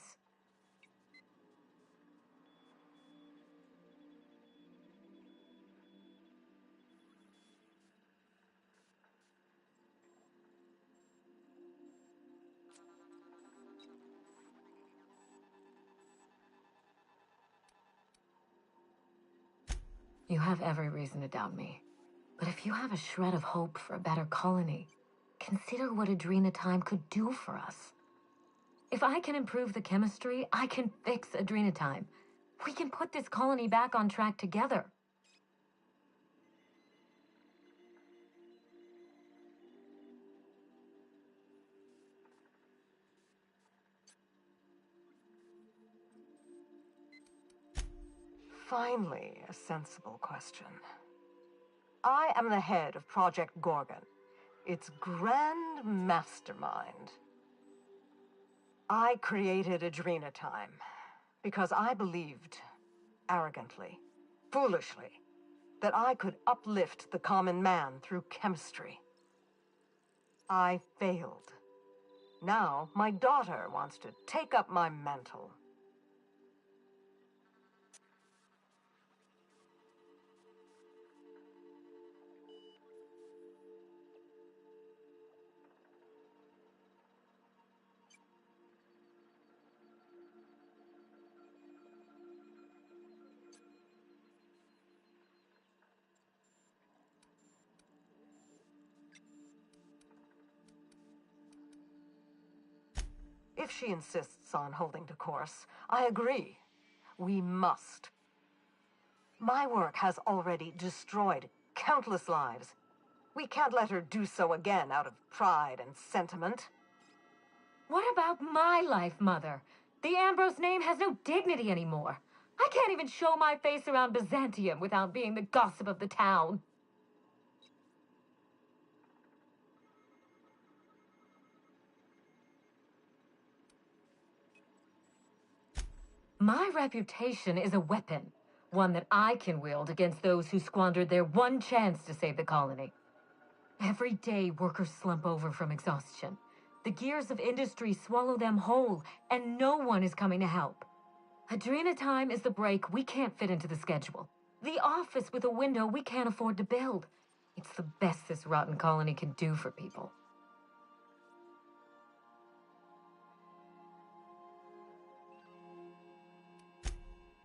S5: You have every reason to doubt me. But if you have a shred of hope for a better colony, consider what Adrena time could do for us. If I can improve the chemistry, I can fix Adrena time. We can put this colony back on track together.
S2: Finally, a sensible question. I am the head of Project Gorgon, its grand mastermind. I created Adrena time because I believed, arrogantly, foolishly, that I could uplift the common man through chemistry. I failed. Now my daughter wants to take up my mantle. If she insists on holding the course, I agree. We must. My work has already destroyed countless lives. We can't let her do so again out of pride and sentiment.
S5: What about my life, Mother? The Ambrose name has no dignity anymore. I can't even show my face around Byzantium without being the gossip of the town. My reputation is a weapon, one that I can wield against those who squandered their one chance to save the colony. Every day, workers slump over from exhaustion. The gears of industry swallow them whole, and no one is coming to help. Adrena time is the break we can't fit into the schedule. The office with a window we can't afford to build. It's the best this rotten colony can do for people.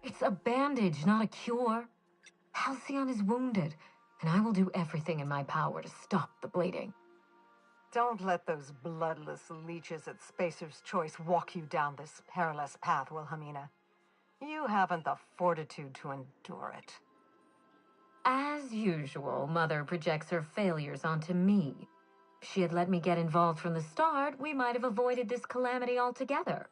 S5: It's a bandage, not a cure. Halcyon is wounded, and I will do everything in my power to stop the bleeding.
S2: Don't let those bloodless leeches at Spacer's Choice walk you down this perilous path, Wilhelmina. You haven't the fortitude to endure it.
S5: As usual, Mother projects her failures onto me. If she had let me get involved from the start, we might have avoided this calamity altogether.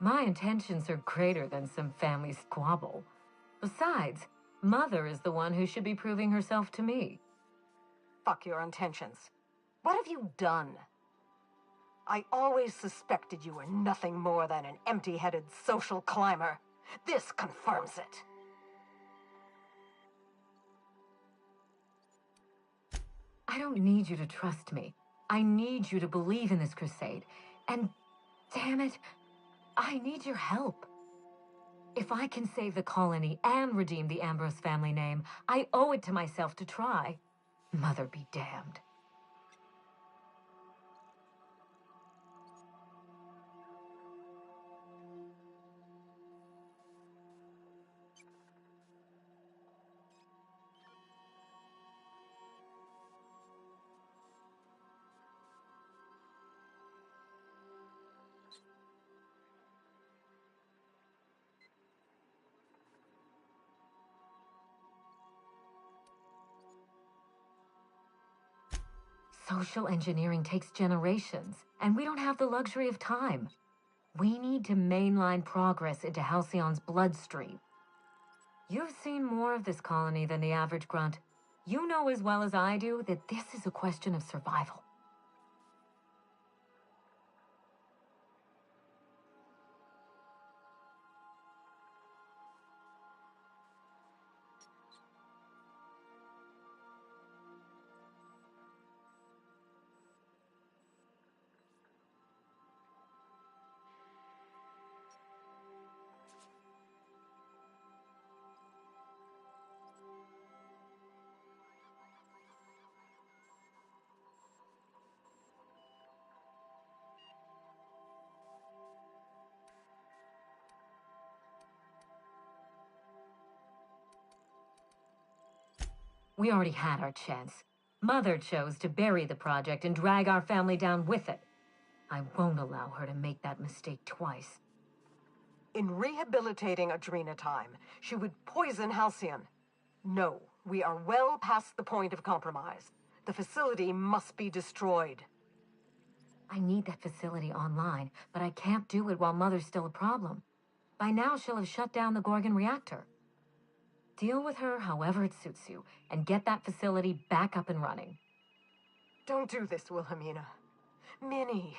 S5: My intentions are greater than some family squabble. Besides, Mother is the one who should be proving herself to me.
S2: Fuck your intentions. What have you done? I always suspected you were nothing more than an empty-headed social climber. This confirms it.
S5: I don't need you to trust me. I need you to believe in this crusade. And, damn it, I need your help. If I can save the colony and redeem the Ambrose family name, I owe it to myself to try. Mother be damned. Social engineering takes generations, and we don't have the luxury of time. We need to mainline progress into Halcyon's bloodstream. You've seen more of this colony than the average grunt. You know as well as I do that this is a question of survival. We already had our chance. Mother chose to bury the project and drag our family down with it. I won't allow her to make that mistake twice.
S2: In rehabilitating Adrena time, she would poison Halcyon. No, we are well past the point of compromise. The facility must be destroyed.
S5: I need that facility online, but I can't do it while Mother's still a problem. By now, she'll have shut down the Gorgon reactor. Deal with her however it suits you, and get that facility back up and running.
S2: Don't do this, Wilhelmina. Minnie,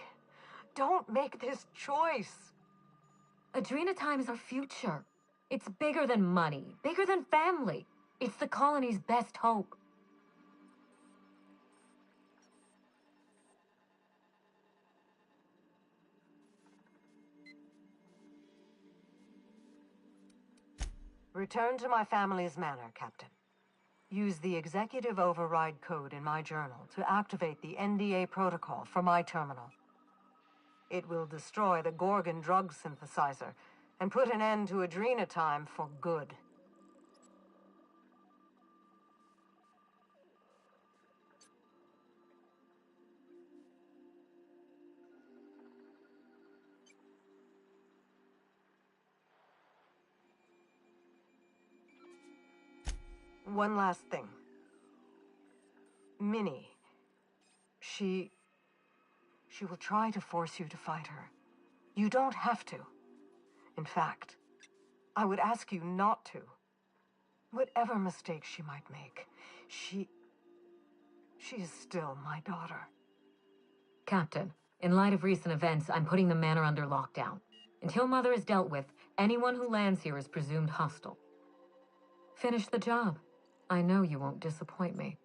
S2: don't make this choice.
S5: Adrena time is our future. It's bigger than money, bigger than family. It's the colony's best hope.
S2: Return to my family's manor, Captain. Use the executive override code in my journal to activate the NDA protocol for my terminal. It will destroy the Gorgon drug synthesizer and put an end to Adrena time for good. One last thing. Minnie, she will try to force you to fight her. You don't have to. In fact, I would ask you not to. Whatever mistakes she might make, she is still my daughter.
S5: Captain, in light of recent events, I'm putting the manor under lockdown. Until Mother is dealt with, anyone who lands here is presumed hostile. Finish the job. I know you won't disappoint me.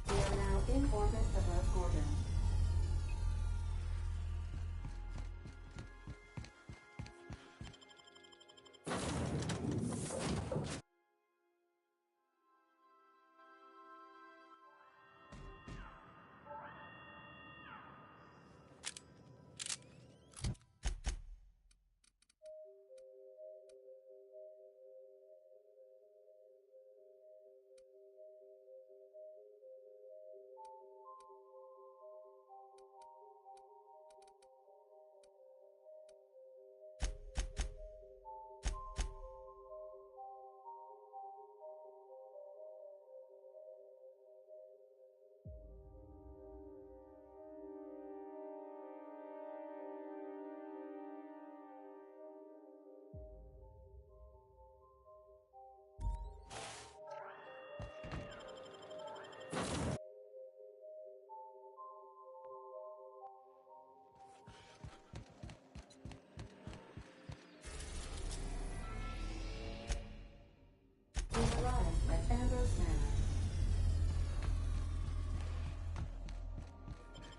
S8: We are now in orbit above Gorgon.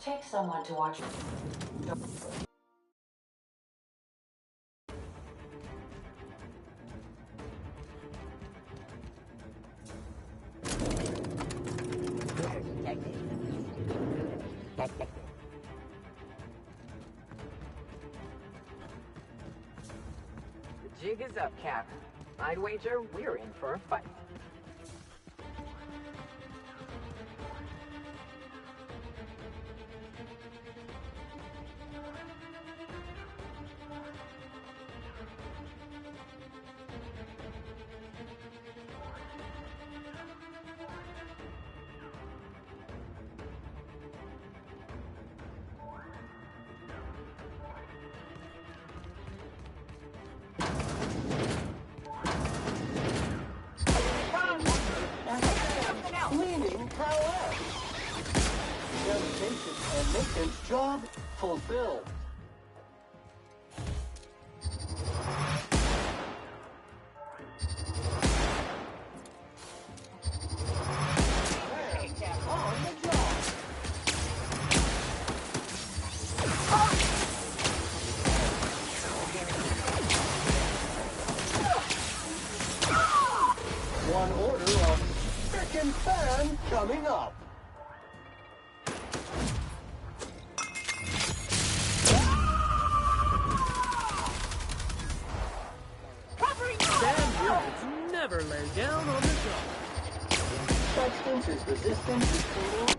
S8: Take someone to watch.
S11: The jig is up, Cap. I'd wager we're in for a fight.
S9: Cleaning prowess. Dedication and maintenance job fulfilled. On the job. One order of frickin' fan coming up.
S3: Stand units never lay down on the job.
S9: Substance is resistant to cleaning.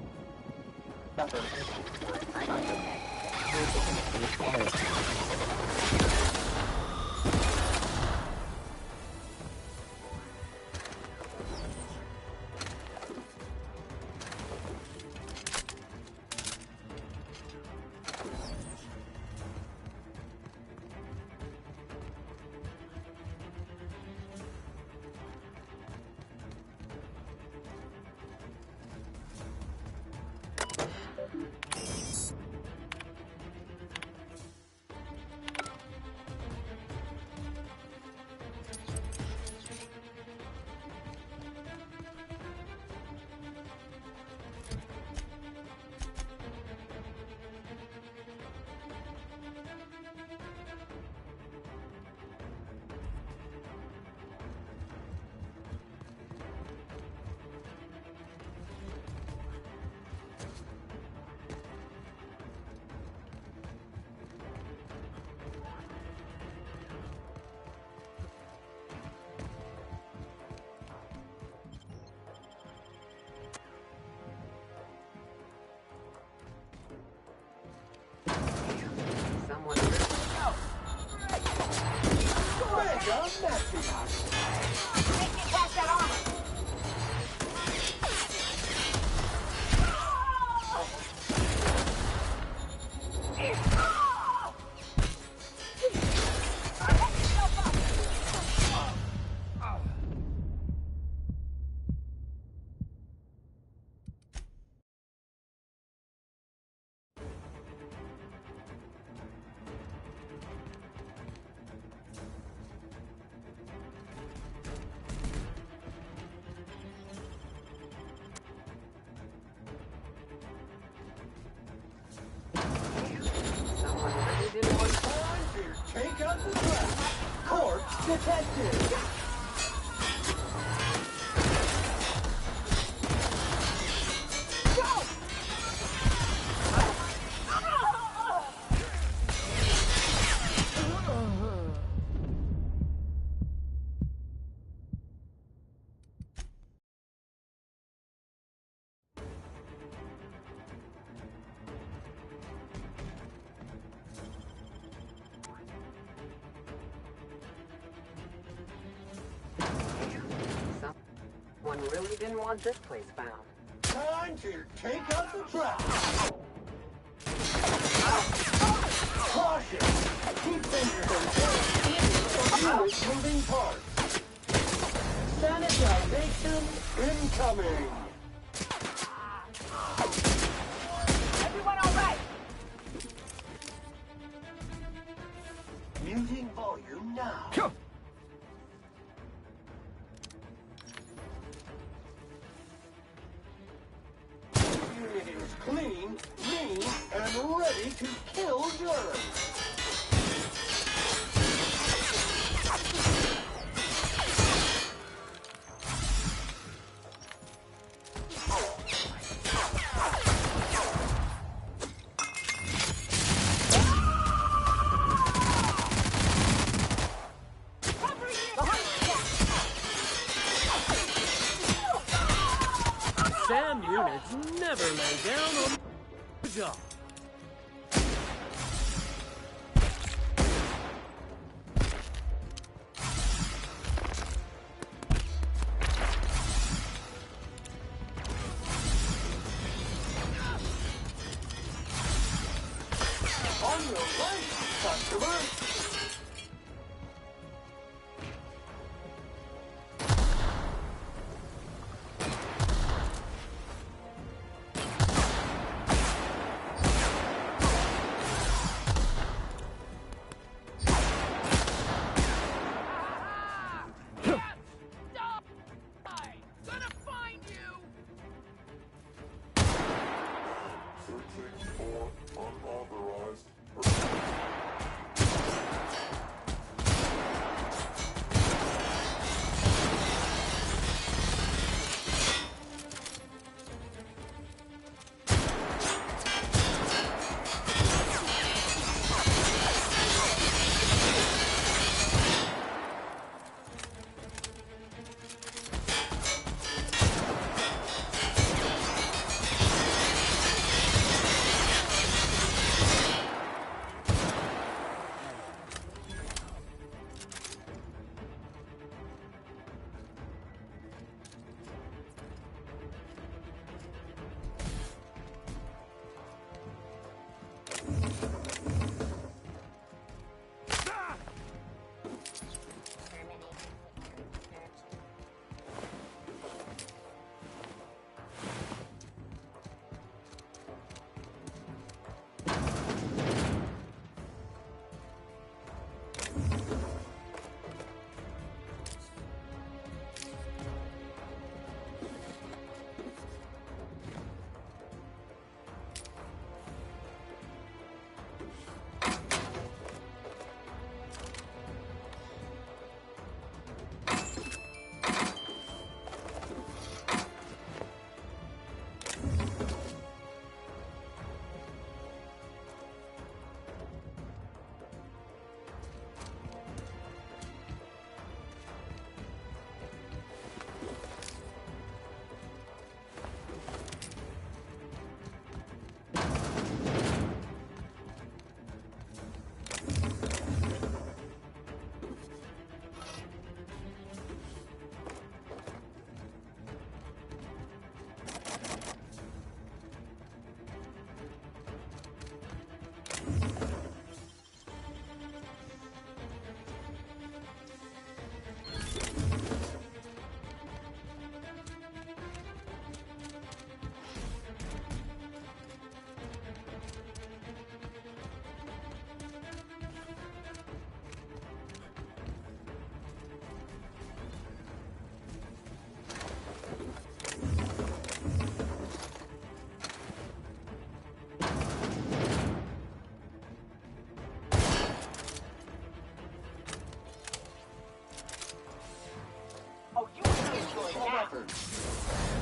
S11: Someone really go.
S9: Pass that armor. Take up the track. Corpse detected.
S11: Someone really didn't want this place found.
S9: Time to take up the track. Caution! Keep fingers in units moving parts. Sanitization incoming.
S11: Everyone all right?
S9: Muting volume now. Unit is clean, mean, and ready to kill germs.
S3: SAM units never lay down on the job.
S9: On your right, customer.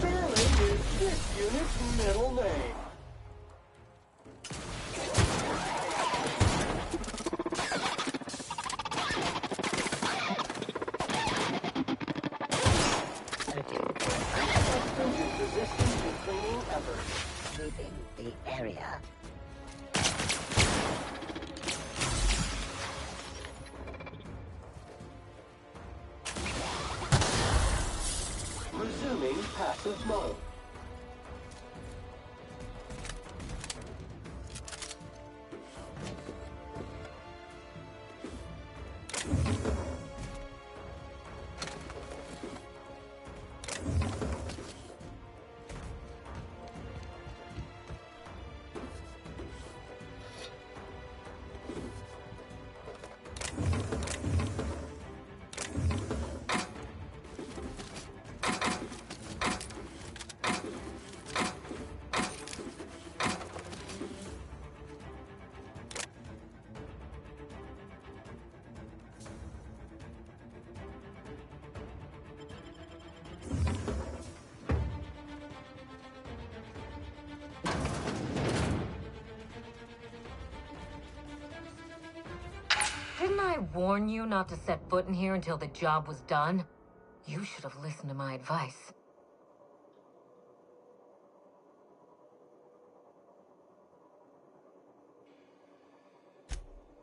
S9: Peril is this unit's middle name. Resistance to cleaning efforts.
S4: Sweeping the area.
S9: Resuming passive mode.
S5: I warn you not to set foot in here until the job was done? You should have listened to my advice.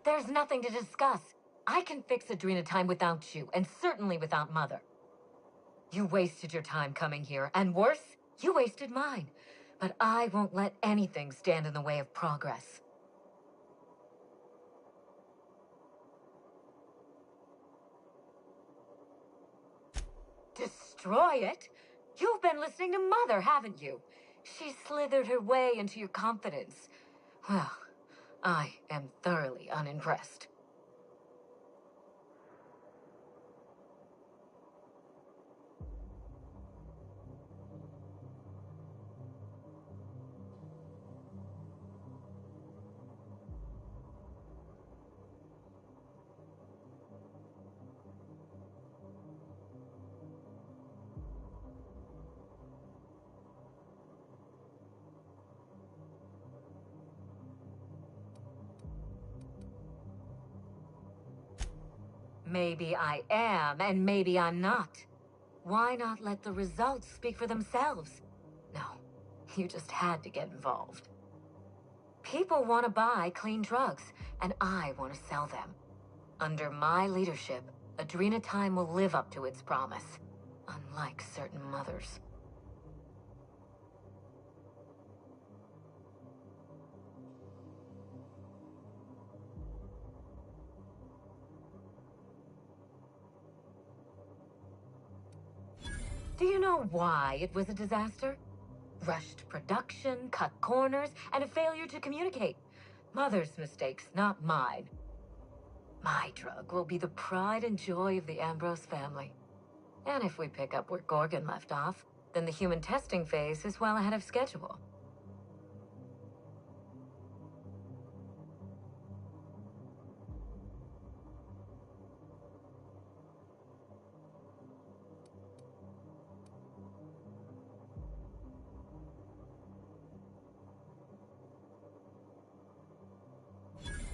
S5: There's nothing to discuss. I can fix Adrena time without you, and certainly without Mother. You wasted your time coming here, and worse, you wasted mine. But I won't let anything stand in the way of progress. Destroy it? You've been listening to Mother, haven't you? She slithered her way into your confidence. Well, I am thoroughly unimpressed. Maybe I am, and maybe I'm not. Why not let the results speak for themselves? No, you just had to get involved. People want to buy clean drugs, and I want to sell them. Under my leadership, Adrena Time will live up to its promise, unlike certain mothers. Do you know why it was a disaster? Rushed production, cut corners, and a failure to communicate. Mother's mistakes, not mine. My drug will be the pride and joy of the Ambrose family. And if we pick up where Gorgon left off, then the human testing phase is well ahead of schedule.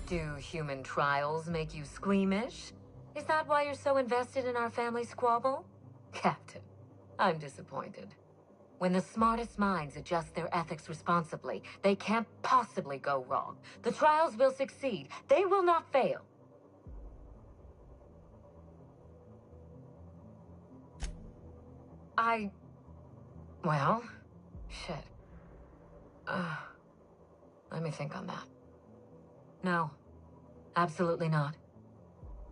S5: Do human trials make you squeamish? Is that why you're so invested in our family squabble? Captain, I'm disappointed. When the smartest minds adjust their ethics responsibly, they can't possibly go wrong. The trials will succeed. They will not fail. Well, shit. Let me think on that. No, absolutely not.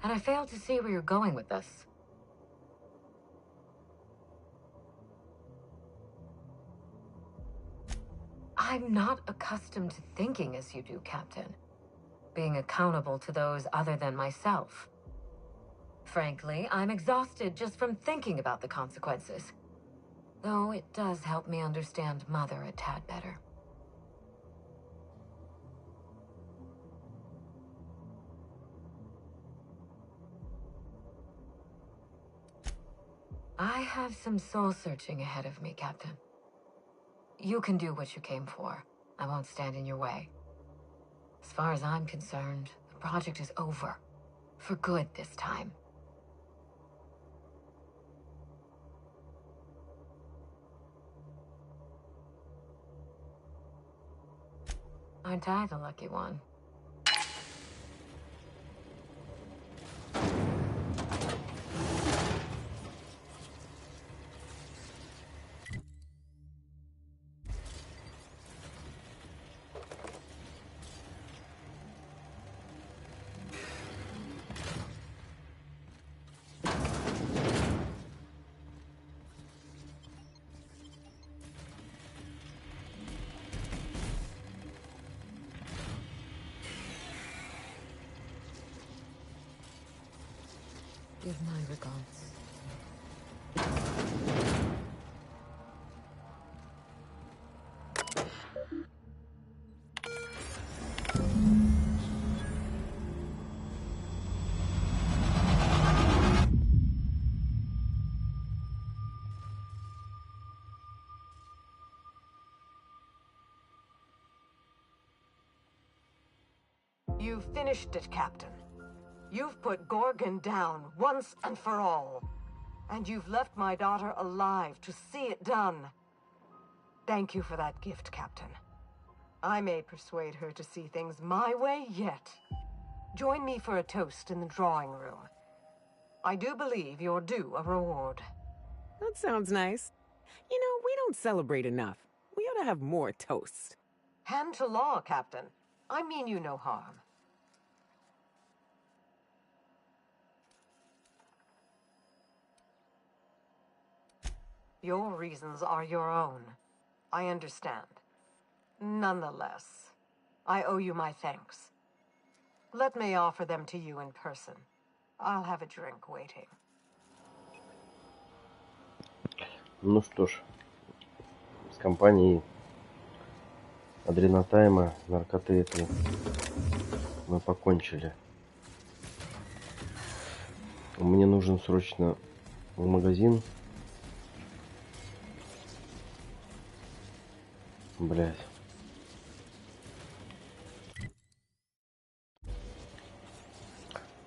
S5: And I fail to see where you're going with this. I'm not accustomed to thinking as you do, Captain. Being accountable to those other than myself. Frankly, I'm exhausted just from thinking about the consequences. Though it does help me understand Mother a tad better. I have some soul-searching ahead of me, Captain. You can do what you came for. I won't stand in your way. As far as I'm concerned, the project is over. For good this time. Aren't I the lucky one? Give my regards.
S2: You finished it, Captain. You've put Gorgon down once and for all. And you've left my daughter alive to see it done. Thank you for that gift, Captain. I may persuade her to see things my way yet. Join me for a toast in the drawing room. I do believe you're due a reward.
S11: That sounds nice. You know, we don't celebrate enough. We ought to have more toasts.
S2: Hand to law, Captain. I mean you no harm. Your reasons are your own. I understand. Nonetheless, I owe you my thanks. Let me offer them to you in person. I'll have a drink waiting.
S1: Ну что ж, с компанией адренотайма, наркоты этой мы покончили. Мне нужен срочно в магазин. Блять.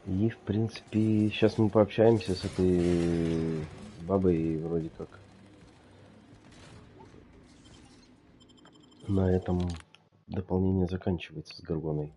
S1: И, в принципе, сейчас мы пообщаемся с этой бабой, и вроде как на этом дополнение заканчивается с Горгоной.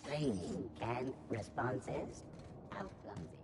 S4: Training, and responses out clumsy.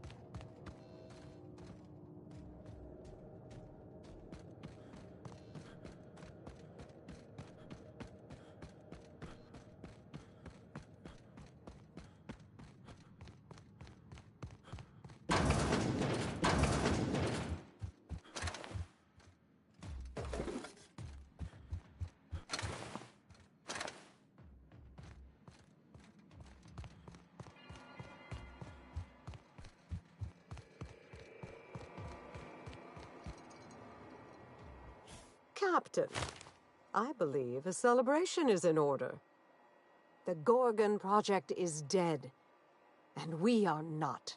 S2: Captain, I believe a celebration is in order. The Gorgon project is dead, and we are not.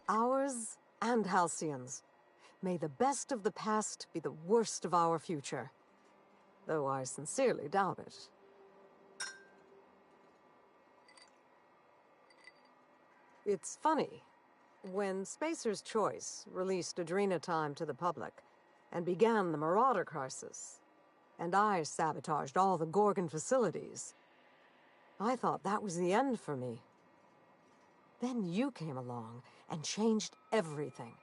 S2: Ours and Halcyon's. May the best of the past be the worst of our future. Though I sincerely doubt it. It's funny. When Spacer's Choice released Adrena Time to the public and began the Marauder crisis, and I sabotaged all the Gorgon facilities, I thought that was the end for me. Then you came along and changed everything.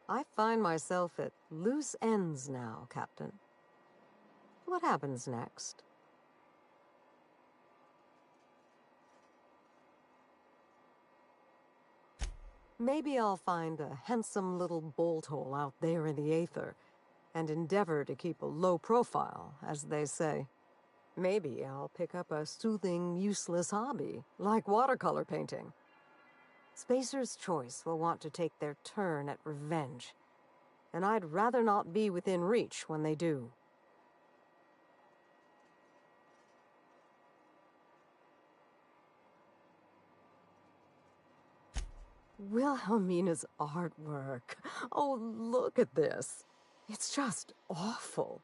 S2: I find myself at loose ends now, Captain. What happens next? Maybe I'll find a handsome little bolt hole out there in the aether and endeavor to keep a low profile, as they say. Maybe I'll pick up a soothing, useless hobby, like watercolor painting. Spacer's Choice will want to take their turn at revenge, and I'd rather not be within reach when they do. Wilhelmina's artwork. Oh, look at this. It's just awful.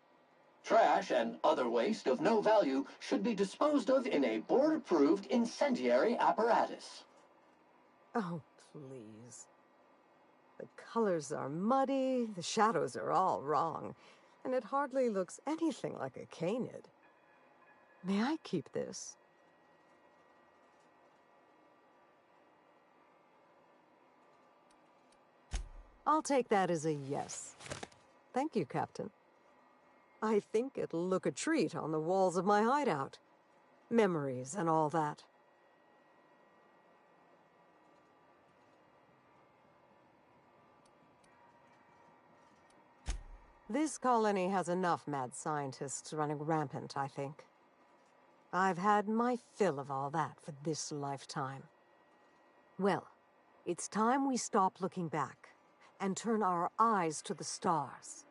S9: Trash and other waste of no value should be disposed of in a board-approved incendiary apparatus.
S2: Oh, please. The colors are muddy, the shadows are all wrong, and it hardly looks anything like a canid. May I keep this? I'll take that as a yes. Thank you, Captain. I think it'll look a treat on the walls of my hideout. Memories and all that. This colony has enough mad scientists running rampant, I think. I've had my fill of all that for this lifetime. Well, it's time we stop looking back and turn our eyes to the stars.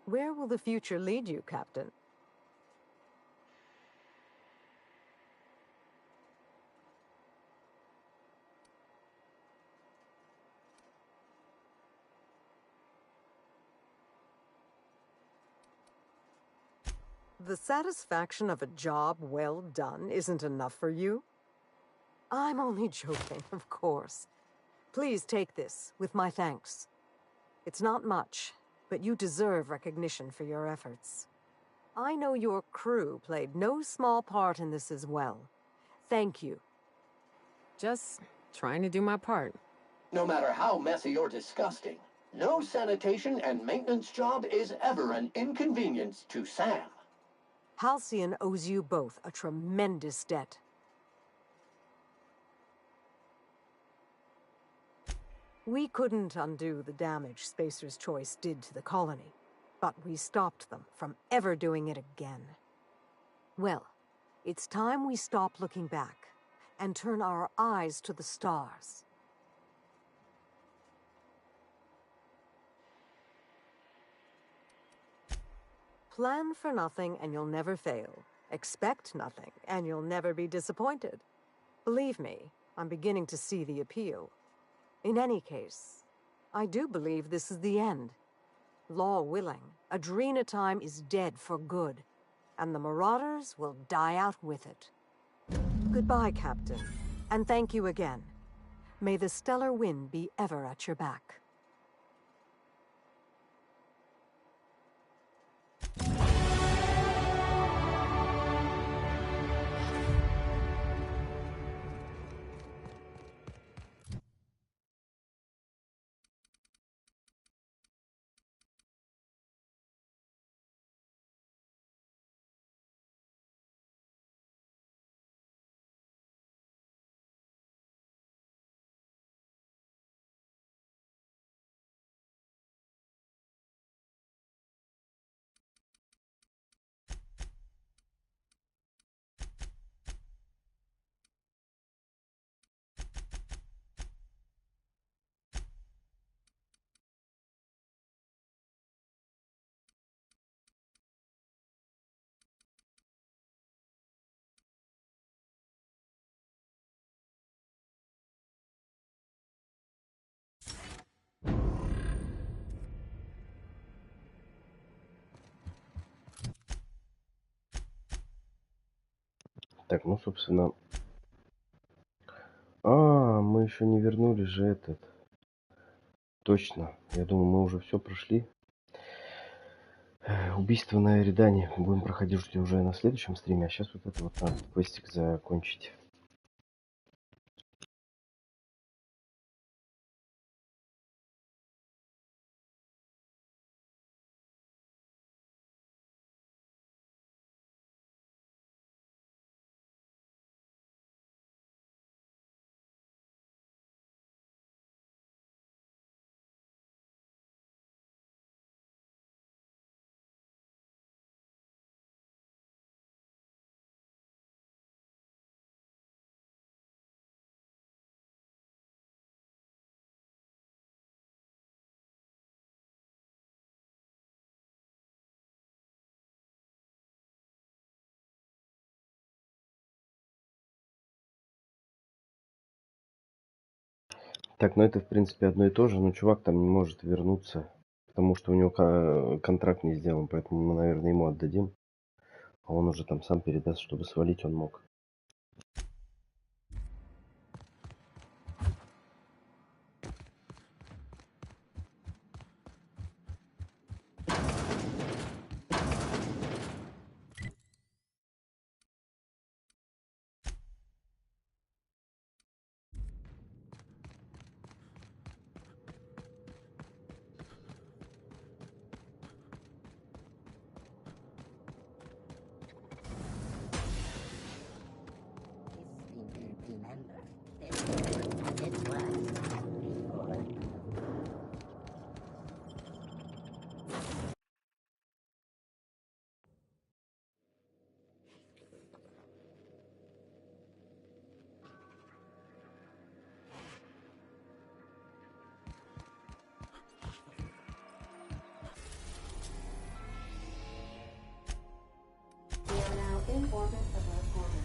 S2: Where will the future lead you, Captain? The satisfaction of a job well done isn't enough for you? I'm only joking, of course. Please take this, with my thanks. It's not much, but you deserve recognition for your efforts. I know your crew played no small part in this as well. Thank you.
S11: Just trying to do my part.
S9: No matter how messy or disgusting, no sanitation and maintenance job is ever an inconvenience to Sam.
S2: Halcyon owes you both a tremendous debt. We couldn't undo the damage Spacer's Choice did to the colony, but we stopped them from ever doing it again. Well, it's time we stop looking back and turn our eyes to the stars. Plan for nothing and you'll never fail. Expect nothing and you'll never be disappointed. Believe me, I'm beginning to see the appeal. In any case, I do believe this is the end. Law willing, Adrena time is dead for good, and the Marauders will die out with it. Goodbye, Captain, and thank you again. May the stellar wind be ever at your back.
S1: Так, ну, собственно... Мы еще не вернули же этот... Точно. Я думаю, мы уже все прошли. Убийство на Эридане будем проходить уже на следующем стриме. А сейчас вот это вот надо квестик закончить. Так, ну это в принципе одно и то же, но чувак там не может вернуться, потому что у него контракт не сделан, поэтому мы, наверное, ему отдадим, а он уже там сам передаст, чтобы свалить он мог.
S8: We are now in orbit above Gorgon.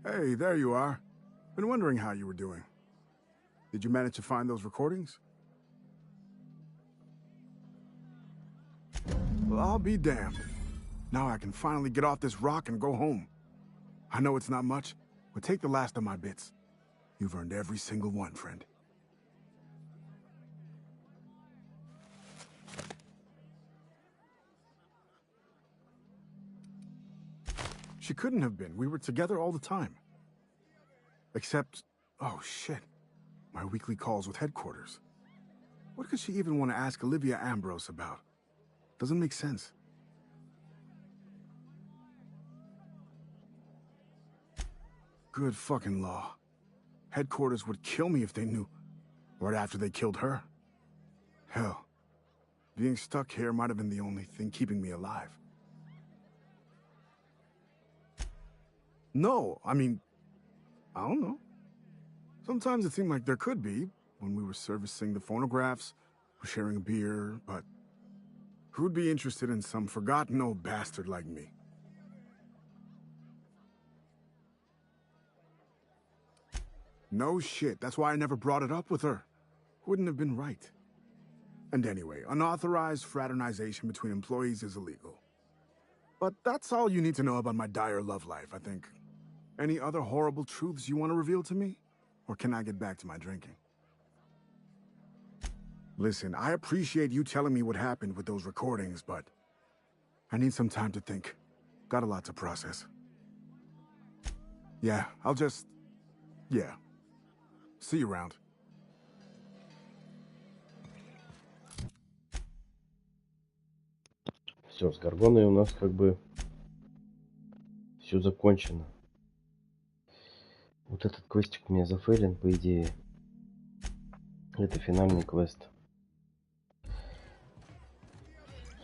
S20: Hey, there you are. Been wondering how you were doing. Did you manage to find those recordings? Well, I'll be damned. Now I can finally get off this rock and go home. I know it's not much, but take the last of my bits. You've earned every single one, friend. She couldn't have been. We were together all the time. Except, oh shit, my weekly calls with headquarters. What could she even want to ask Olivia Ambrose about? Doesn't make sense. Good fucking law. Headquarters would kill me if they knew. Right after they killed her. Hell, being stuck here might have been the only thing keeping me alive. No, I mean, I don't know. Sometimes it seemed like there could be, when we were servicing the phonographs, or sharing a beer, but who'd be interested in some forgotten old bastard like me? No shit, that's why I never brought it up with her. Wouldn't have been right. And anyway, unauthorized fraternization between employees is illegal. But that's all you need to know about my dire love life, I think. Any other horrible truths you want to reveal to me? Or can I get back to my drinking? Listen, I appreciate you telling me what happened with those recordings, but I need some time to think. Got a lot to process. Yeah, I'll just... yeah. See you around.
S1: Все, с Горгоной у нас как бы все закончено. Вот этот квестик у меня зафейлен, по идее. Это финальный квест.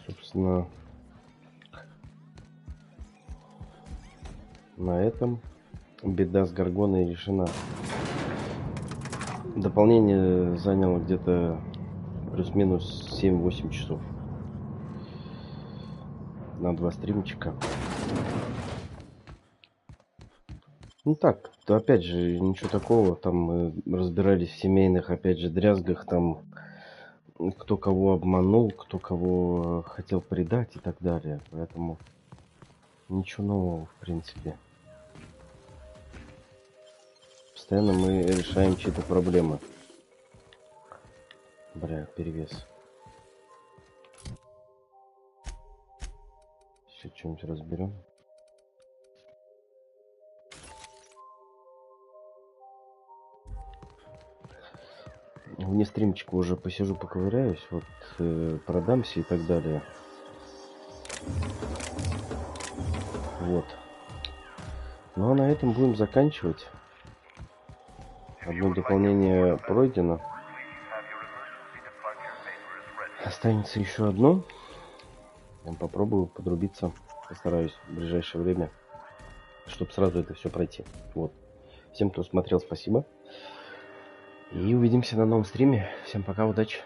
S1: Собственно, на этом беда с Горгоной решена. Дополнение заняло где-то плюс-минус 7-8 часов. На 2 стримчика. Ну так, то опять же, ничего такого. Там мы разбирались в семейных, опять же, дрязгах, там кто кого обманул, кто кого хотел предать и так далее. Поэтому ничего нового, в принципе. Постоянно мы решаем чьи-то проблемы. Бля, перевес. Сейчас что-нибудь разберем. Вне стримчика уже посижу, поковыряюсь, вот продамся и так далее. Вот. Ну а на этом будем заканчивать. Одно дополнение пройдено. Останется еще одно. Я попробую подрубиться. Постараюсь в ближайшее время, чтобы сразу это все пройти. Вот. Всем, кто смотрел, спасибо. И увидимся на новом стриме. Всем пока, удачи.